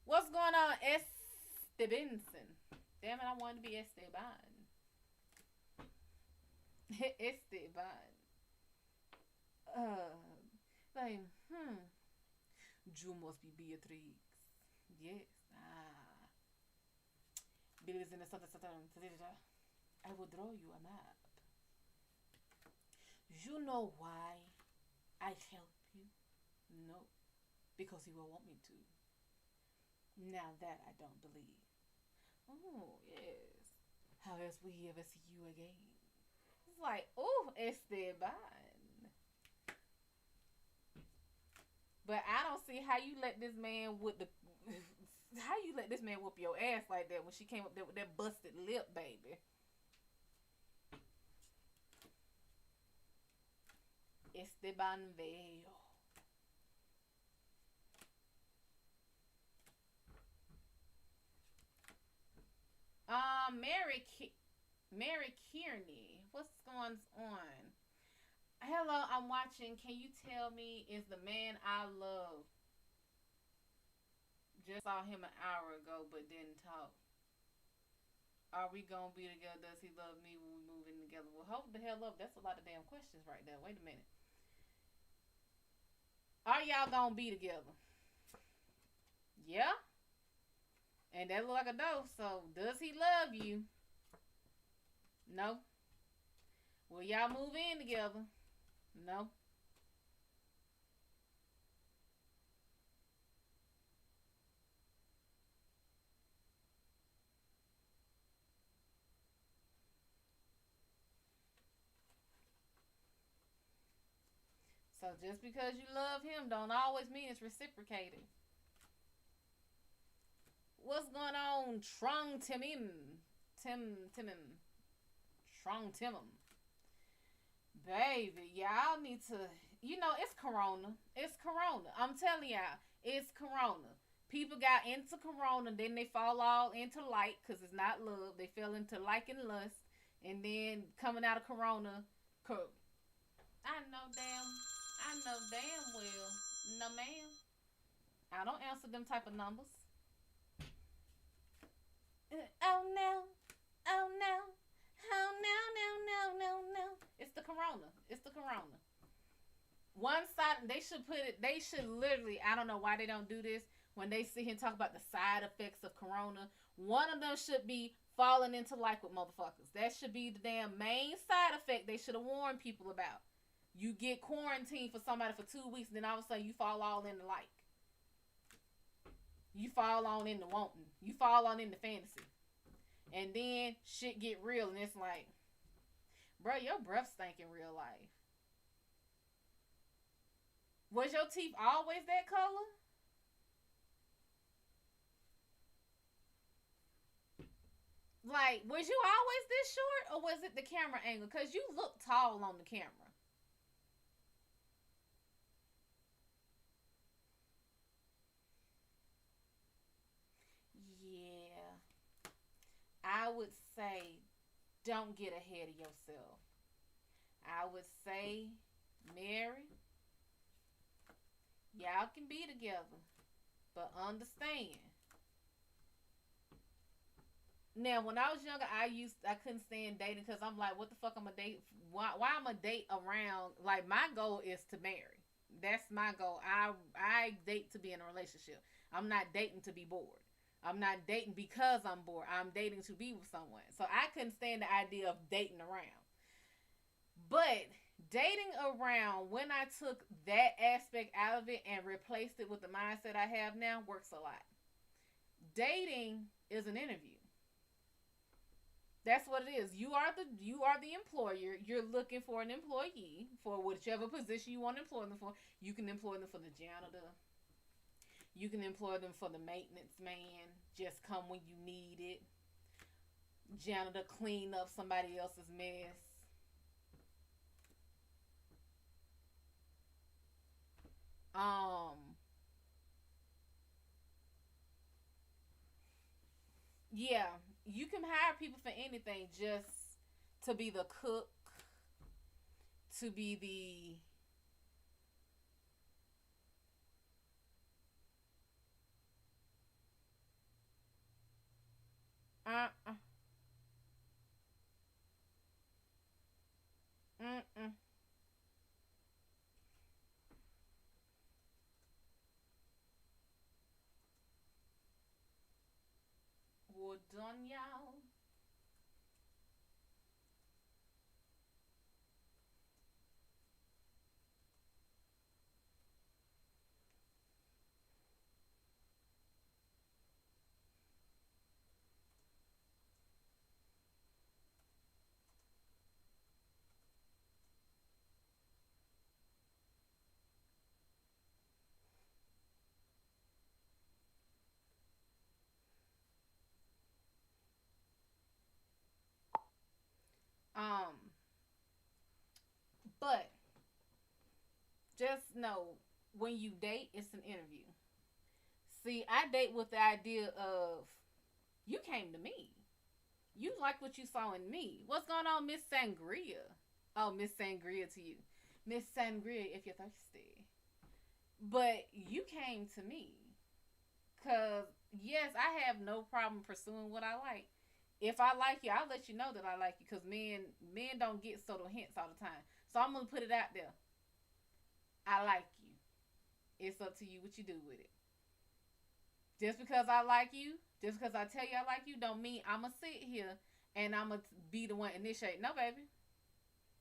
What's going on, Estebanson? Damn it, I wanted to be Esteban. Esteban. Like, You must be Beatrix. Yes. Billy's in the Santa. I will draw you a map. You know why I help you? No. Because he will want me to. Now that I don't believe. Oh, yes. How else will he ever see you again? It's like, oh, Esteban. But I don't see how you let this man with the how you let this man whoop your ass like that when she came up there with that busted lip, baby. Esteban Veo. Mary Kearney. What's going on? Hello, I'm watching. Can you tell me, is the man I love? Just saw him an hour ago, but didn't talk. Are we gonna be together? Does he love me when we move in together? Well, hold the hell up. That's a lot of damn questions right there. Wait a minute. Are y'all gonna be together? Yeah? And that look like a no. So, does he love you? No. Will y'all move in together? No. So just because you love him don't always mean it's reciprocated. What's going on, Trung Timim? Timim. Trung Timim. Baby, y'all need to, it's Corona. It's Corona. I'm telling y'all, it's Corona. People got into Corona, then they fall all into light because it's not love. They fell into like and lust, and then coming out of Corona, I know damn well, no ma'am. I don't answer them type of numbers. Oh no, oh no. Oh no. It's the Corona. It's the Corona. One side, they should literally, I don't know why they don't do this when they sit here and talk about the side effects of Corona. One of them should be falling into like with motherfuckers. That should be the damn main side effect they should have warned people about. You get quarantined for somebody for 2 weeks, and then all of a sudden you fall all in the like. You fall on in the wanting. You fall on in the fantasy. And then shit get real, and it's like, bro, your breath stink in real life. Was your teeth always that color? Like, was you always this short, or was it the camera angle? Because you look tall on the camera. Yeah. I would say don't get ahead of yourself. I would say, Mary, y'all can be together, but understand. Now, when I was younger, I couldn't stand dating because I'm like, what the fuck I'm a date? Why I'm a date around? Like, my goal is to marry. That's my goal. I date to be in a relationship. I'm not dating to be bored. I'm not dating because I'm bored. I'm dating to be with someone. So I couldn't stand the idea of dating around. But Dating around, when I took that aspect out of it and replaced it with the mindset I have now, works a lot. Dating is an interview. That's what it is. You are the employer. You're looking for an employee for whichever position you want to employ them for. You can employ them for the janitor. You can employ them for the maintenance man. Just come when you need it. Janitor clean up somebody else's mess. Um, yeah, you can hire people for anything, just to be the cook, to be the mm. Well done, y'all. Um, but just know, when you date, it's an interview. See, I date with the idea of, you came to me. You like what you saw in me. What's going on, Miss Sangria? Oh, Miss Sangria to you. Miss Sangria if you're thirsty. But you came to me. Because, yes, I have no problem pursuing what I like. If I like you, I'll let you know that I like you. Because men don't get subtle hints all the time. So I'm going to put it out there. I like you. It's up to you what you do with it. Just because I like you, just because I tell you I like you, don't mean I'm going to sit here and I'm going to be the one initiate. No, baby.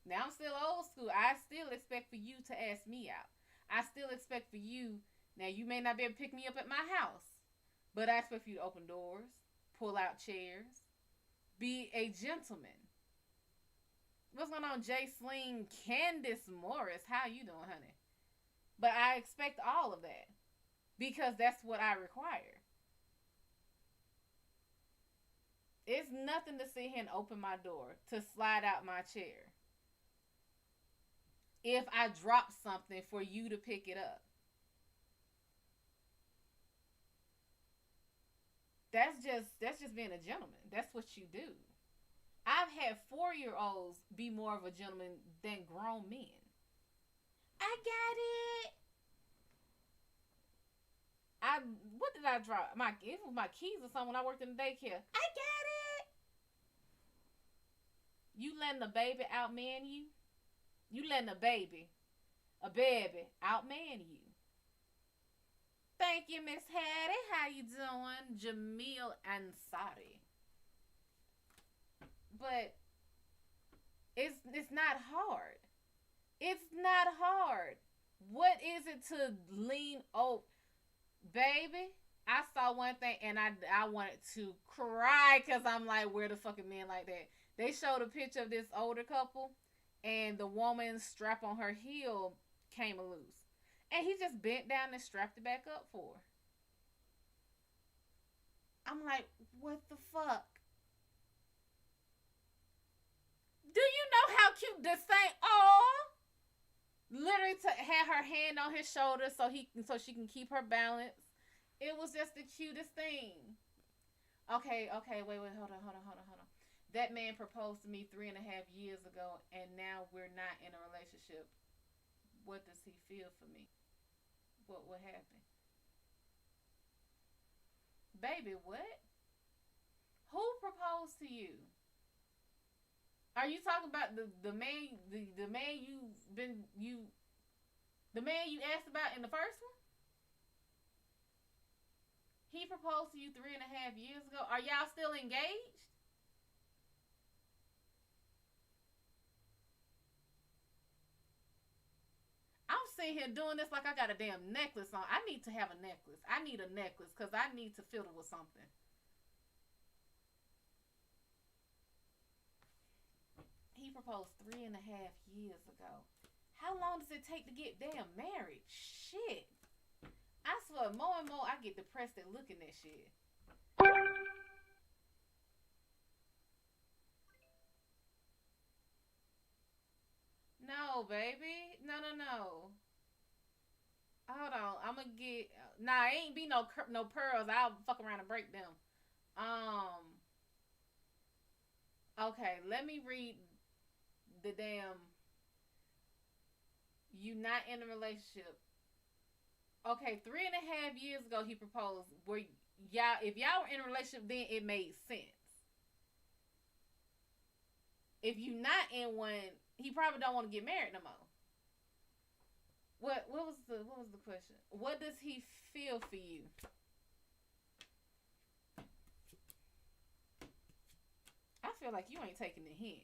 Now I'm still old school. I still expect for you to ask me out. I still expect for you. Now you may not be able to pick me up at my house, but I expect for you to open doors, pull out chairs, be a gentleman. What's going on, Jay Sling, Candace Morris? How you doing, honey? But I expect all of that because that's what I require. It's nothing to sit here and open my door to slide out my chair if I drop something for you to pick it up. That's just being a gentleman. That's what you do. I've had 4-year olds be more of a gentleman than grown men. I got it. I what did I drop? It was my keys or something when I worked in the daycare. I got it. You letting a baby outman you? You letting a baby outman you? Thank you, Miss Hattie. How you doing, Jamil Ansari? But it's not hard. It's not hard. What is it to lean over, baby? I saw one thing and I wanted to cry because I'm like, where the fucking men like that? They showed a picture of this older couple, and the woman's strap on her heel came loose, and he just bent down and strapped it back up for her. I'm like, what the fuck? Do you know how cute this thing? Oh, literally had her hand on his shoulder so she can keep her balance. It was just the cutest thing. Okay, okay, wait, hold on. That man proposed to me 3.5 years ago, and now we're not in a relationship. What does he feel for me? What happened? Baby, what? Who proposed to you? Are you talking about the man the man you asked about in the first one? He proposed to you 3.5 years ago. Are y'all still engaged? sitting here doing this like I got a damn necklace on. I need to have a necklace. I need a necklace because I need to fiddle with something. He proposed 3.5 years ago. How long does it take to get damn married? Shit. I swear, more and more I get depressed at looking at shit. No, baby. No, no, no. Hold on. I'm gonna get. Nah, it ain't be no pearls. I'll fuck around and break them. Um. Okay, let me read the damn. You not in a relationship. Okay, 3.5 years ago he proposed. Were y'all? If y'all were in a relationship, then it made sense. If you not in one, he probably don't want to get married no more. What was the question? What does he feel for you? I feel like you ain't taking the hint.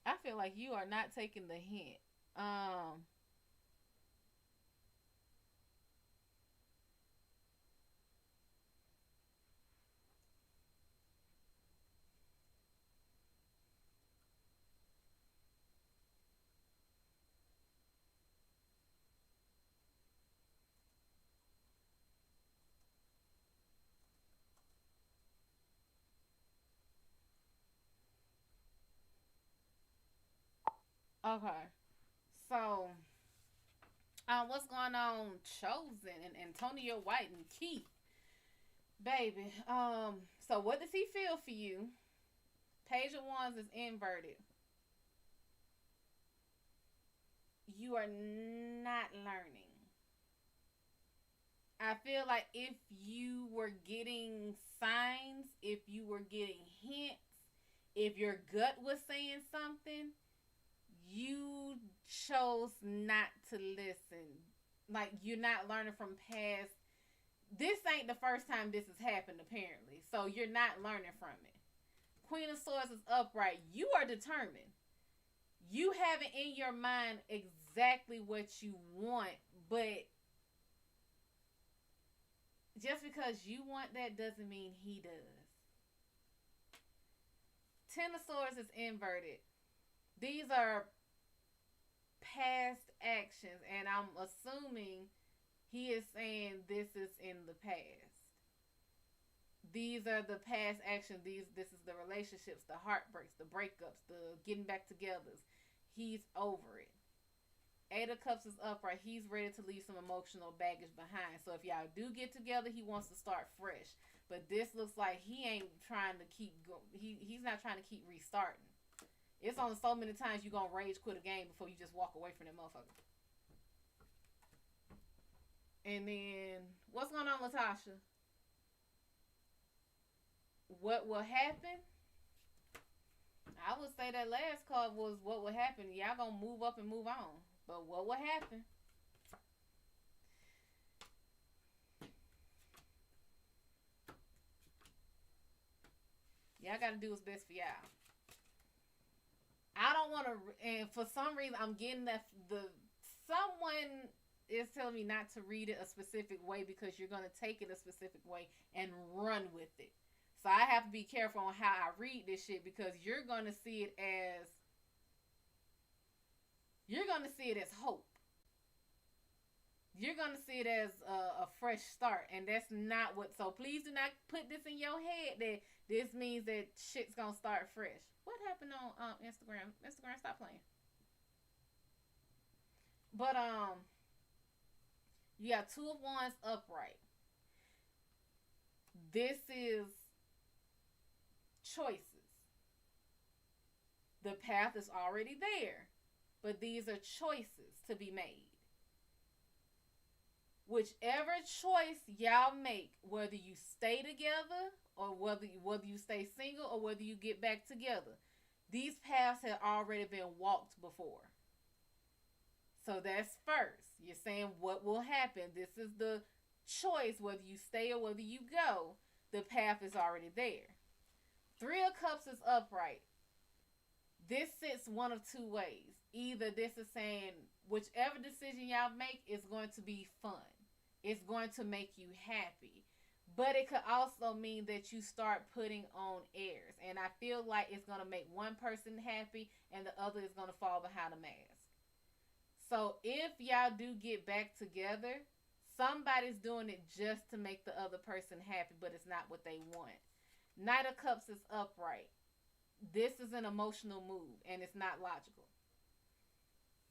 I feel like you are not taking the hint. Um. Okay. So, what's going on, Chosen and Antonio White and Keith, baby? So what does he feel for you? Page of Wands is inverted. You are not learning. I feel like if you were getting signs, if you were getting hints, if your gut was saying something, you chose not to listen. Like you're not learning from past. This ain't the first time this has happened, apparently. So you're not learning from it. Queen of Swords is upright. You are determined. You have it in your mind exactly what you want, but just because you want that doesn't mean he does. Ten of Swords is inverted. These are past actions, and I'm assuming he is saying this is in the past. These are the past actions. This is the relationships, the heartbreaks, the breakups, the getting back togethers. He's over it. Eight of Cups is upright. He's ready to leave some emotional baggage behind. So if y'all do get together, he wants to start fresh. But this looks like he ain't trying to keep going. He's not trying to keep restarting. It's only so many times you gonna rage quit a game before you just walk away from that motherfucker. And then what's going on, Latasha? What will happen? I would say that last card was what will happen. Y'all gonna move up and move on. But what will happen? Y'all gotta do what's best for y'all. I don't want to, and for some reason, I'm getting that the someone is telling me not to read it a specific way because you're gonna take it a specific way and run with it. So I have to be careful on how I read this shit because you're gonna see it as hope. You're gonna see it as a fresh start, and that's not what. So please do not put this in your head that this means that shit's gonna start fresh. What happened on Instagram? Instagram, stop playing. But you got Two of Wands upright. This is choices. The path is already there, but these are choices to be made. Whichever choice y'all make, whether you stay together or whether you stay single or whether you get back together, these paths have already been walked before. So that's first. You're saying what will happen. This is the choice, whether you stay or whether you go. The path is already there. Three of Cups is upright. This sits one of two ways. either this is saying whichever decision y'all make is going to be fun. It's going to make you happy. But it could also mean that you start putting on airs. And I feel like it's going to make one person happy and the other is going to fall behind a mask. So if y'all do get back together, somebody's doing it just to make the other person happy, but it's not what they want. Knight of Cups is upright. This is an emotional move and it's not logical.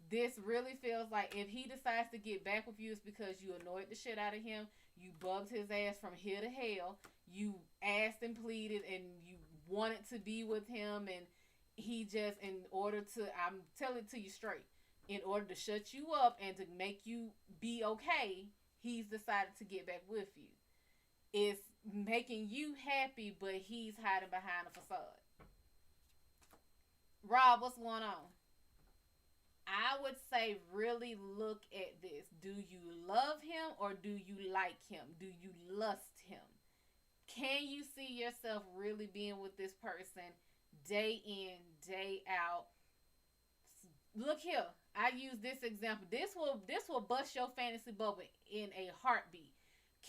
This really feels like if he decides to get back with you, it's because you annoyed the shit out of him. You bugged his ass from here to hell. You asked and pleaded and you wanted to be with him. And he just, in order to, I'm telling it to you straight, in order to shut you up and to make you be okay, he's decided to get back with you. It's making you happy, but he's hiding behind a facade. Rob, what's going on? I would say really look at this. Do you love him or do you like him? Do you lust him? Can you see yourself really being with this person day in, day out? Look here. I use this example. This will bust your fantasy bubble in a heartbeat.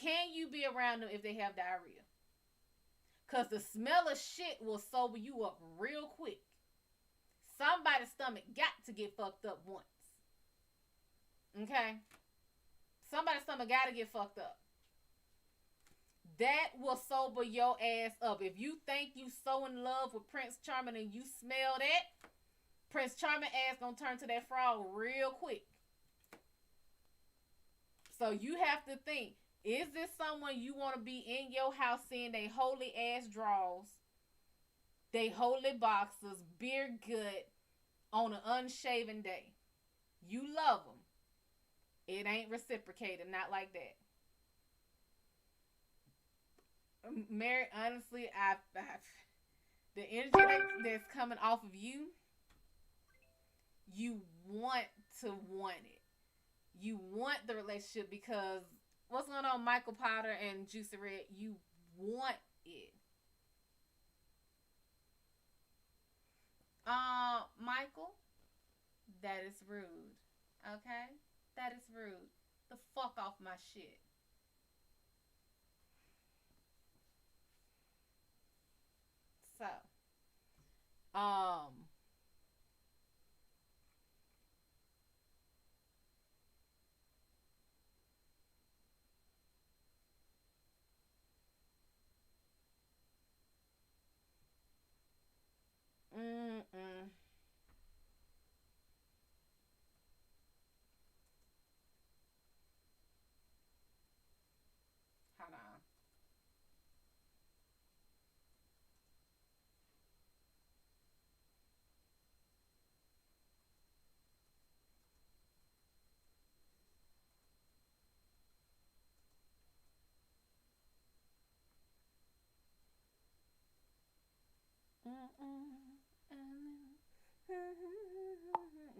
Can you be around them if they have diarrhea? Because the smell of shit will sober you up real quick. Somebody's stomach got to get fucked up once. Okay? Somebody's stomach got to get fucked up. That will sober your ass up. If you think you so in love with Prince Charming and you smell that, Prince Charming ass gonna turn to that frog real quick. So you have to think, is this someone you want to be in your house seeing they holy ass draws, they holy boxers, beer gut on an unshaven day? You love them. It ain't reciprocated, not like that. Mary, honestly, the energy that's coming off of you, you want to want it. You want the relationship because what's going on, Michael Potter and Juicy Red? You want it. Michael, that is rude. Okay? That is rude. The fuck off my shit. So, um, mm-mm. Hold on.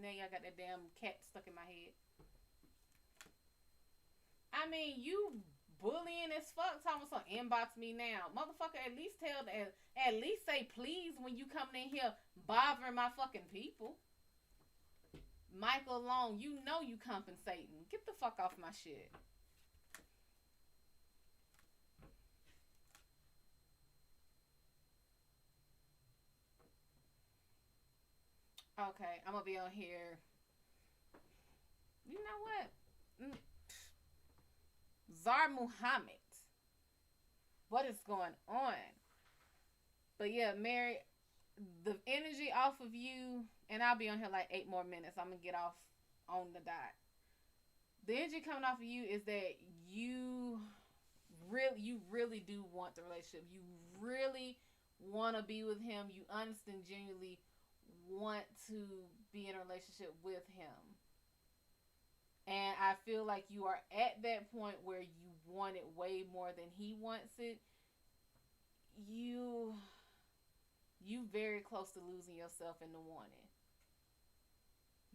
Now y'all got that damn cat stuck in my head. I mean, you bullying as fuck. Talking about some inbox me now, motherfucker. At least at least say please when you coming in here bothering my fucking people. Michael Long, you know you compensating. Get the fuck off my shit. Okay, I'm gonna be on here. You know what? Zar Muhammad. What is going on? But yeah, Mary, the energy off of you, and I'll be on here like 8 more minutes. I'm gonna get off on the dot. The energy coming off of you is that you really do want the relationship. You really want to be with him. You honest and genuinely want to be in a relationship with him. And I feel like you are at that point where you want it way more than he wants it. You very close to losing yourself in the wanting.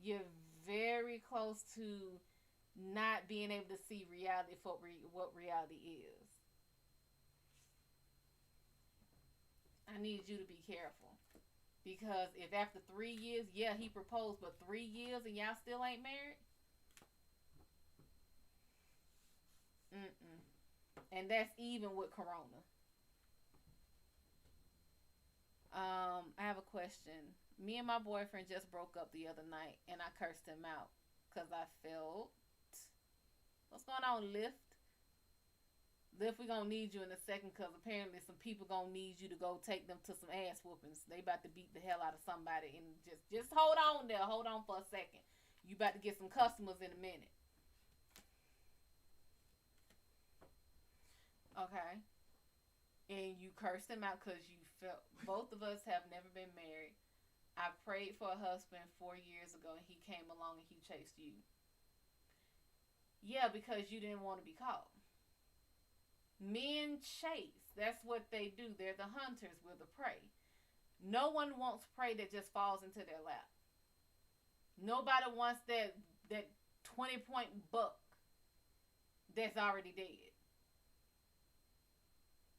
You're very close to not being able to see reality for what reality is. I need you to be careful. Because if after 3 years, yeah, he proposed, but 3 years and y'all still ain't married, mm-mm. And that's even with Corona. I have a question. Me and my boyfriend just broke up the other night, and I cursed him out because I felt, what's going on, Lift? Lift, we gonna need you in a second because apparently some people gonna need you to go take them to some ass whoopings. They about to beat the hell out of somebody, and just hold on there. Hold on for a second. You about to get some customers in a minute. Okay. And you cursed him out because you felt, both of us have never been married. I prayed for a husband 4 years ago and he came along and he chased you. Yeah, because you didn't want to be caught. Men chase. That's what they do. They're the hunters. We're the prey. No one wants prey that just falls into their lap. Nobody wants that 20-point buck that's already dead.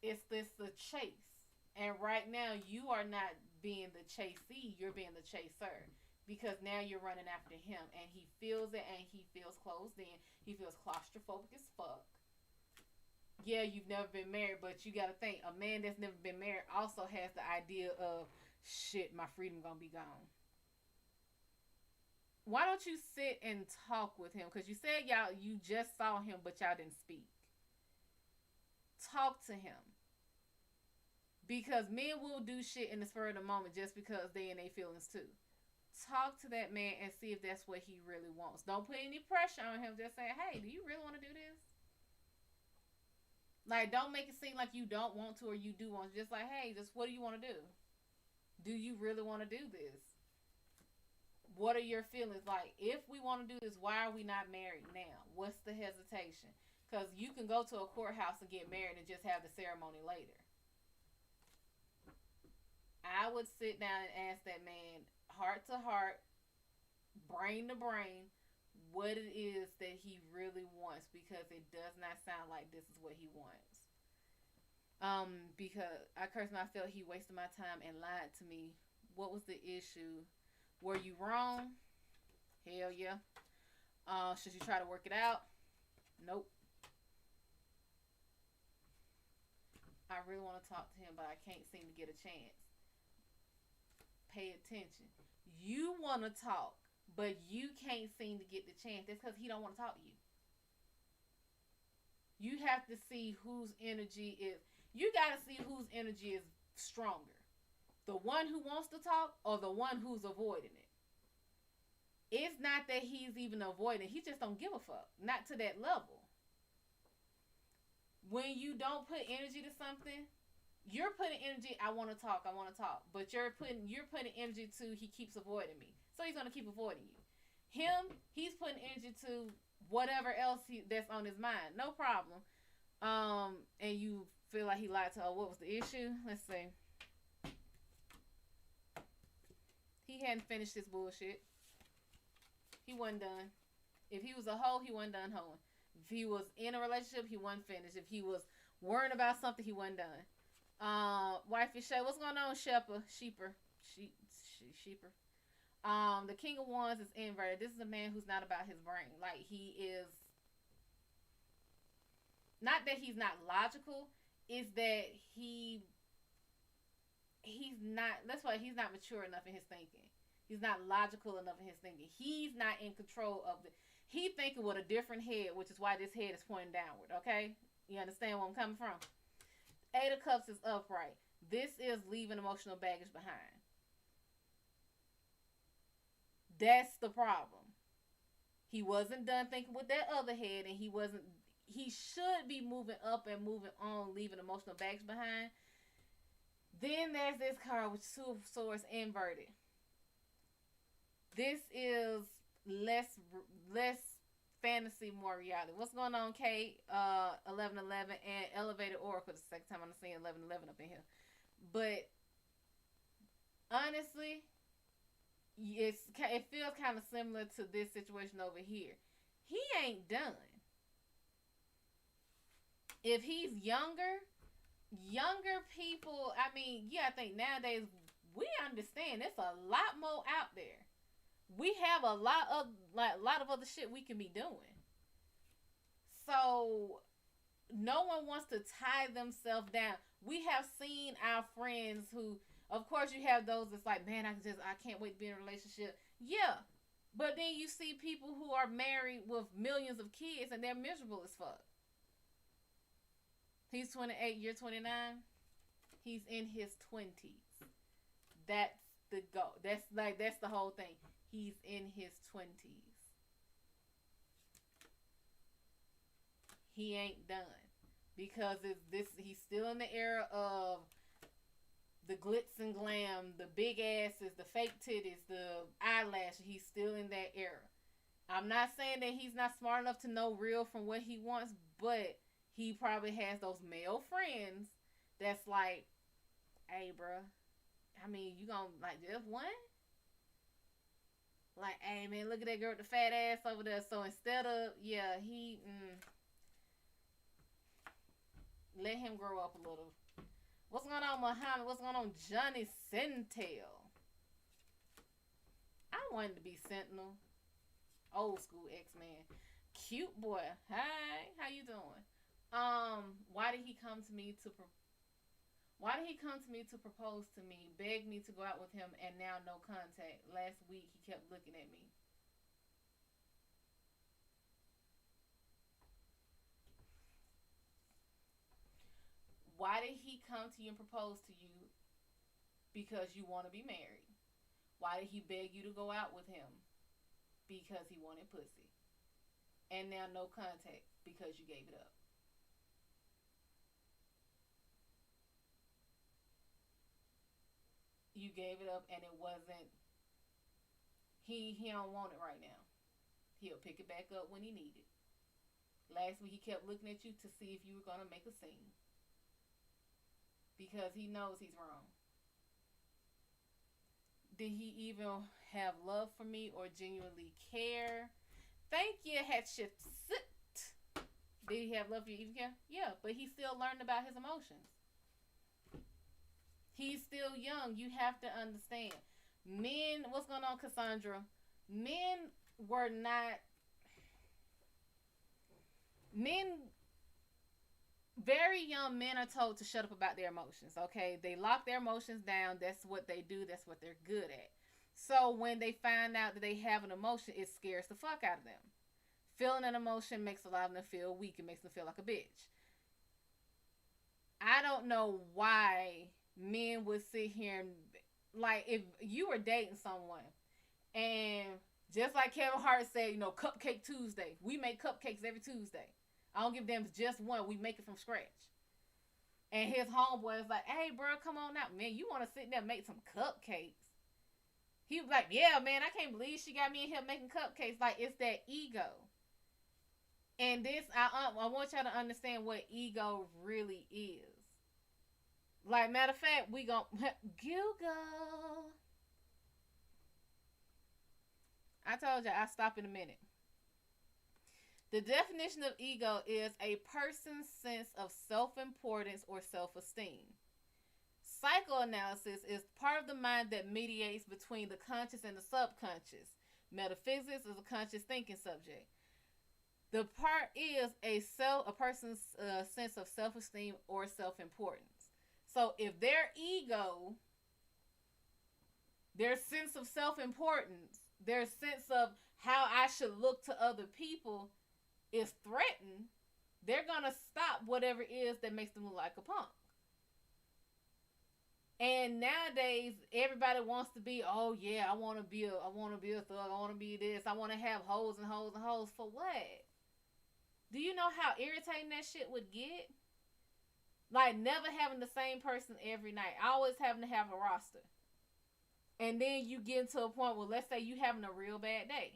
It's this the chase. And right now you are not being the chasee, you're being the chaser. Because now you're running after him and he feels it and he feels closed in. He feels claustrophobic as fuck. Yeah, you've never been married, but you gotta think, a man that's never been married also has the idea of, shit, my freedom gonna be gone. Why don't you sit and talk with him? Because you said you just saw him, but y'all didn't speak. Talk to him. Because men will do shit in the spur of the moment just because they in their feelings too. Talk to that man and see if that's what he really wants. Don't put any pressure on him. Just say, hey, do you really want to do this? Like, don't make it seem like you don't want to or you do want to. Just like, hey, just what do you want to do? Do you really want to do this? What are your feelings? Like, if we want to do this, why are we not married now? What's the hesitation? Because you can go to a courthouse and get married and just have the ceremony later. I would sit down and ask that man, heart to heart, brain to brain, what it is that he really wants, because it does not sound like this is what he wants. Because I cursed him, I felt he wasted my time and lied to me. What was the issue? Were you wrong? Hell yeah. Should you try to work it out? Nope. I really want to talk to him, but I can't seem to get a chance. Pay attention. You want to talk, but you can't seem to get the chance. That's because he don't want to talk to you. You have to see whose energy is. You got to see whose energy is stronger. The one who wants to talk or the one who's avoiding it. It's not that he's even avoiding. He just don't give a fuck. Not to that level. When you don't put energy to something, you're putting energy, I want to talk, but you're putting energy to, he keeps avoiding me. So he's going to keep avoiding you. Him, he's putting energy to whatever else that's on his mind. No problem. And you feel like he lied to her. What was the issue? Let's see. He hadn't finished his bullshit. He wasn't done. If he was a hoe, he wasn't done hoeing. If he was in a relationship, he wasn't finished. If he was worrying about something, he wasn't done. Wifey Shay, what's going on, Sheeper? The King of Wands is inverted. This is a man who's not about his brain. Like, he is, not that he's not logical, is that he's not, that's why he's not mature enough in his thinking. He's not logical enough in his thinking. He's not in control of he thinking with a different head, which is why this head is pointing downward, okay? You understand where I'm coming from? Eight of Cups is upright. This is leaving emotional baggage behind. That's the problem. He wasn't done thinking with that other head, and he should be moving up and moving on, leaving emotional baggage behind. Then there's this card with Two of Swords inverted. This is less fantasy, more reality. What's going on, Kate? 1111 and Elevated Oracle. The second time I'm seeing 1111 up in here. But honestly, it feels kind of similar to this situation over here. He ain't done. If he's younger people, I mean, yeah, I think nowadays we understand there's a lot more out there. We have a lot of other shit we can be doing. So no one wants to tie themselves down. We have seen our friends who, of course, you have those that's like, man, I can't wait to be in a relationship. Yeah, but then you see people who are married with millions of kids and they're miserable as fuck. He's 28, you're 29. He's in his 20s. That's the go. That's the whole thing. He's in his 20s. He ain't done because it's this. He's still in the era of the glitz and glam, the big asses, the fake titties, the eyelashes. He's still in that era. I'm not saying that he's not smart enough to know real from what he wants, but he probably has those male friends that's like, hey, bruh, I mean, you gonna like just one? Like, hey, man, look at that girl with the fat ass over there. So instead of, yeah, let him grow up a little. What's going on, Muhammad? What's going on, Johnny Sentinel? I wanted to be Sentinel. Old school X-Man. Cute boy. Hi, how you doing? Why did he come to me to propose to me, beg me to go out with him, and now no contact? Last week he kept looking at me. Why did he come to you and propose to you? Because you want to be married. Why did he beg you to go out with him? Because he wanted pussy. And now no contact because you gave it up. You gave it up and it wasn't, he don't want it right now. He'll pick it back up when he need it. Last week he kept looking at you to see if you were going to make a scene. Because he knows he's wrong. Did he even have love for me or genuinely care? Thank you, Hatship. Did he have love for you even care? Yeah, but he still learned about his emotions. He's still young. You have to understand. Men, what's going on, Cassandra? Men were not. Men, very young men are told to shut up about their emotions, okay? They lock their emotions down. That's what they do. That's what they're good at. So when they find out that they have an emotion, it scares the fuck out of them. Feeling an emotion makes a lot of them feel weak. It makes them feel like a bitch. I don't know why men would sit here and, like, if you were dating someone and just like Kevin Hart said, you know, Cupcake Tuesday. We make cupcakes every Tuesday. I don't give a damn if it's just one. We make it from scratch. And his homeboy is like, hey, bro, come on out. Man, you want to sit there and make some cupcakes. He was like, yeah, man, I can't believe she got me in here making cupcakes. Like, it's that ego. And this, I want y'all to understand what ego really is. Like, matter of fact, we gon' Google. I told you I'll stop in a minute. The definition of ego is a person's sense of self-importance or self-esteem. Psychoanalysis is part of the mind that mediates between the conscious and the subconscious. Metaphysics is a conscious thinking subject. The part is a person's sense of self-esteem or self-importance. So if their ego, their sense of self-importance, their sense of how I should look to other people is threatened, they're gonna stop whatever it is that makes them look like a punk. And nowadays, everybody wants to be, oh yeah, I want to be a thug, I want to be this, I want to have hoes and hoes and hoes. For what? Do you know how irritating that shit would get? Like, never having the same person every night, always having to have a roster. And then you get to a point where, let's say you having a real bad day.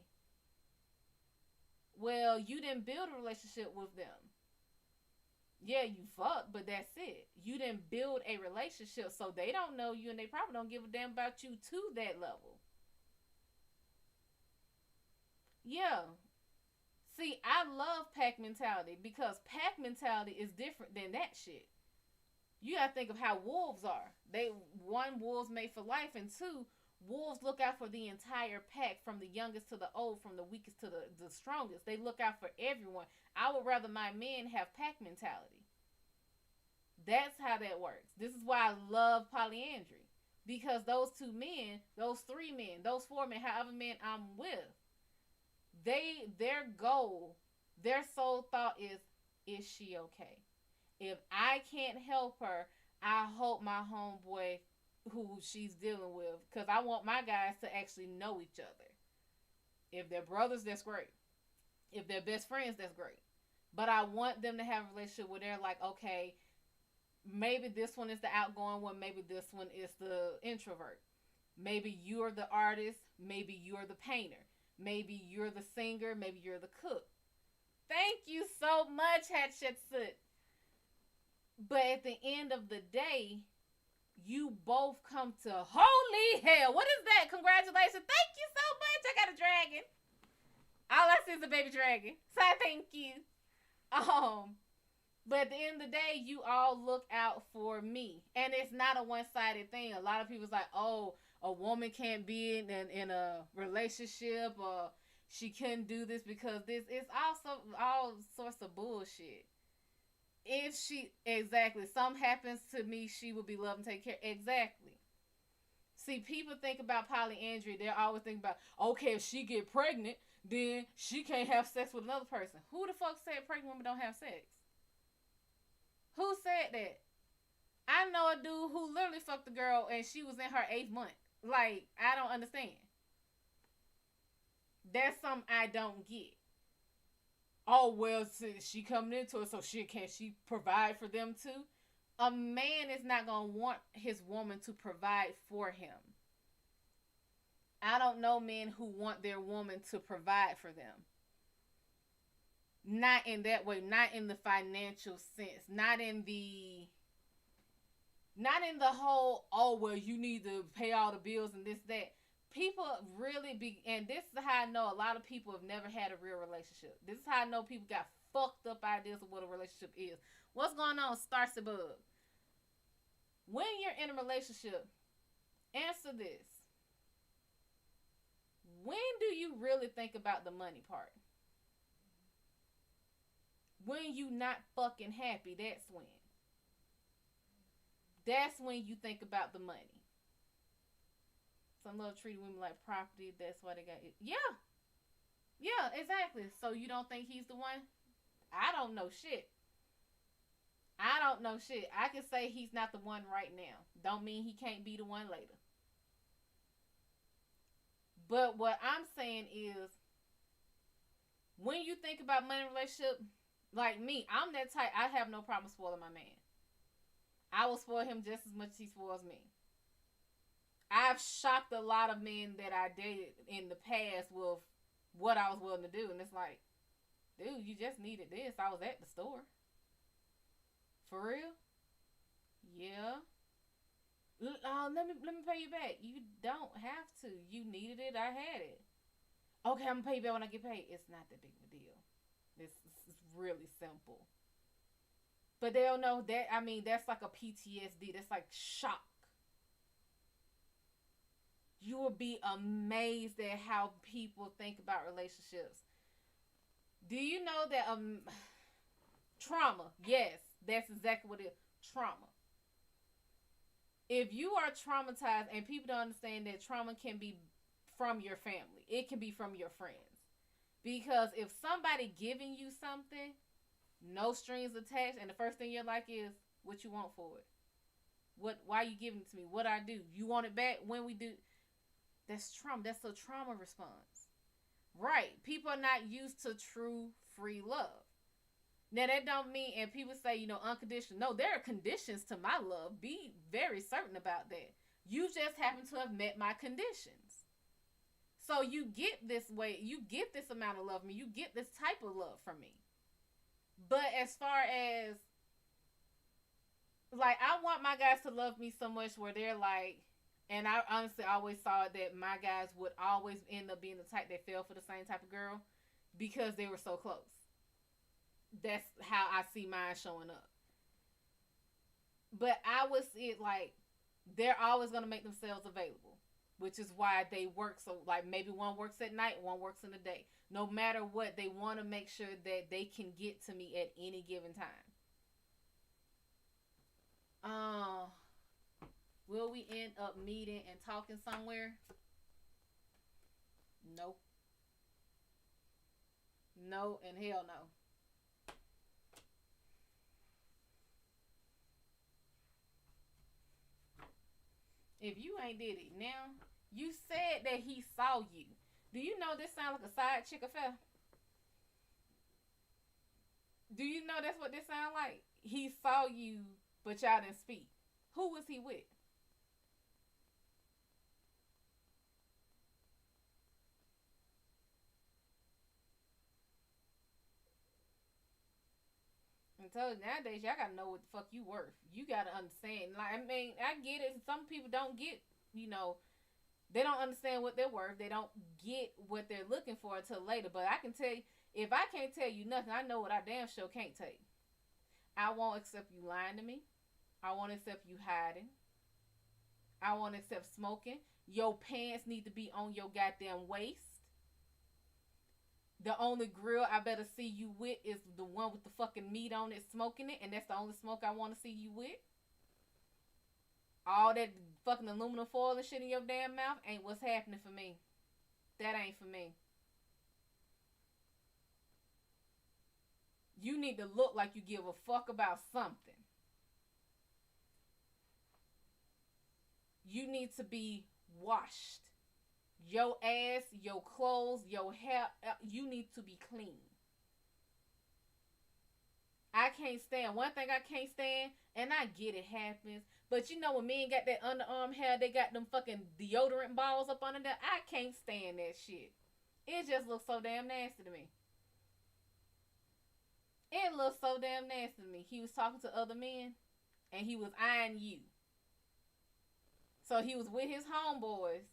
Well, you didn't build a relationship with them. Yeah, you fucked, but that's it. You didn't build a relationship, so they don't know you and they probably don't give a damn about you to that level. Yeah. See, I love pack mentality because pack mentality is different than that shit. You gotta think of how wolves are. They one, wolves made for life, and two, wolves look out for the entire pack, from the youngest to the old, from the weakest to the strongest. They look out for everyone. I would rather my men have pack mentality. That's how that works. This is why I love polyandry. Because those two men, those three men, those four men, however men I'm with, their goal, their sole thought is she okay? If I can't help her, I hope my homeboy who she's dealing with, because I want my guys to actually know each other. If they're brothers, that's great. If they're best friends, that's great. But I want them to have a relationship where they're like, okay, maybe this one is the outgoing one, maybe this one is the introvert. Maybe you're the artist, maybe you're the painter, maybe you're the singer, maybe you're the cook. Thank you so much, Hatshepsut. But at the end of the day, you both come to holy hell. What is that? Congratulations. Thank you so much. I got a dragon. All I see is a baby dragon. So thank you. But at the end of the day, you all look out for me. And it's not a one-sided thing. A lot of people's like, oh, a woman can't be in a relationship, or she couldn't do this because this. It's also all sorts of bullshit. If she, exactly, something happens to me, she will be loved and taken care. Exactly. See, people think about polyandry. They're always thinking about, okay, if she get pregnant, then she can't have sex with another person. Who the fuck said pregnant women don't have sex? Who said that? I know a dude who literally fucked a girl and she was in her 8th month. Like, I don't understand. That's something I don't get. Oh, well, she coming into it, so can't she provide for them too? A man is not going to want his woman to provide for him. I don't know men who want their woman to provide for them. Not in that way, not in the financial sense, not in the whole, oh, well, you need to pay all the bills and this, that. People really be, and this is how I know a lot of people have never had a real relationship. This is how I know people got fucked up ideas of what a relationship is. What's going on? Starts above. When you're in a relationship, answer this. When do you really think about the money part? When you not fucking happy, that's when. That's when you think about the money. Some love treating women like property. That's why they got it. Yeah. Yeah, exactly. So you don't think he's the one? I don't know shit. I don't know shit. I can say he's not the one right now. Don't mean he can't be the one later. But what I'm saying is, when you think about money in a relationship, like me, I'm that type. I have no problem spoiling my man. I will spoil him just as much as he spoils me. I've shocked a lot of men that I dated in the past with what I was willing to do. And it's like, dude, you just needed this. I was at the store. For real? Yeah. Let me pay you back. You don't have to. You needed it. I had it. Okay, I'm going to pay you back when I get paid. It's not that big of a deal. It's really simple. But they don't know that. I mean, that's like a PTSD. That's like shock. You will be amazed at how people think about relationships. Do you know that trauma? Yes, that's exactly what it is. Trauma. If you are traumatized, and people don't understand that trauma can be from your family. It can be from your friends. Because if somebody giving you something, no strings attached, and the first thing you're like is, what you want for it? Why are you giving it to me? What I do? You want it back when we do? That's trauma. That's a trauma response. Right. People are not used to true free love. Now that don't mean, and people say, unconditional. No, there are conditions to my love. Be very certain about that. You just happen to have met my conditions. So you get this way, you get this amount of love from me. You get this type of love from me. But as far as, like, I want my guys to love me so much where they're like, and I honestly always saw that my guys would always end up being the type that fell for the same type of girl because they were so close. That's how I see mine showing up. But I would see it like they're always gonna make themselves available, which is why they work. So like maybe one works at night, one works in the day. No matter what, they want to make sure that they can get to me at any given time. Uh, will we end up meeting and talking somewhere? Nope. No and hell no. If you ain't did it now, you said that he saw you. Do you know this sound like a side chick affair? Do you know that's what this sound like? He saw you, but y'all didn't speak. Who was he with? And so nowadays, y'all gotta know what the fuck you worth. You gotta understand. Like, I mean, I get it. Some people don't get, you know, they don't understand what they're worth. They don't get what they're looking for until later. But I can tell you, if I can't tell you nothing, I know what I damn sure can't tell you. I won't accept you lying to me. I won't accept you hiding. I won't accept smoking. Your pants need to be on your goddamn waist. The only grill I better see you with is the one with the fucking meat on it, smoking it, and that's the only smoke I want to see you with. All that fucking aluminum foil and shit in your damn mouth ain't what's happening for me. That ain't for me. You need to look like you give a fuck about something. You need to be washed. Your ass, your clothes, your hair, you need to be clean. I can't stand. One thing I can't stand, and I get it happens, but you know when men got that underarm hair, they got them fucking deodorant balls up under there. I can't stand that shit. It just looks so damn nasty to me. It looks so damn nasty to me. He was talking to other men, and he was eyeing you. So he was with his homeboys,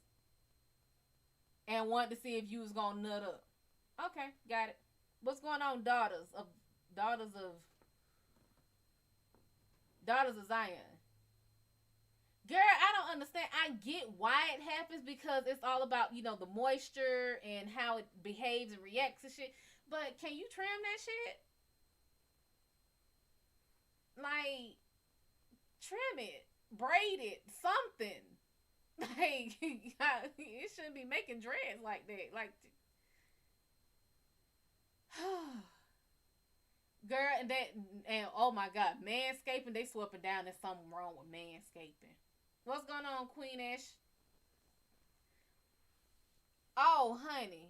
and wanted to see if you was gonna nut up. Okay, got it. What's going on, daughters of daughters of Zion? Girl, I don't understand. I get why it happens because it's all about, you know, the moisture and how it behaves and reacts and shit. But can you trim that shit? Like, trim it, braid it, something. Like, it shouldn't be making dreads like that. Like, girl, and that, and oh my god, manscaping, they swapping down. There's something wrong with manscaping. What's going on, Queen Ash? Oh, honey,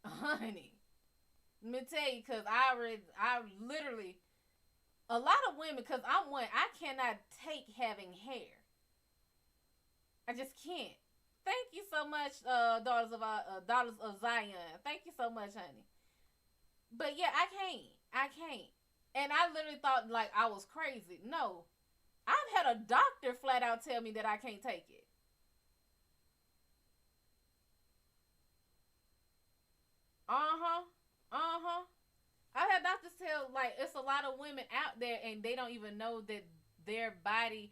honey. Let me tell you, cause I literally, a lot of women, cause I'm one, I cannot take having hair. I just can't. Thank you so much, daughters of Zion. Thank you so much, honey. But yeah, I can't. I can't. And I literally thought like I was crazy. No, I've had a doctor flat out tell me that I can't take it. Uh huh. Uh huh. I've had doctors tell like it's a lot of women out there and they don't even know that their body,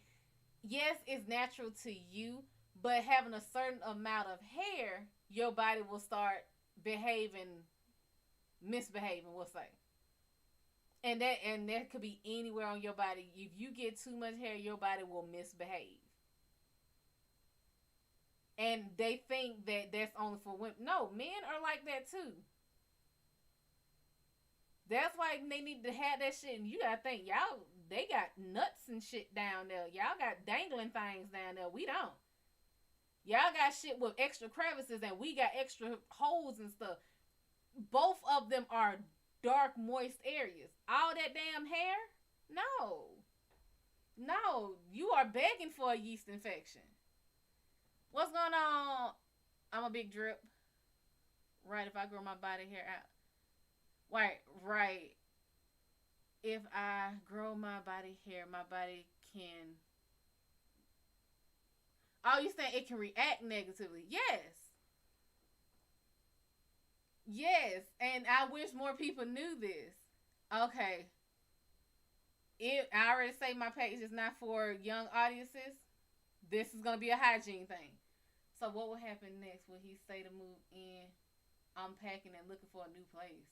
yes, is natural to you, but having a certain amount of hair, your body will start behaving, misbehaving. We'll say. And that could be anywhere on your body. If you get too much hair, your body will misbehave. And they think that that's only for women. No, men are like that too. That's why they need to have that shit. And you gotta think, y'all, they got nuts and shit down there. Y'all got dangling things down there. We don't. Y'all got shit with extra crevices and we got extra holes and stuff. Both of them are dark, moist areas. All that damn hair? No. No. You are begging for a yeast infection. What's going on? I'm a big drip. Right, if I grow my body hair out. Right, right. If I grow my body hair, my body can. Oh, you saying it can react negatively? Yes. Yes. And I wish more people knew this. Okay. I already say my page is not for young audiences. This is gonna be a hygiene thing. So what will happen next? Will he say to move in? I'm packing and looking for a new place.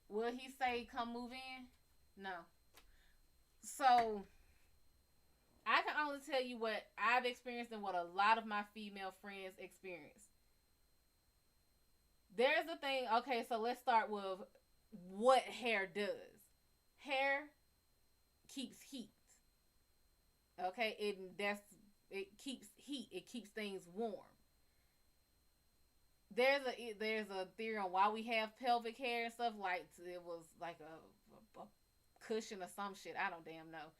Will he say come move in? No. So I can only tell you what I've experienced and what a lot of my female friends experience. There's a thing. Okay, so let's start with what hair does. Hair keeps heat. Okay, it keeps heat. It keeps things warm. There's a theory on why we have pelvic hair and stuff. Like it was like a cushion or some shit. I don't damn know,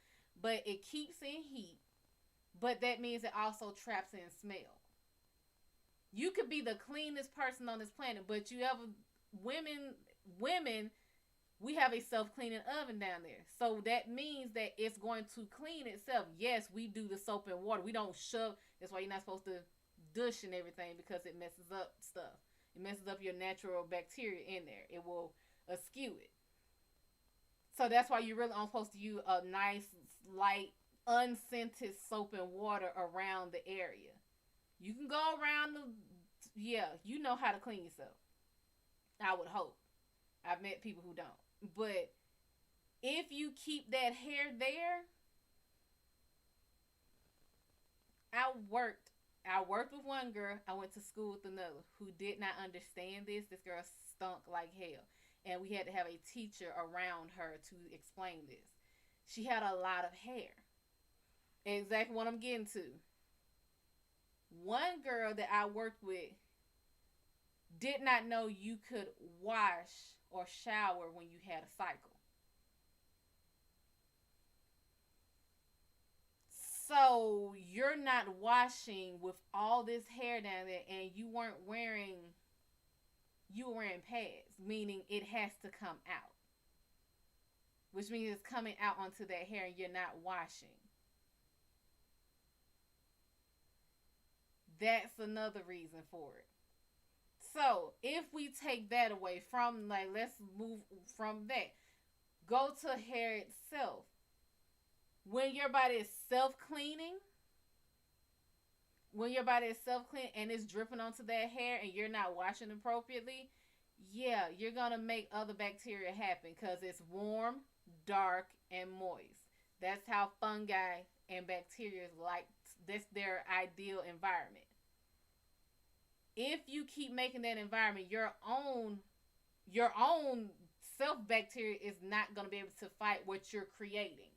but it keeps in heat. But that means it also traps in smell. You could be the cleanest person on this planet, but you ever women we have a self-cleaning oven down there. So that means that it's going to clean itself. Yes, we do the soap and water. We don't shove. That's why you're not supposed to douche and everything because it messes up stuff. It messes up your natural bacteria in there. It will askew it. So that's why you really aren't supposed to use a nice, light, unscented soap and water around the area. You can go around the, yeah, you know how to clean yourself. I would hope. I've met people who don't. But if you keep that hair there, I worked. I worked with one girl. I went to school with another who did not understand this. This girl stunk like hell. And we had to have a teacher around her to explain this. She had a lot of hair. Exactly what I'm getting to. One girl that I worked with did not know you could wash or shower when you had a cycle. So you're not washing with all this hair down there and you were wearing pads, meaning it has to come out. Which means it's coming out onto that hair and you're not washing. That's another reason for it. So if we take that away from, like, let's move from that. Go to hair itself. When your body is self-cleaning, and it's dripping onto that hair and you're not washing appropriately, yeah, you're going to make other bacteria happen because it's warm, dark, and moist. That's how fungi and bacteria like, that's their ideal environment. If you keep making that environment your own self bacteria is not going to be able to fight what you're creating.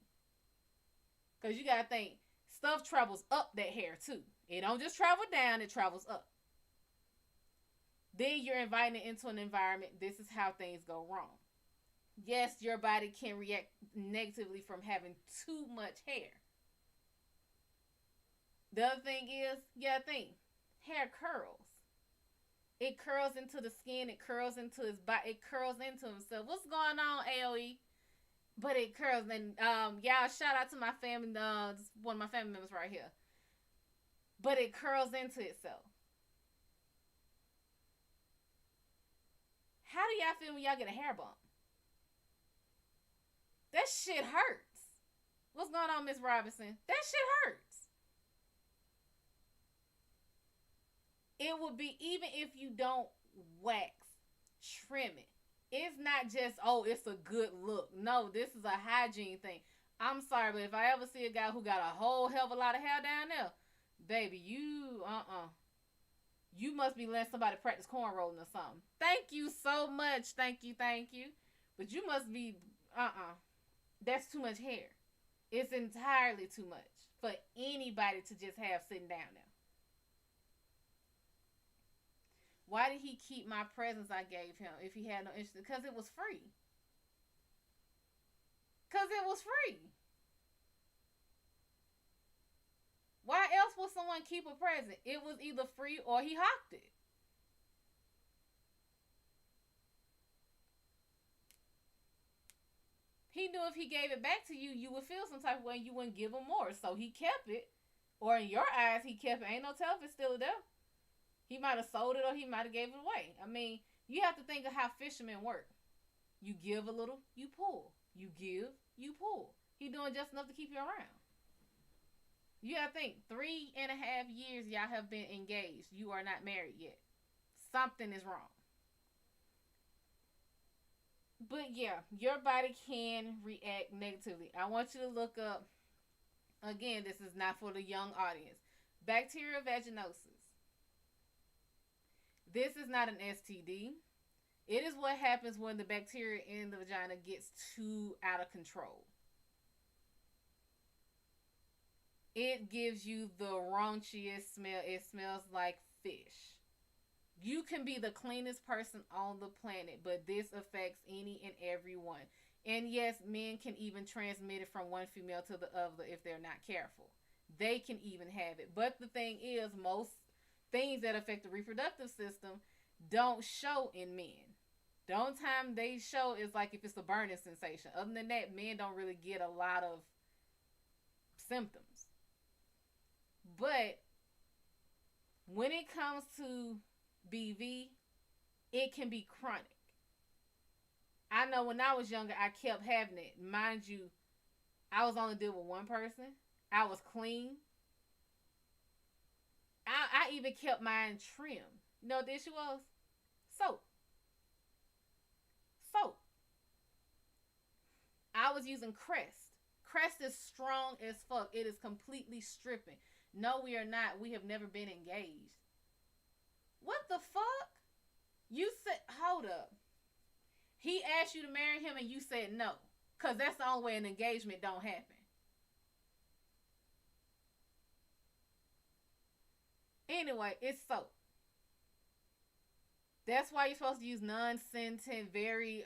Because you got to think, stuff travels up that hair too. It don't just travel down, it travels up. Then you're inviting it into an environment. This is how things go wrong. Yes, your body can react negatively from having too much hair. The other thing is, you gotta think, hair curls. It curls into the skin. It curls into his body. It curls into himself. What's going on, AOE? But it curls. And y'all, shout out to my family. One of my family members right here. But it curls into itself. How do y'all feel when y'all get a hair bump? That shit hurts. What's going on, Miss Robinson? That shit hurts. It would be, even if you don't wax, trim it. It's not just, oh, it's a good look. No, this is a hygiene thing. I'm sorry, but if I ever see a guy who got a whole hell of a lot of hair down there, baby, you must be letting somebody practice corn rolling or something. Thank you so much. Thank you. But you must be, that's too much hair. It's entirely too much for anybody to just have sitting down there. Why did he keep my presents I gave him if he had no interest? Because it was free. Why else would someone keep a present? It was either free or he hocked it. He knew if he gave it back to you, you would feel some type of way and you wouldn't give him more. So he kept it. Or in your eyes, he kept it. Ain't no telling if it's still there. He might have sold it or he might have gave it away. I mean, you have to think of how fishermen work. You give a little, you pull. You give, you pull. He doing just enough to keep you around. You gotta think, 3.5 years y'all have been engaged. You are not married yet. Something is wrong. But yeah, your body can react negatively. I want you to look up, again, this is not for the young audience, bacterial vaginosis. This is not an STD. It is what happens when the bacteria in the vagina gets too out of control. It gives you the raunchiest smell. It smells like fish. You can be the cleanest person on the planet, but this affects any and every one. And yes, men can even transmit it from one female to the other if they're not careful. They can even have it. But the thing is, most things that affect the reproductive system don't show in men. The only time they show is like if it's a burning sensation. Other than that, men don't really get a lot of symptoms. But when it comes to BV, it can be chronic. I know when I was younger, I kept having it. Mind you, I was only dealing with one person. I was clean. I even kept mine trimmed. You know what the issue was? Soap. Soap. I was using Crest. Crest is strong as fuck. It is completely stripping. No, we are not. We have never been engaged. What the fuck? You said, hold up. He asked you to marry him and you said no. Because that's the only way an engagement don't happen. Anyway, it's soap. That's why you're supposed to use non-scented, very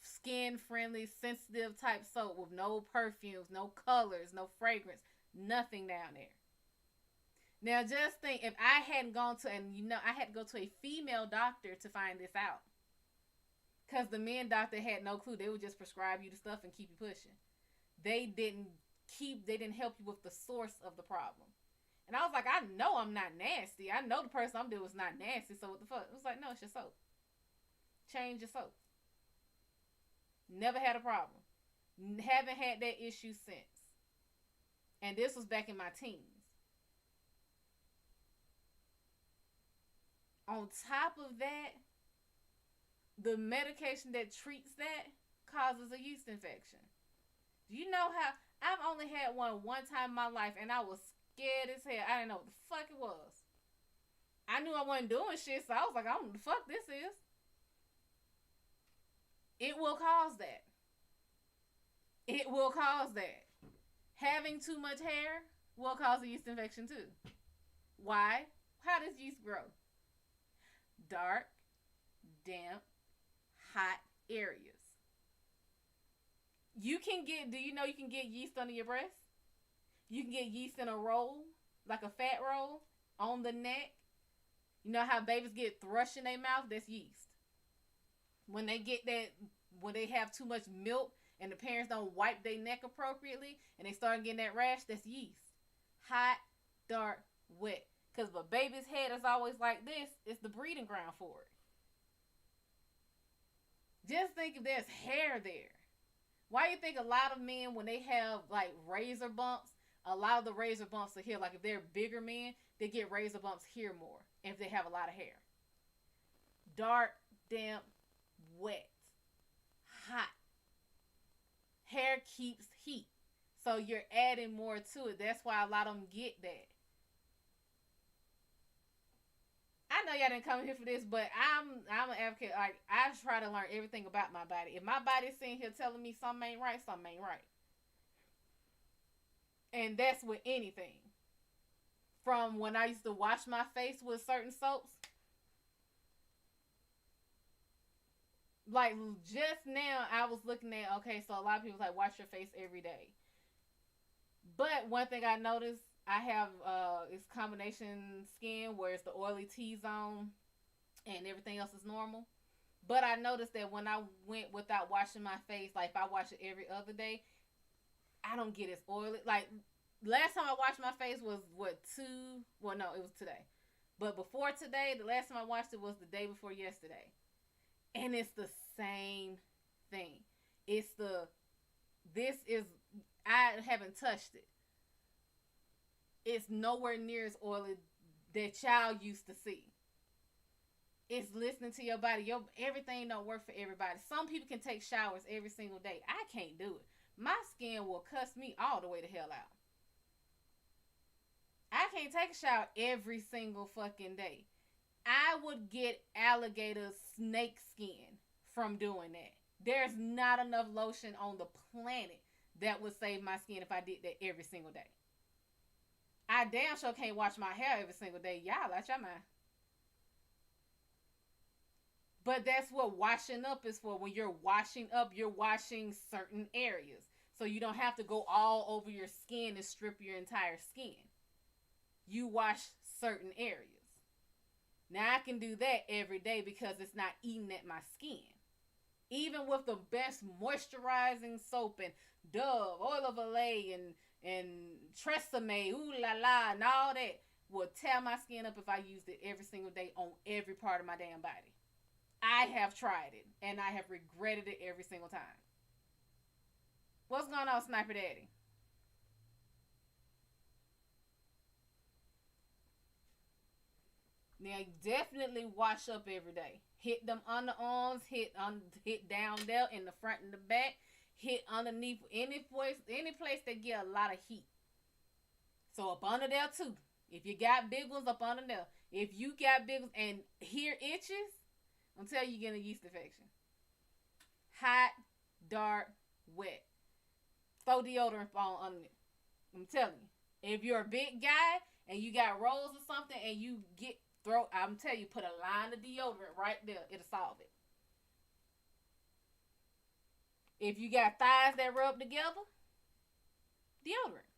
skin-friendly, sensitive type soap with no perfumes, no colors, no fragrance, nothing down there. Now, just think, if I hadn't gone to, and you know, I had to go to a female doctor to find this out. Because the men doctor had no clue. They would just prescribe you the stuff and keep you pushing. They didn't help you with the source of the problem. And I was like, I know I'm not nasty. I know the person I'm dealing with is not nasty, so what the fuck? It was like, no, it's your soap. Change your soap. Never had a problem. Haven't had that issue since. And this was back in my teens. On top of that, the medication that treats that causes a yeast infection. Do you know how? I've only had one time in my life, and I was scared as hell. I didn't know what the fuck it was. I knew I wasn't doing shit, so I was like, I don't know what the fuck this is. It will cause that. It will cause that. Having too much hair will cause a yeast infection too. Why? How does yeast grow? Dark, damp, hot areas. You can get, do you know you can get yeast under your breast? You can get yeast in a roll, like a fat roll, on the neck. You know how babies get thrush in their mouth? That's yeast. When they get that, when they have too much milk and the parents don't wipe their neck appropriately and they start getting that rash, that's yeast. Hot, dark, wet. Because if a baby's head is always like this, it's the breeding ground for it. Just think if there's hair there. Why do you think a lot of men, when they have like razor bumps, a lot of the razor bumps are here? Like if they're bigger men, they get razor bumps here more if they have a lot of hair. Dark, damp, wet, hot. Hair keeps heat. So you're adding more to it. That's why a lot of them get that. I know y'all didn't come here for this, but I'm an advocate. Like, I try to learn everything about my body. If my body's sitting here telling me something ain't right, something ain't right. And that's with anything. From when I used to wash my face with certain soaps. Like, just now, I was looking at, okay, so a lot of people like, wash your face every day. But one thing I noticed, I have it's combination skin where it's the oily T-zone and everything else is normal. But I noticed that when I went without washing my face, like if I wash it every other day, I don't get as oily. Like last time I washed my face was it was today. But before today, the last time I washed it was the day before yesterday. And it's the same thing. It's the, this is, I haven't touched it. It's nowhere near as oily that y'all used to see. It's listening to your body. Everything don't work for everybody. Some people can take showers every single day. I can't do it. My skin will cuss me all the way to hell out. I can't take a shower every single fucking day. I would get alligator snake skin from doing that. There's not enough lotion on the planet that would save my skin if I did that every single day. I damn sure can't wash my hair every single day. Y'all out your mind. But that's what washing up is for. When you're washing up, you're washing certain areas. So you don't have to go all over your skin and strip your entire skin. You wash certain areas. Now I can do that every day because it's not eating at my skin. Even with the best moisturizing soap and Dove, Oil of Olay, and Tresemme, ooh la la, and all that will tear my skin up if I used it every single day on every part of my damn body. I have tried it, and I have regretted it every single time. What's going on, Sniper Daddy? Now, definitely wash up every day. Hit them underarms, hit down there in the front and the back, hit underneath any place that get a lot of heat. So up under there too. If you got big ones, up under there. If you got big ones and here itches, I'm telling you, you're getting a yeast infection. Hot, dark, wet. Throw deodorant on under it. I'm telling you. If you're a big guy and you got rolls or something and you I'm telling you, put a line of deodorant right there. It'll solve it. If you got thighs that rub together, deodorant.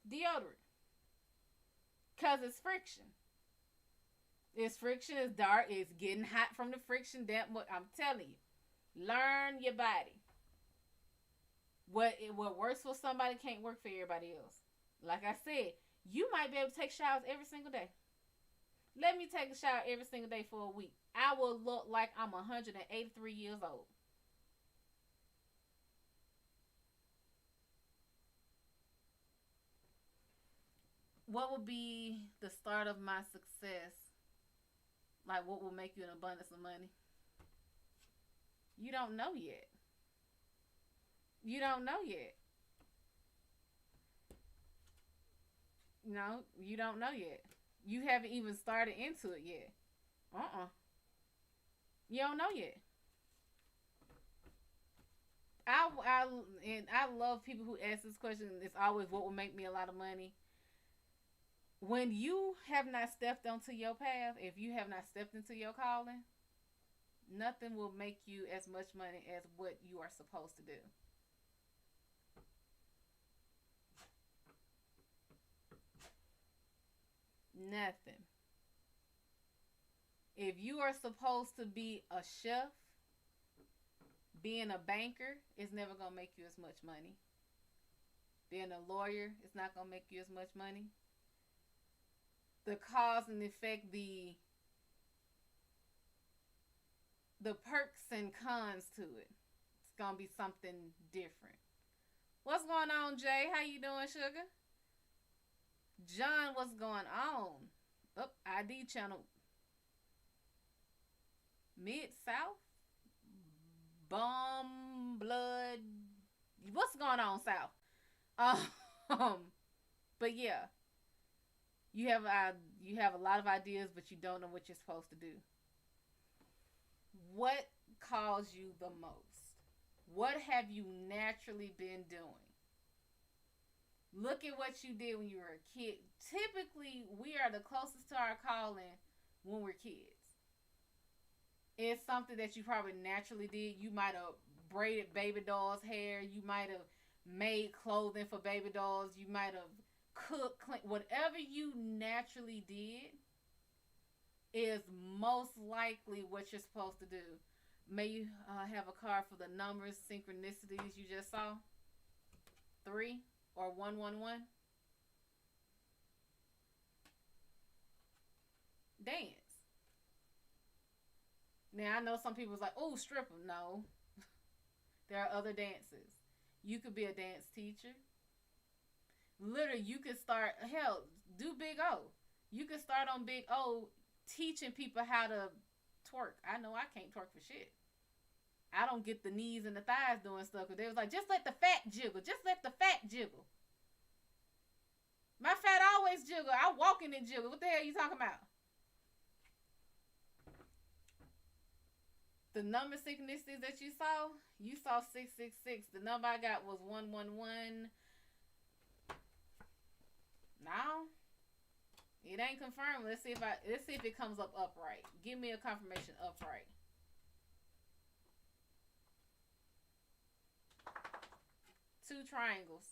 Deodorant. Because it's friction. It's friction, it's dark, it's getting hot from the friction. I'm telling you. Learn your body. What works for somebody can't work for everybody else. Like I said, you might be able to take showers every single day. Let me take a shower every single day for a week. I will look like I'm 183 years old. What would be the start of my success? Like, what will make you an abundance of money? You don't know yet. You don't know yet. No, you don't know yet. You haven't even started into it yet. You don't know yet. I love people who ask this question. It's always, what will make me a lot of money? When you have not stepped onto your path, if you have not stepped into your calling, nothing will make you as much money as what you are supposed to do. Nothing. If you are supposed to be a chef, being a banker is never going to make you as much money. Being a lawyer is not going to make you as much money. The cause and effect, the perks and cons to it, it's going to be something different. What's going on, Jay? How you doing, sugar? John, what's going on? ID channel. Mid-South? Bum, blood. What's going on, South? But yeah. You have a lot of ideas, but you don't know what you're supposed to do. What calls you the most? What have you naturally been doing? Look at what you did when you were a kid. Typically, we are the closest to our calling when we're kids. It's something that you probably naturally did. You might have braided baby dolls' hair. You might have made clothing for baby dolls. You might have cooked, clean. Whatever you naturally did is most likely what you're supposed to do. May you have a card for the numbers, synchronicities you just saw. 3 or 111. Dance. Now I know some people's like, oh, stripper. No, there are other dances. You could be a dance teacher. Literally, you could start. Hell, do Big O. You could start on Big O, teaching people how to twerk. I know I can't twerk for shit. I don't get the knees and the thighs doing stuff. Cause they was like, just let the fat jiggle. Just let the fat jiggle. My fat always jiggle. I walk in and jiggle. What the hell are you talking about? The number synchronicities that you saw 666. The number I got was 111. Now, it ain't confirmed. Let's see if it comes up upright. Give me a confirmation upright. Two triangles.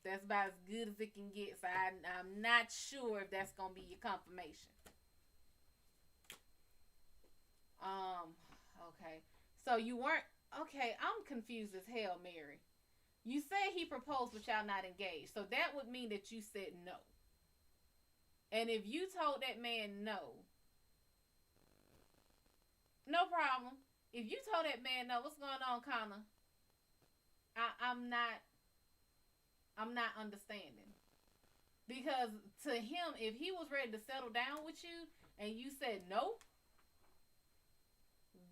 That's about as good as it can get. So I'm not sure if that's gonna be your confirmation. Okay. So you weren't okay. I'm confused as hell, Mary. You said he proposed, but y'all not engaged. So that would mean that you said no. And if you told that man no, no problem. If you told that man no, what's going on, Connor? I'm not. I'm not understanding. Because to him, if he was ready to settle down with you and you said no,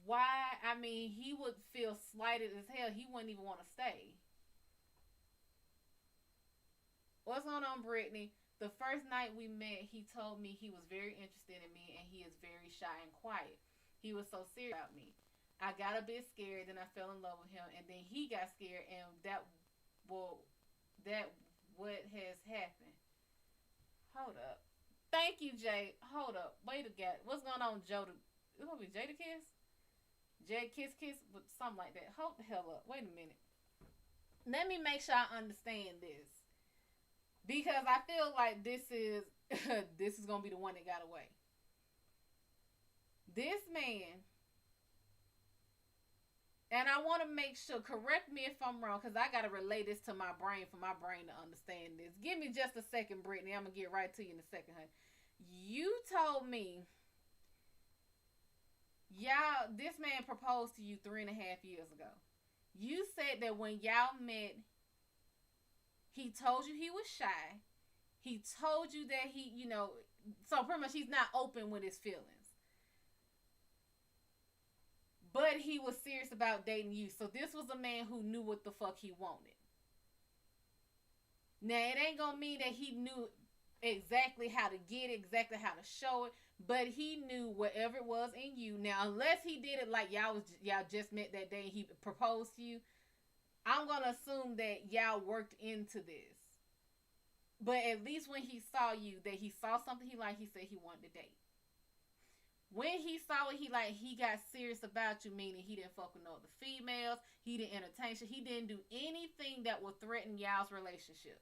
why? I mean, he would feel slighted as hell. He wouldn't even want to stay. What's going on, Brittany? The first night we met, he told me he was very interested in me and he is very shy and quiet. He was so serious about me. I got a bit scared, then I fell in love with him, and then he got scared, and that what has happened. Hold up. Thank you, Jay. Hold up. Wait a minute. What's going on, Joe? It's gonna be Jada Kiss? Jay Kiss, but something like that. Hold the hell up. Wait a minute. Let me make sure I understand this. Because I feel like this is this is gonna be the one that got away. This man, and I want to make sure, correct me if I'm wrong, because I got to relay this to my brain for my brain to understand this. Give me just a second, Brittany. I'm going to get right to you in a second, honey. You told me, this man proposed to you 3.5 years ago. You said that when y'all met, he told you he was shy. He told you that so pretty much he's not open with his feelings. But he was serious about dating you. So this was a man who knew what the fuck he wanted. Now, it ain't gonna mean that he knew exactly how to get it, exactly how to show it, but he knew whatever it was in you. Now, unless he did it like y'all just met that day and he proposed to you, I'm gonna assume that y'all worked into this. But at least when he saw you, that he saw something he liked, he said he wanted to date. When he saw it, he got serious about you, meaning he didn't fuck with no other females, he didn't entertain you, he didn't do anything that would threaten y'all's relationship.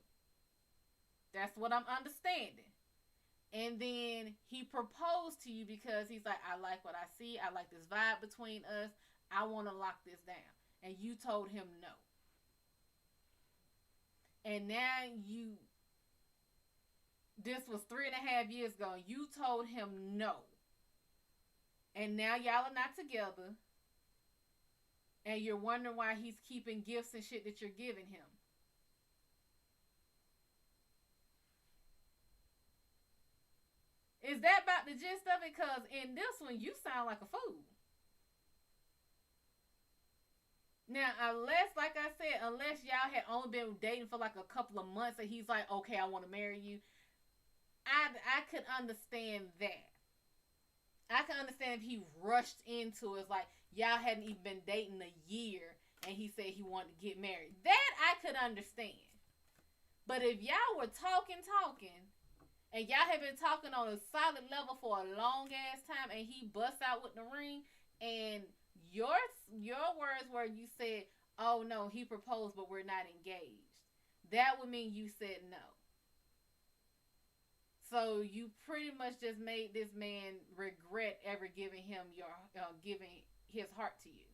That's what I'm understanding. And then he proposed to you because he's like, I like what I see, I like this vibe between us, I want to lock this down. And you told him no. And now this was 3.5 years ago, and you told him no. And now y'all are not together. And you're wondering why he's keeping gifts and shit that you're giving him. Is that about the gist of it? Because in this one, you sound like a fool. Now, unless y'all had only been dating for like a couple of months and he's like, okay, I want to marry you, I could understand that. I can understand if he rushed into it, like y'all hadn't even been dating a year and he said he wanted to get married. That I could understand. But if y'all were talking, and y'all have been talking on a solid level for a long ass time, and he busts out with the ring, and your words were, you said, oh no, he proposed but we're not engaged. That would mean you said no. So you pretty much just made this man regret ever giving him giving his heart to you.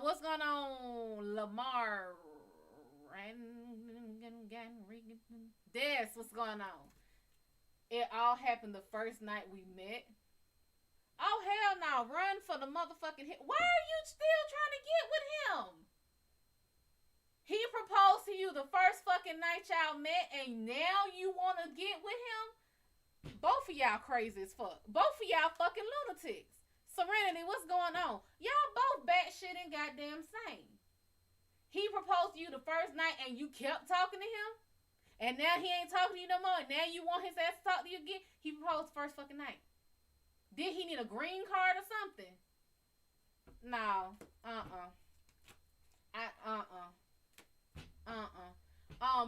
What's going on, Lamar? That's what's going on. It all happened the first night we met. Oh hell no! Run for the motherfucking hit. Why are you still trying to get with him? He proposed to you the first fucking night y'all met, and now you want to get with him? Both of y'all crazy as fuck. Both of y'all fucking lunatics. Serenity, what's going on? Y'all both batshit and goddamn sane. He proposed to you the first night, and you kept talking to him, and now he ain't talking to you no more. And now you want his ass to talk to you again. He proposed the first fucking night. Did he need a green card or something? No.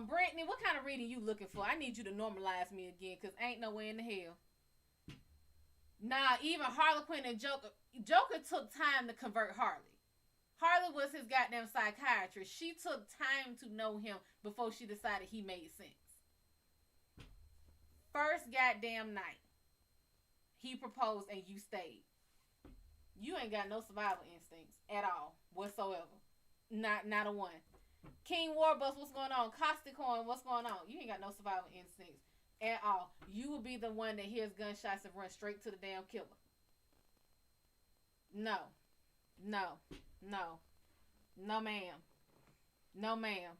Brittany, what kind of reading you looking for? I need you to normalize me again, cause ain't no way in the hell. Nah, even Harlequin and Joker took time to convert Harley. Harley was his goddamn psychiatrist. She took time to know him before she decided he made sense. First goddamn night, he proposed and you stayed. You ain't got no survival instincts at all whatsoever. Not a one. King Warbus, what's going on? Caustic Coin, what's going on? You ain't got no survival instincts at all. You will be the one that hears gunshots and runs straight to the damn killer. No. No, ma'am. No, ma'am.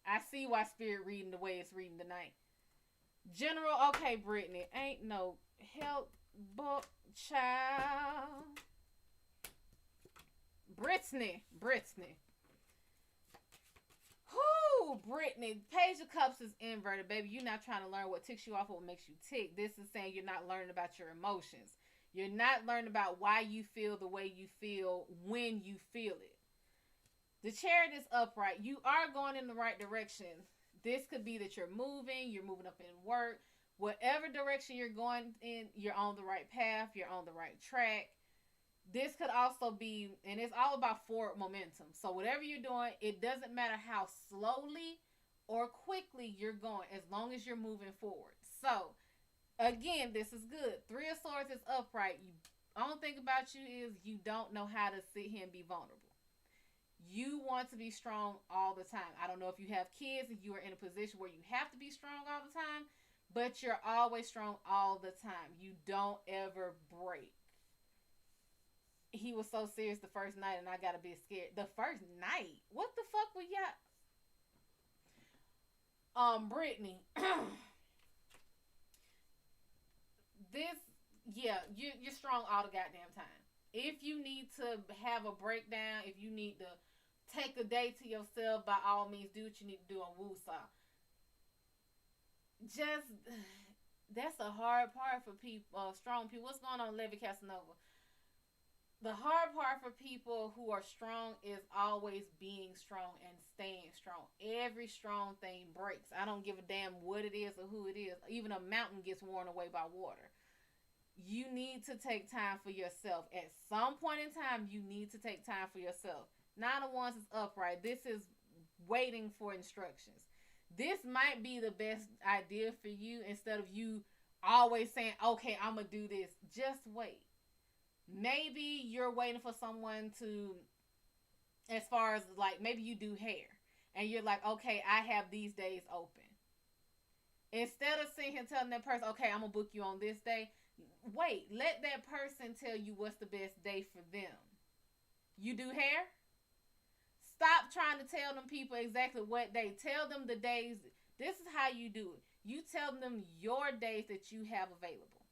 I see why Spirit reading the way it's reading tonight. General, okay, Brittany. Ain't no help book, child. Brittany. Whoo, Brittany. Page of Cups is inverted, baby. You're not trying to learn what ticks you off or what makes you tick. This is saying you're not learning about your emotions. You're not learning about why you feel the way you feel when you feel it. The Chariot is upright. You are going in the right direction. This could be that you're moving up in work. Whatever direction you're going in, you're on the right path. You're on the right track. This could also be, and it's all about forward momentum. So whatever you're doing, it doesn't matter how slowly or quickly you're going, as long as you're moving forward. So, again, this is good. Three of Swords is upright. Only thing about you is you don't know how to sit here and be vulnerable. You want to be strong all the time. I don't know if you have kids and you are in a position where you have to be strong all the time, but you're always strong all the time. You don't ever break. He was so serious the first night and I got a bit scared. The first night? What the fuck were y'all? Brittany. You're strong all the goddamn time. If you need to have a breakdown, if you need to take a day to yourself, by all means, do what you need to do on Woosah. That's a hard part for people, strong people. What's going on, Levy Casanova? The hard part for people who are strong is always being strong and staying strong. Every strong thing breaks. I don't give a damn what it is or who it is. Even a mountain gets worn away by water. You need to take time for yourself. At some point in time, you need to take time for yourself. Nine of Wands is upright. This is waiting for instructions. This might be the best idea for you, instead of you always saying, okay, I'm going to do this. Just wait. Maybe you're waiting for someone to, as far as like, maybe you do hair and you're like, okay, I have these days open. Instead of sitting here telling that person, okay, I'm going to book you on this day. Wait, let that person tell you what's the best day for them. You do hair? Stop trying to tell them people exactly what day. Tell them the days. This is how you do it. You tell them your days that you have available.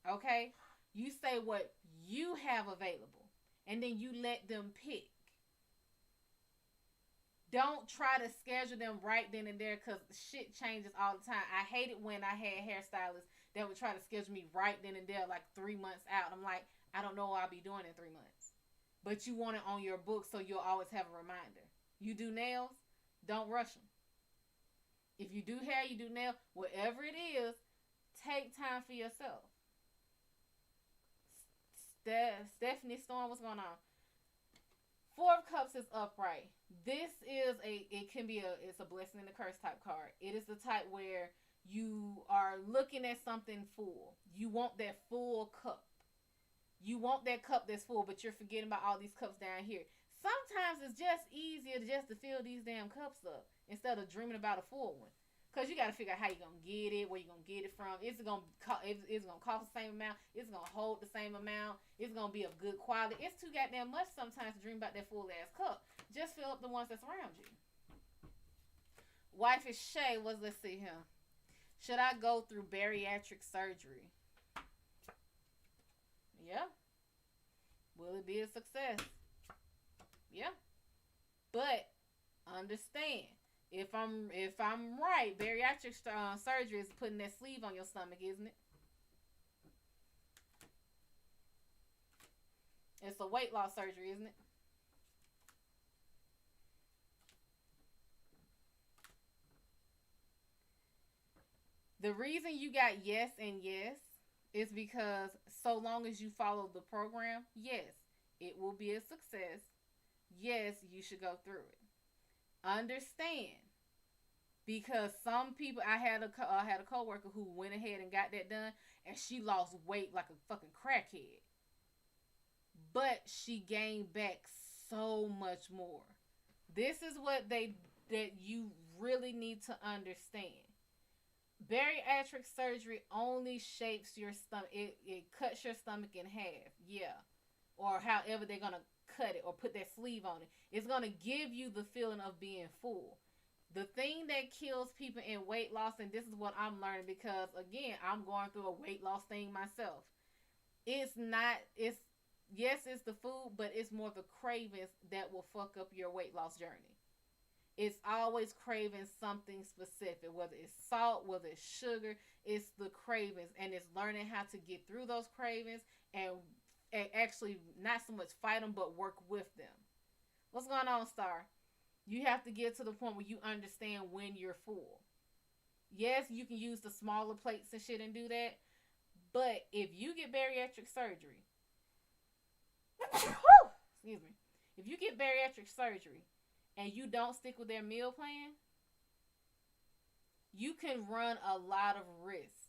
Okay? You say what you have available, and then you let them pick. Don't try to schedule them right then and there, because shit changes all the time. I hate it when I had hairstylists that would try to schedule me right then and there, like 3 months out. I'm like, I don't know what I'll be doing in 3 months. But you want it on your book so you'll always have a reminder. You do nails, don't rush them. If you do hair, you do nails, whatever it is, take time for yourself. Stephanie Storm, what's going on? Four of Cups is upright. This is it's a blessing and a curse type card. It is the type where you are looking at something full. You want that full cup. You want that cup that's full, but you're forgetting about all these cups down here. Sometimes it's just easier just to fill these damn cups up instead of dreaming about a full one. Cause you gotta figure out how you gonna get it, where you gonna get it from. It's gonna cost the same amount. It's gonna hold the same amount. It's gonna be of good quality. It's too goddamn much sometimes to dream about that full ass cup. Just fill up the ones that's around you. Wife is Shay. Let's see here. Should I go through bariatric surgery? Yeah. Will it be a success? Yeah. But understand, if I'm right, bariatric surgery is putting that sleeve on your stomach, isn't it? It's a weight loss surgery, isn't it? The reason you got yes and yes is because so long as you follow the program, yes, it will be a success. Yes, you should go through it. Understand, because some people, I had a coworker who went ahead and got that done, and she lost weight like a fucking crackhead, but she gained back so much more. This is what they that you really need to understand. Bariatric surgery only shapes your stomach. It cuts your stomach in half. Yeah. Or however they're going to cut it or put that sleeve on it. It's going to give you the feeling of being full. The thing that kills people in weight loss, and this is what I'm learning because, again, I'm going through a weight loss thing myself. Yes, it's the food, but it's more the cravings that will fuck up your weight loss journey. It's always craving something specific, whether it's salt, whether it's sugar. It's the cravings, and it's learning how to get through those cravings and actually not so much fight them, but work with them. What's going on, Star? You have to get to the point where you understand when you're full. Yes, you can use the smaller plates and shit and do that, but if you get bariatric surgery, excuse me, if you get bariatric surgery and you don't stick with their meal plan, you can run a lot of risks.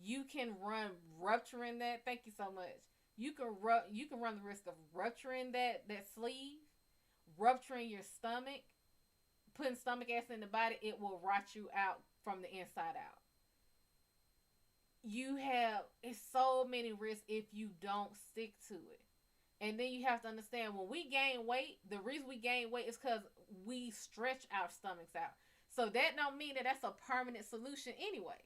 You can run rupturing that. Thank you so much. You can run the risk of rupturing that sleeve, rupturing your stomach, putting stomach acid in the body. It will rot you out from the inside out. It's so many risks if you don't stick to it. And then you have to understand, when we gain weight, the reason we gain weight is because we stretch our stomachs out. So that don't mean that that's a permanent solution anyway.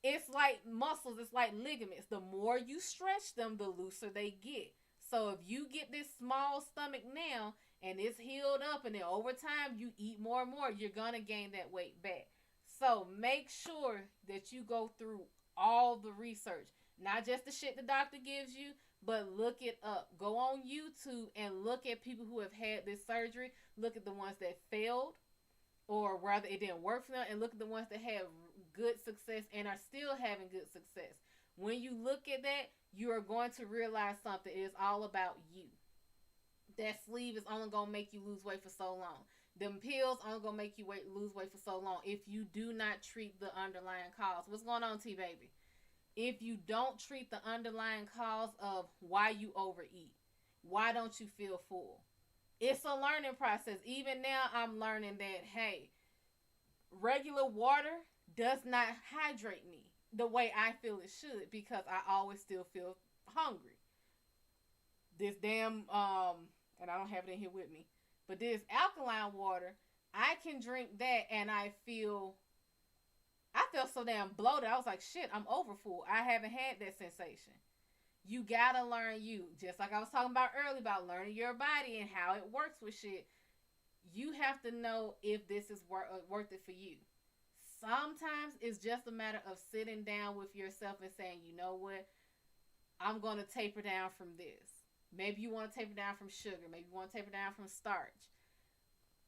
It's like muscles, it's like ligaments. The more you stretch them, the looser they get. So if you get this small stomach now and it's healed up, and then over time you eat more and more, you're going to gain that weight back. So make sure that you go through all the research, not just the shit the doctor gives you, but look it up. Go on YouTube and look at people who have had this surgery. Look at the ones that failed, or rather it didn't work for them, and look at the ones that have good success and are still having good success. When you look at that, you are going to realize something. It is all about you. That sleeve is only going to make you lose weight for so long. Them pills only going to make you lose weight for so long if you do not treat the underlying cause. What's going on, T-Baby? If you don't treat the underlying cause of why you overeat, why don't you feel full? It's a learning process. Even now, I'm learning that, hey, regular water does not hydrate me the way I feel it should, because I always still feel hungry. This damn, and I don't have it in here with me, but this alkaline water, I can drink that and I felt so damn bloated. I was like, shit, I'm over full. I haven't had that sensation. You gotta learn you. Just like I was talking about earlier about learning your body and how it works with shit. You have to know if this is worth it for you. Sometimes it's just a matter of sitting down with yourself and saying, you know what? I'm going to taper down from this. Maybe you want to taper down from sugar. Maybe you want to taper down from starch.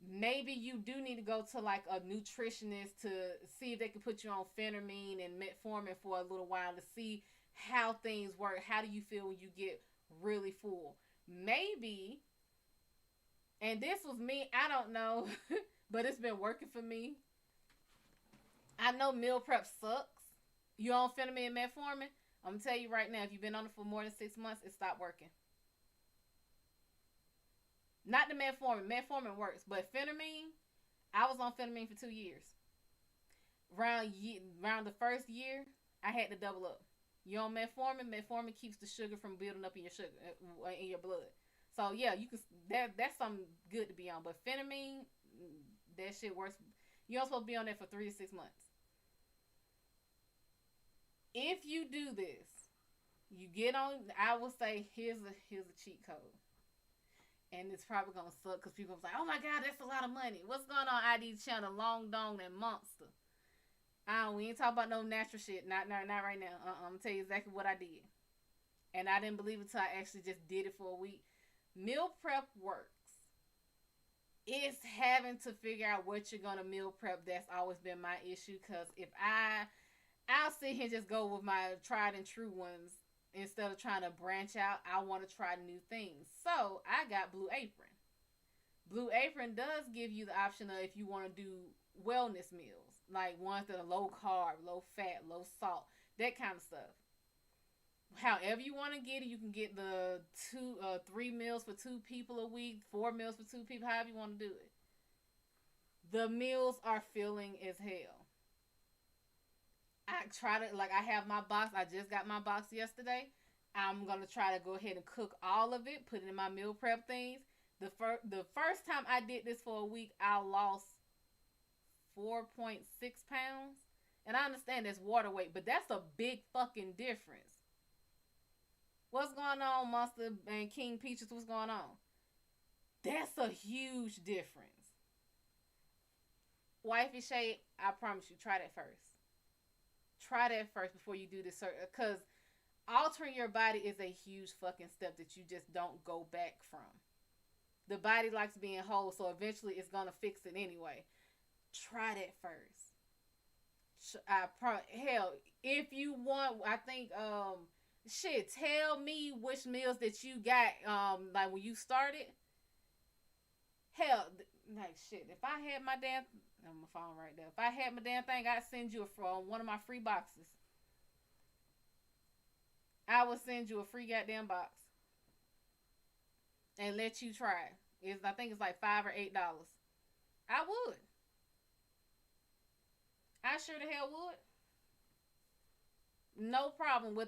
Maybe you do need to go to like a nutritionist to see if they can put you on phentermine and metformin for a little while to see how things work. How do you feel when you get really full? Maybe, and this was me, I don't know, but it's been working for me. I know meal prep sucks. You on phentermine and metformin? I'm going to tell you right now, if you've been on it for more than 6 months, it stopped working. Not the metformin. Metformin works. But phentermine, I was on phentermine for 2 years. around the first year, I had to double up. You on metformin? Metformin keeps the sugar from building up in your sugar in your blood. So yeah, you can that's something good to be on. But phenamine, that shit works. You're not supposed to be on that for 3 to 6 months. If you do this, you get on. I will say here's a cheat code, and it's probably gonna suck because people are like, oh my god, that's a lot of money. What's going on? ID channel, Long Dong and Monster. We ain't talking about no natural shit. Not right now. I'm gonna tell you exactly what I did, and I didn't believe it until I actually just did it for a week. Meal prep works. It's having to figure out what you're gonna meal prep. That's always been my issue. Cause if I'll sit here and just go with my tried and true ones instead of trying to branch out. I want to try new things. So I got Blue Apron. Blue Apron does give you the option of if you want to do wellness meals, like ones that are low carb, low fat, low salt, that kind of stuff. However you want to get it, you can get the 3 meals for 2 people a week, 4 meals for 2 people, however you want to do it. The meals are filling as hell. I try to, like, I have my box. I just got my box yesterday. I'm gonna try to go ahead and cook all of it, put it in my meal prep things. The first time I did this for a week, I lost 4.6 pounds, and I understand that's water weight, but that's a big fucking difference. What's going on, Monster and King Peaches? What's going on? That's a huge difference. Wifey Shay, I promise you, try that first. Try that first before you do this, because altering your body is a huge fucking step that you just don't go back from. The body likes being whole, so eventually it's gonna fix it anyway. Try that first. Hell, if you want, I think shit, tell me which meals that you got like when you started. Hell, like shit, if I had my damn on my phone right there. If I had my damn thing, I'd send you one of my free boxes. I would send you a free goddamn box and let you try. I think it's like $5 or $8. I would. I sure the hell would. No problem.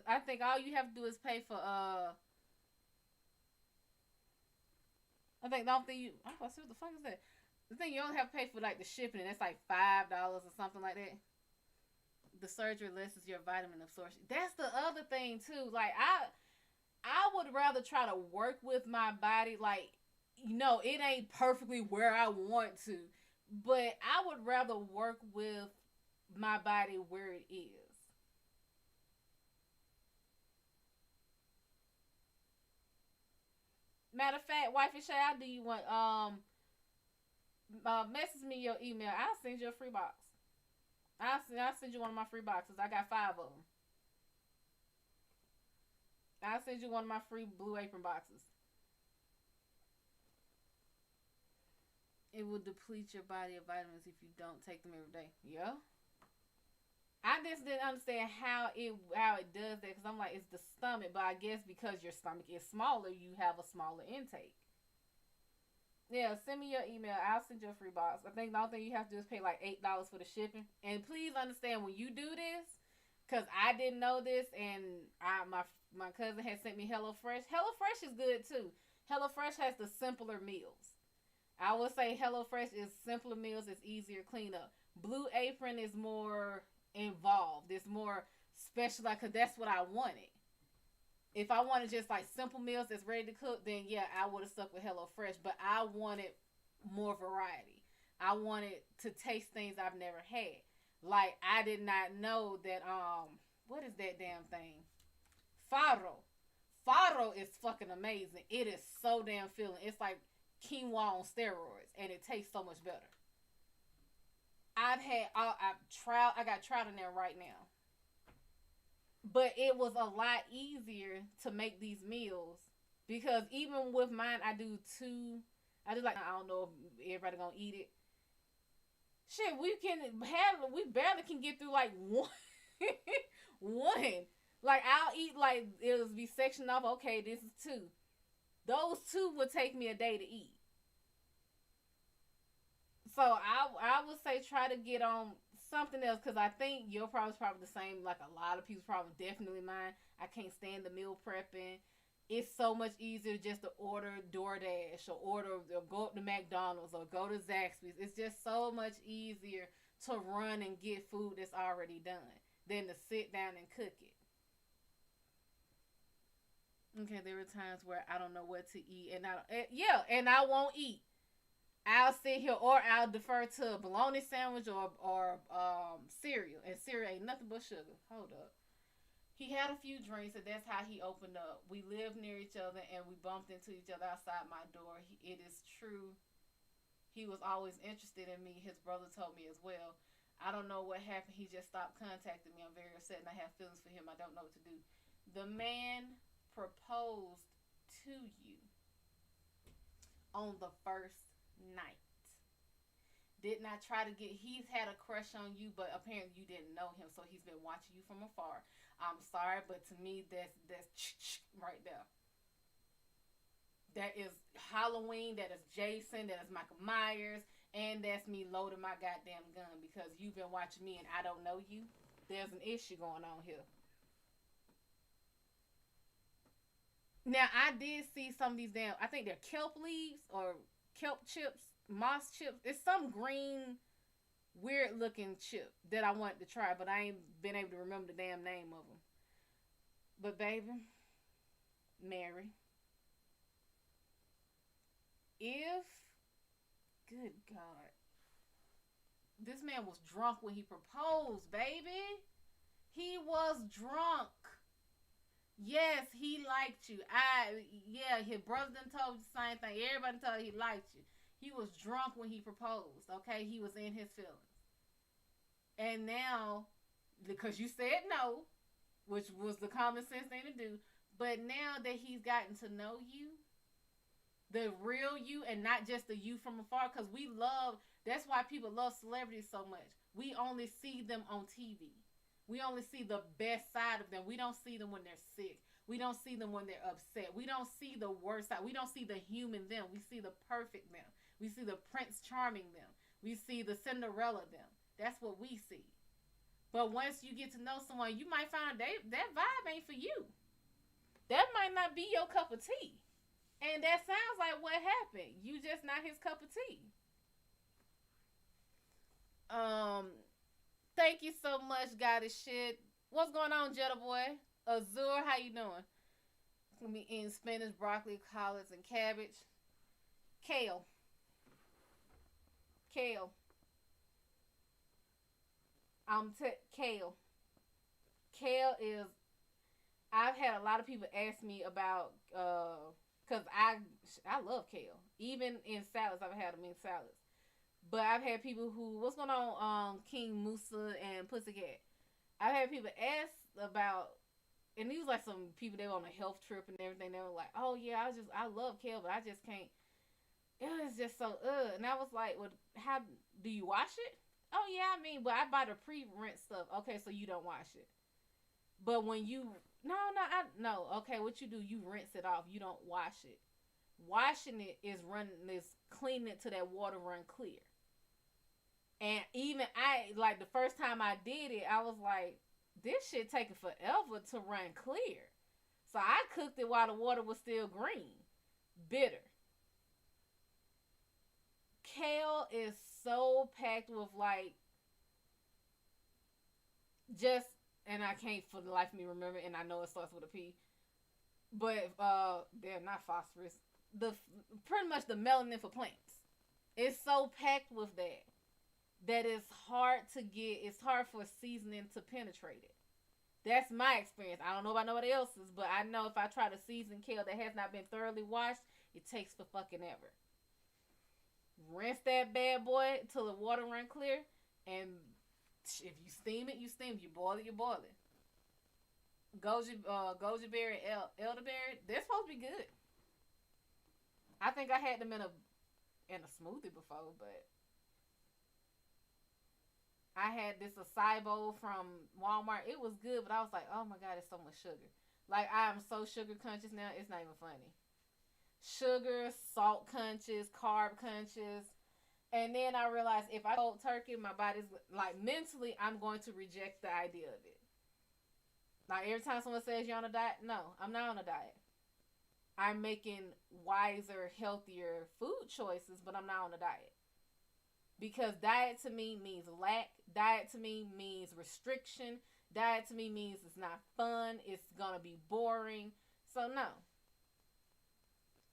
I think all you have to do is pay for I think the only thing I'm supposed to see what the fuck is that? The thing you only have to pay for like the shipping, and that's like $5 or something like that. The surgery lessens your vitamin absorption. That's the other thing too. Like I would rather try to work with my body. Like, it ain't perfectly where I want to, but I would rather work with my body where it is. Matter of fact, wifey Shay, I do you want message me your email. I'll send you a free box. I'll send you one of my free boxes. I got 5 of them. I'll send you one of my free Blue Apron boxes. It will deplete your body of vitamins if you don't take them every day. Yeah. I just didn't understand how it does that, because I'm like, it's the stomach, but I guess because your stomach is smaller, you have a smaller intake. Yeah, send me your email. I'll send you a free box. I think the only thing you have to do is pay like $8 for the shipping. And please understand, when you do this, because I didn't know this, and my cousin had sent me HelloFresh. HelloFresh is good too. HelloFresh has the simpler meals. I would say HelloFresh is simpler meals. It's easier cleanup. Blue Apron is more involved. It's more specialized, because that's what I wanted. If I wanted just like simple meals that's ready to cook, then yeah, I would have stuck with HelloFresh. But I wanted more variety. I wanted to taste things I've never had. Like, I did not know that what is that damn thing? Faro. Faro is fucking amazing. It is so damn filling. It's like quinoa on steroids, and it tastes so much better. I got trout in there right now. But it was a lot easier to make these meals, because even with mine, I do like, I don't know if everybody gonna eat it. Shit, we barely can get through like one. One. Like, I'll eat, like, it'll be sectioned off. Okay, this is 2. Those 2 would take me a day to eat. So I would say try to get on something else, because I think your problem's probably the same. Like a lot of people's problem, definitely mine. I can't stand the meal prepping. It's so much easier just to order DoorDash or go up to McDonald's or go to Zaxby's. It's just so much easier to run and get food that's already done than to sit down and cook it. Okay, there are times where I don't know what to eat, and yeah, and I won't eat. I'll sit here, or I'll defer to a bologna sandwich or cereal, and cereal ain't nothing but sugar. Hold up. He had a few drinks, and that's how he opened up. We lived near each other, and we bumped into each other outside my door. It is true. He was always interested in me. His brother told me as well. I don't know what happened. He just stopped contacting me. I'm very upset, and I have feelings for him. I don't know what to do. The man proposed to you on the first night. Did not try to get. He's had a crush on you, but apparently you didn't know him, so he's been watching you from afar. I'm sorry, but to me, that's right there. That is Halloween. That is Jason. That is Michael Myers, and that's me loading my goddamn gun because you've been watching me and I don't know you. There's an issue going on here. Now I did see some of these damn. I think they're kelp leaves or kelp chips, moss chips. It's some green, weird looking chip that I wanted to try, but I ain't been able to remember the damn name of them. But baby, Mary, if good God, this man was drunk when he proposed, baby. He was drunk. Yes, he liked you. Yeah, his brother done told you the same thing. Everybody told you he liked you. He was drunk when he proposed, okay? He was in his feelings. And now, because you said no, which was the common sense thing to do, but now that he's gotten to know you, the real you, and not just the you from afar, because that's why people love celebrities so much. We only see them on TV. We only see the best side of them. We don't see them when they're sick. We don't see them when they're upset. We don't see the worst side. We don't see the human them. We see the perfect them. We see the Prince Charming them. We see the Cinderella them. That's what we see. But once you get to know someone, you might find that vibe ain't for you. That might not be your cup of tea. And that sounds like what happened. You just not his cup of tea. Thank you so much, God is shit. What's going on, Jetta boy? Azure, how you doing? It's gonna be eating spinach, broccoli, collards, and cabbage. Kale. Kale. Kale. Kale is. I've had a lot of people ask me about because I love kale. Even in salads, I've had them in salads. But I've had people who, what's going on, King Musa and Pussycat? I've had people ask about, and these like some people that were on a health trip and everything. They were like, "Oh yeah, I love kale, but I just can't. It was just so And I was like, "Well, how do you wash it?" "Oh yeah, I mean, but I buy the pre-rinse stuff." "Okay, so you don't wash it." But when you no, okay, what you do, you rinse it off. You don't wash it. Washing it is cleaning it to that water run clear. And even like the first time I did it, I was like, this shit taking forever to run clear. So I cooked it while the water was still green. Bitter. Kale is so packed with like just, and I can't for the life of me remember, and I know it starts with a P, but they're not phosphorus. Pretty much the melanin for plants. It's so packed with that it's hard to get. It's hard for seasoning to penetrate it. That's my experience. I don't know about nobody else's, but I know if I try to season kale that has not been thoroughly washed, it takes for fucking ever. Rinse that bad boy till the water run clear, and if you steam it, you steam. If you boil it, you boil it. Goji berry, elderberry, they're supposed to be good. I think I had them in a smoothie before, but I had this acai bowl from Walmart. It was good, but I was like, oh my God, it's so much sugar. Like, I am so sugar conscious now, it's not even funny. Sugar, salt conscious, carb conscious. And then I realized if I cold turkey, my body's like mentally, I'm going to reject the idea of it. Like every time someone says you're on a diet, no, I'm not on a diet. I'm making wiser, healthier food choices, but I'm not on a diet. Because diet to me means lack. Diet to me means restriction. Diet to me means it's not fun. It's gonna be boring. So no,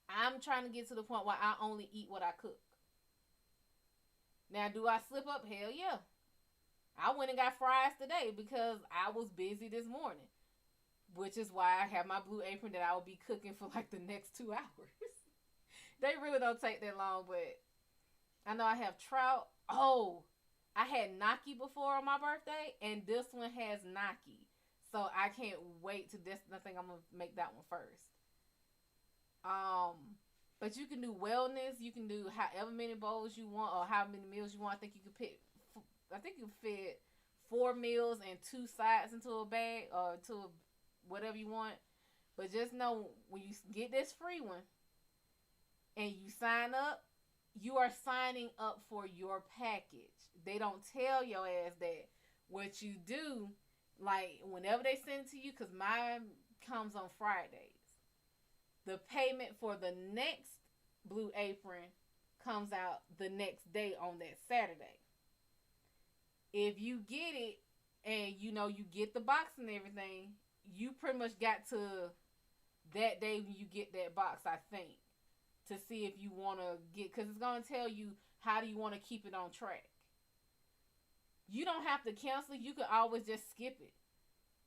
I'm trying to get to the point where I only eat what I cook. Now, do I slip up? Hell yeah. I went and got fries today because I was busy this morning, which is why I have my blue apron that I will be cooking for like the next 2 hours. They really don't take that long, but I know I have trout. Oh, I had gnocchi before on my birthday, and this one has gnocchi. So I can't wait to this. I think I'm gonna make that one first. Um, but you can do wellness. You can do however many bowls you want, or how many meals you want. I think you could pick. I think you fit 4 meals and 2 sides into a bag or to whatever you want. But just know when you get this free one and you sign up, you are signing up for your package. They don't tell your ass that. What you do, like whenever they send it to you, because mine comes on Fridays. The payment for the next Blue Apron comes out the next day on that Saturday. If you get it and you get the box and everything, you pretty much got to that day when you get that box, I think, to see if you want to get, because it's going to tell you how do you want to keep it on track. You don't have to cancel it. You could always just skip it.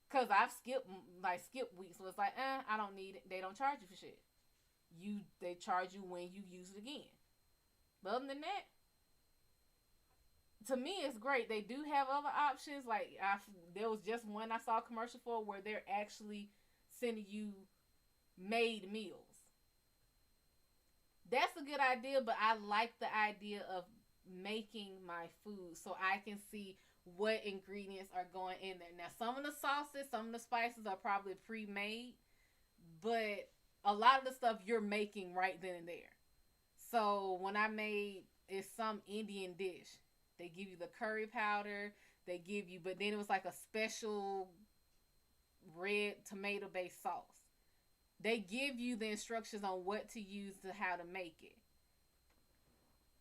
Because I've skipped weeks. So it's like, I don't need it. They don't charge you for shit. They charge you when you use it again. But other than that, to me, it's great. They do have other options. Like, there was just one I saw a commercial for where they're actually sending you made meals. That's a good idea, but I like the idea of making my food so I can see what ingredients are going in there. Now, some of the sauces, some of the spices are probably pre-made, but a lot of the stuff you're making right then and there. So when I made, it's some Indian dish. They give you the curry powder. They give you, but then it was like a special red tomato based sauce. They give you the instructions on what to use to how to make it.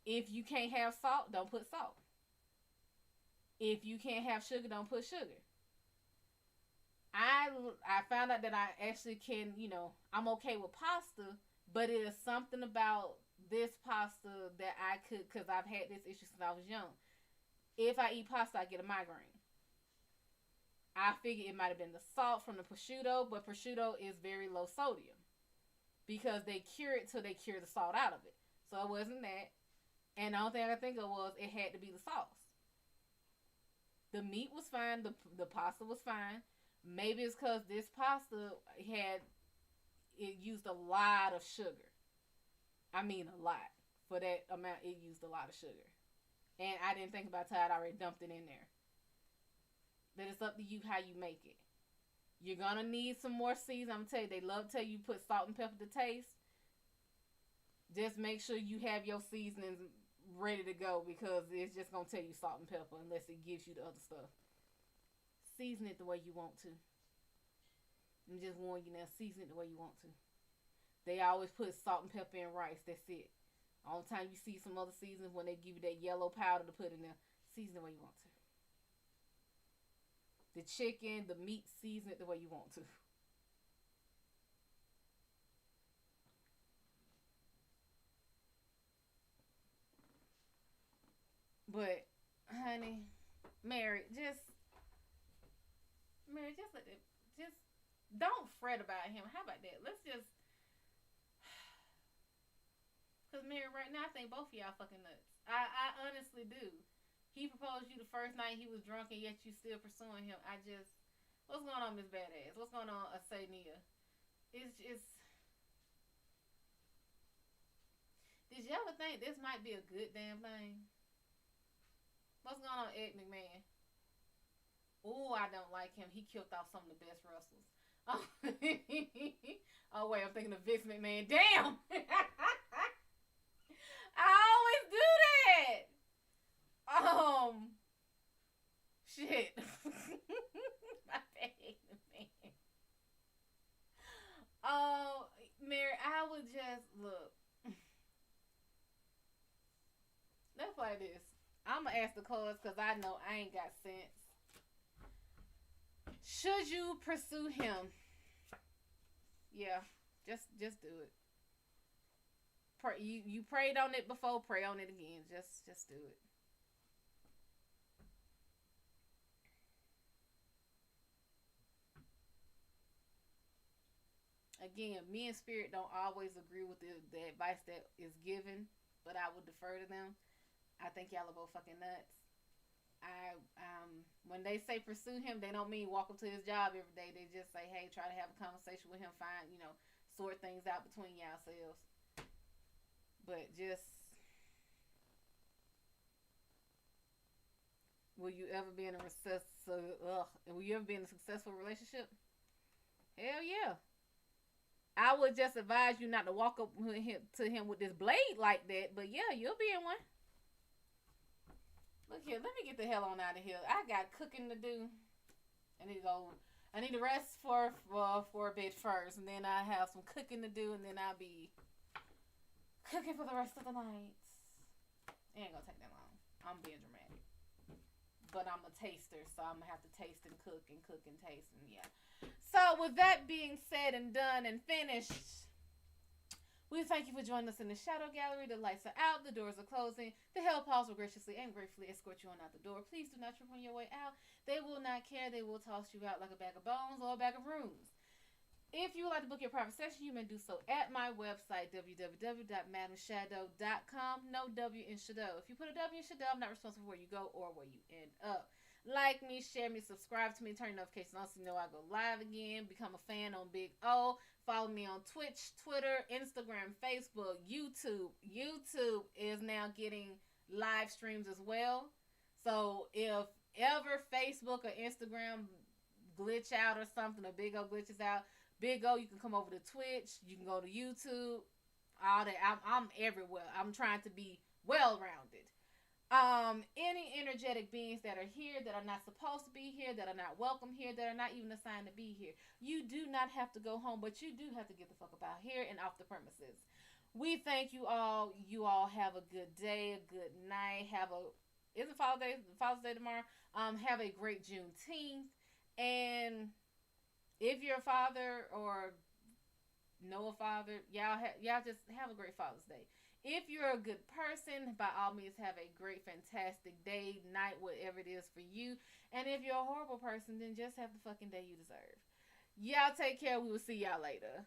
If you can't have salt, don't put salt. If you can't have sugar, don't put sugar. I found out that I actually can, I'm okay with pasta, but it is something about this pasta that I could, because I've had this issue since I was young. If I eat pasta, I get a migraine. I figured it might have been the salt from the prosciutto, but prosciutto is very low sodium because they cure it till they cure the salt out of it. So it wasn't that. And the only thing I could think of was it had to be the sauce. The meat was fine. The pasta was fine. Maybe it's because this pasta it used a lot of sugar. I mean a lot. For that amount, it used a lot of sugar. And I didn't think about it until I'd already dumped it in there. But it's up to you how you make it. You're going to need some more seasoning. I'm going to tell you, they love to tell you put salt and pepper to taste. Just make sure you have your seasonings ready to go, because it's just going to tell you salt and pepper unless it gives you the other stuff. Season it the way you want to. I'm just warning you now, season it the way you want to. They always put salt and pepper in rice. That's it. All the time you see some other seasonings when they give you that yellow powder to put in there, season it the way you want to. The chicken, the meat, season it the way you want to. But, honey, Mary, let it, just don't fret about him. How about that? Let's just, because Mary, right now, I think both of y'all fucking nuts. I honestly do. He proposed you the first night he was drunk, and yet you still pursuing him. What's going on, Miss Badass? What's going on, Asania? It's just, did you ever think this might be a good damn thing? What's going on, Ed McMahon? Ooh, I don't like him. He killed off some of the best wrestlers. Oh, oh wait, I'm thinking of Vince McMahon. Damn! I always do that! Look, let's play this. I'm gonna ask the cards because I know I ain't got sense. Should you pursue him? Yeah, just do it. You prayed on it before, pray on it again. Just do it. Again, me and spirit don't always agree with the advice that is given, but I would defer to them. I think y'all are both fucking nuts. I when they say pursue him, they don't mean walk up to his job every day. They just say, hey, try to have a conversation with him, find sort things out between yourselves. But just, will you ever be in a will you ever be in a successful relationship? Hell yeah. I would just advise you not to walk up to him with this blade like that. But yeah, you'll be in one. Look here, let me get the hell on out of here. I got cooking to do. I need to go. I need to rest for a bit first, and then I have some cooking to do, and then I'll be cooking for the rest of the night. It ain't gonna take that long. I'm being dramatic, but I'm a taster, so I'm gonna have to taste and cook and taste, and yeah. So with that being said and done and finished, we thank you for joining us in the Shadow Gallery. The lights are out. The doors are closing. The Hell Paws will graciously and gratefully escort you on out the door. Please do not trip on your way out. They will not care. They will toss you out like a bag of bones or a bag of rooms. If you would like to book your private session, you may do so at my website, www.madamshad'O.com. No W in Shad'O. If you put a W in Shad'O, I'm not responsible for where you go or where you end up. Like me, share me, subscribe to me, turn notifications on so you know I go live again. Become a fan on Big O. Follow me on Twitch, Twitter, Instagram, Facebook, YouTube. YouTube is now getting live streams as well. So if ever Facebook or Instagram glitch out or something, or Big O glitches out, Big O, you can come over to Twitch. You can go to YouTube. All that. I'm everywhere. I'm trying to be well-rounded. Any energetic beings that are here that are not supposed to be here, that are not welcome here, that are not even assigned to be here, you do not have to go home, but you do have to get the fuck up out here and off the premises. We thank you all. You all have a good day, a good night. Is it Father's Day tomorrow? Have a great Juneteenth. And if you're a father or know a father, y'all just have a great Father's Day. If you're a good person, by all means, have a great, fantastic day, night, whatever it is for you. And if you're a horrible person, then just have the fucking day you deserve. Y'all take care. We will see y'all later.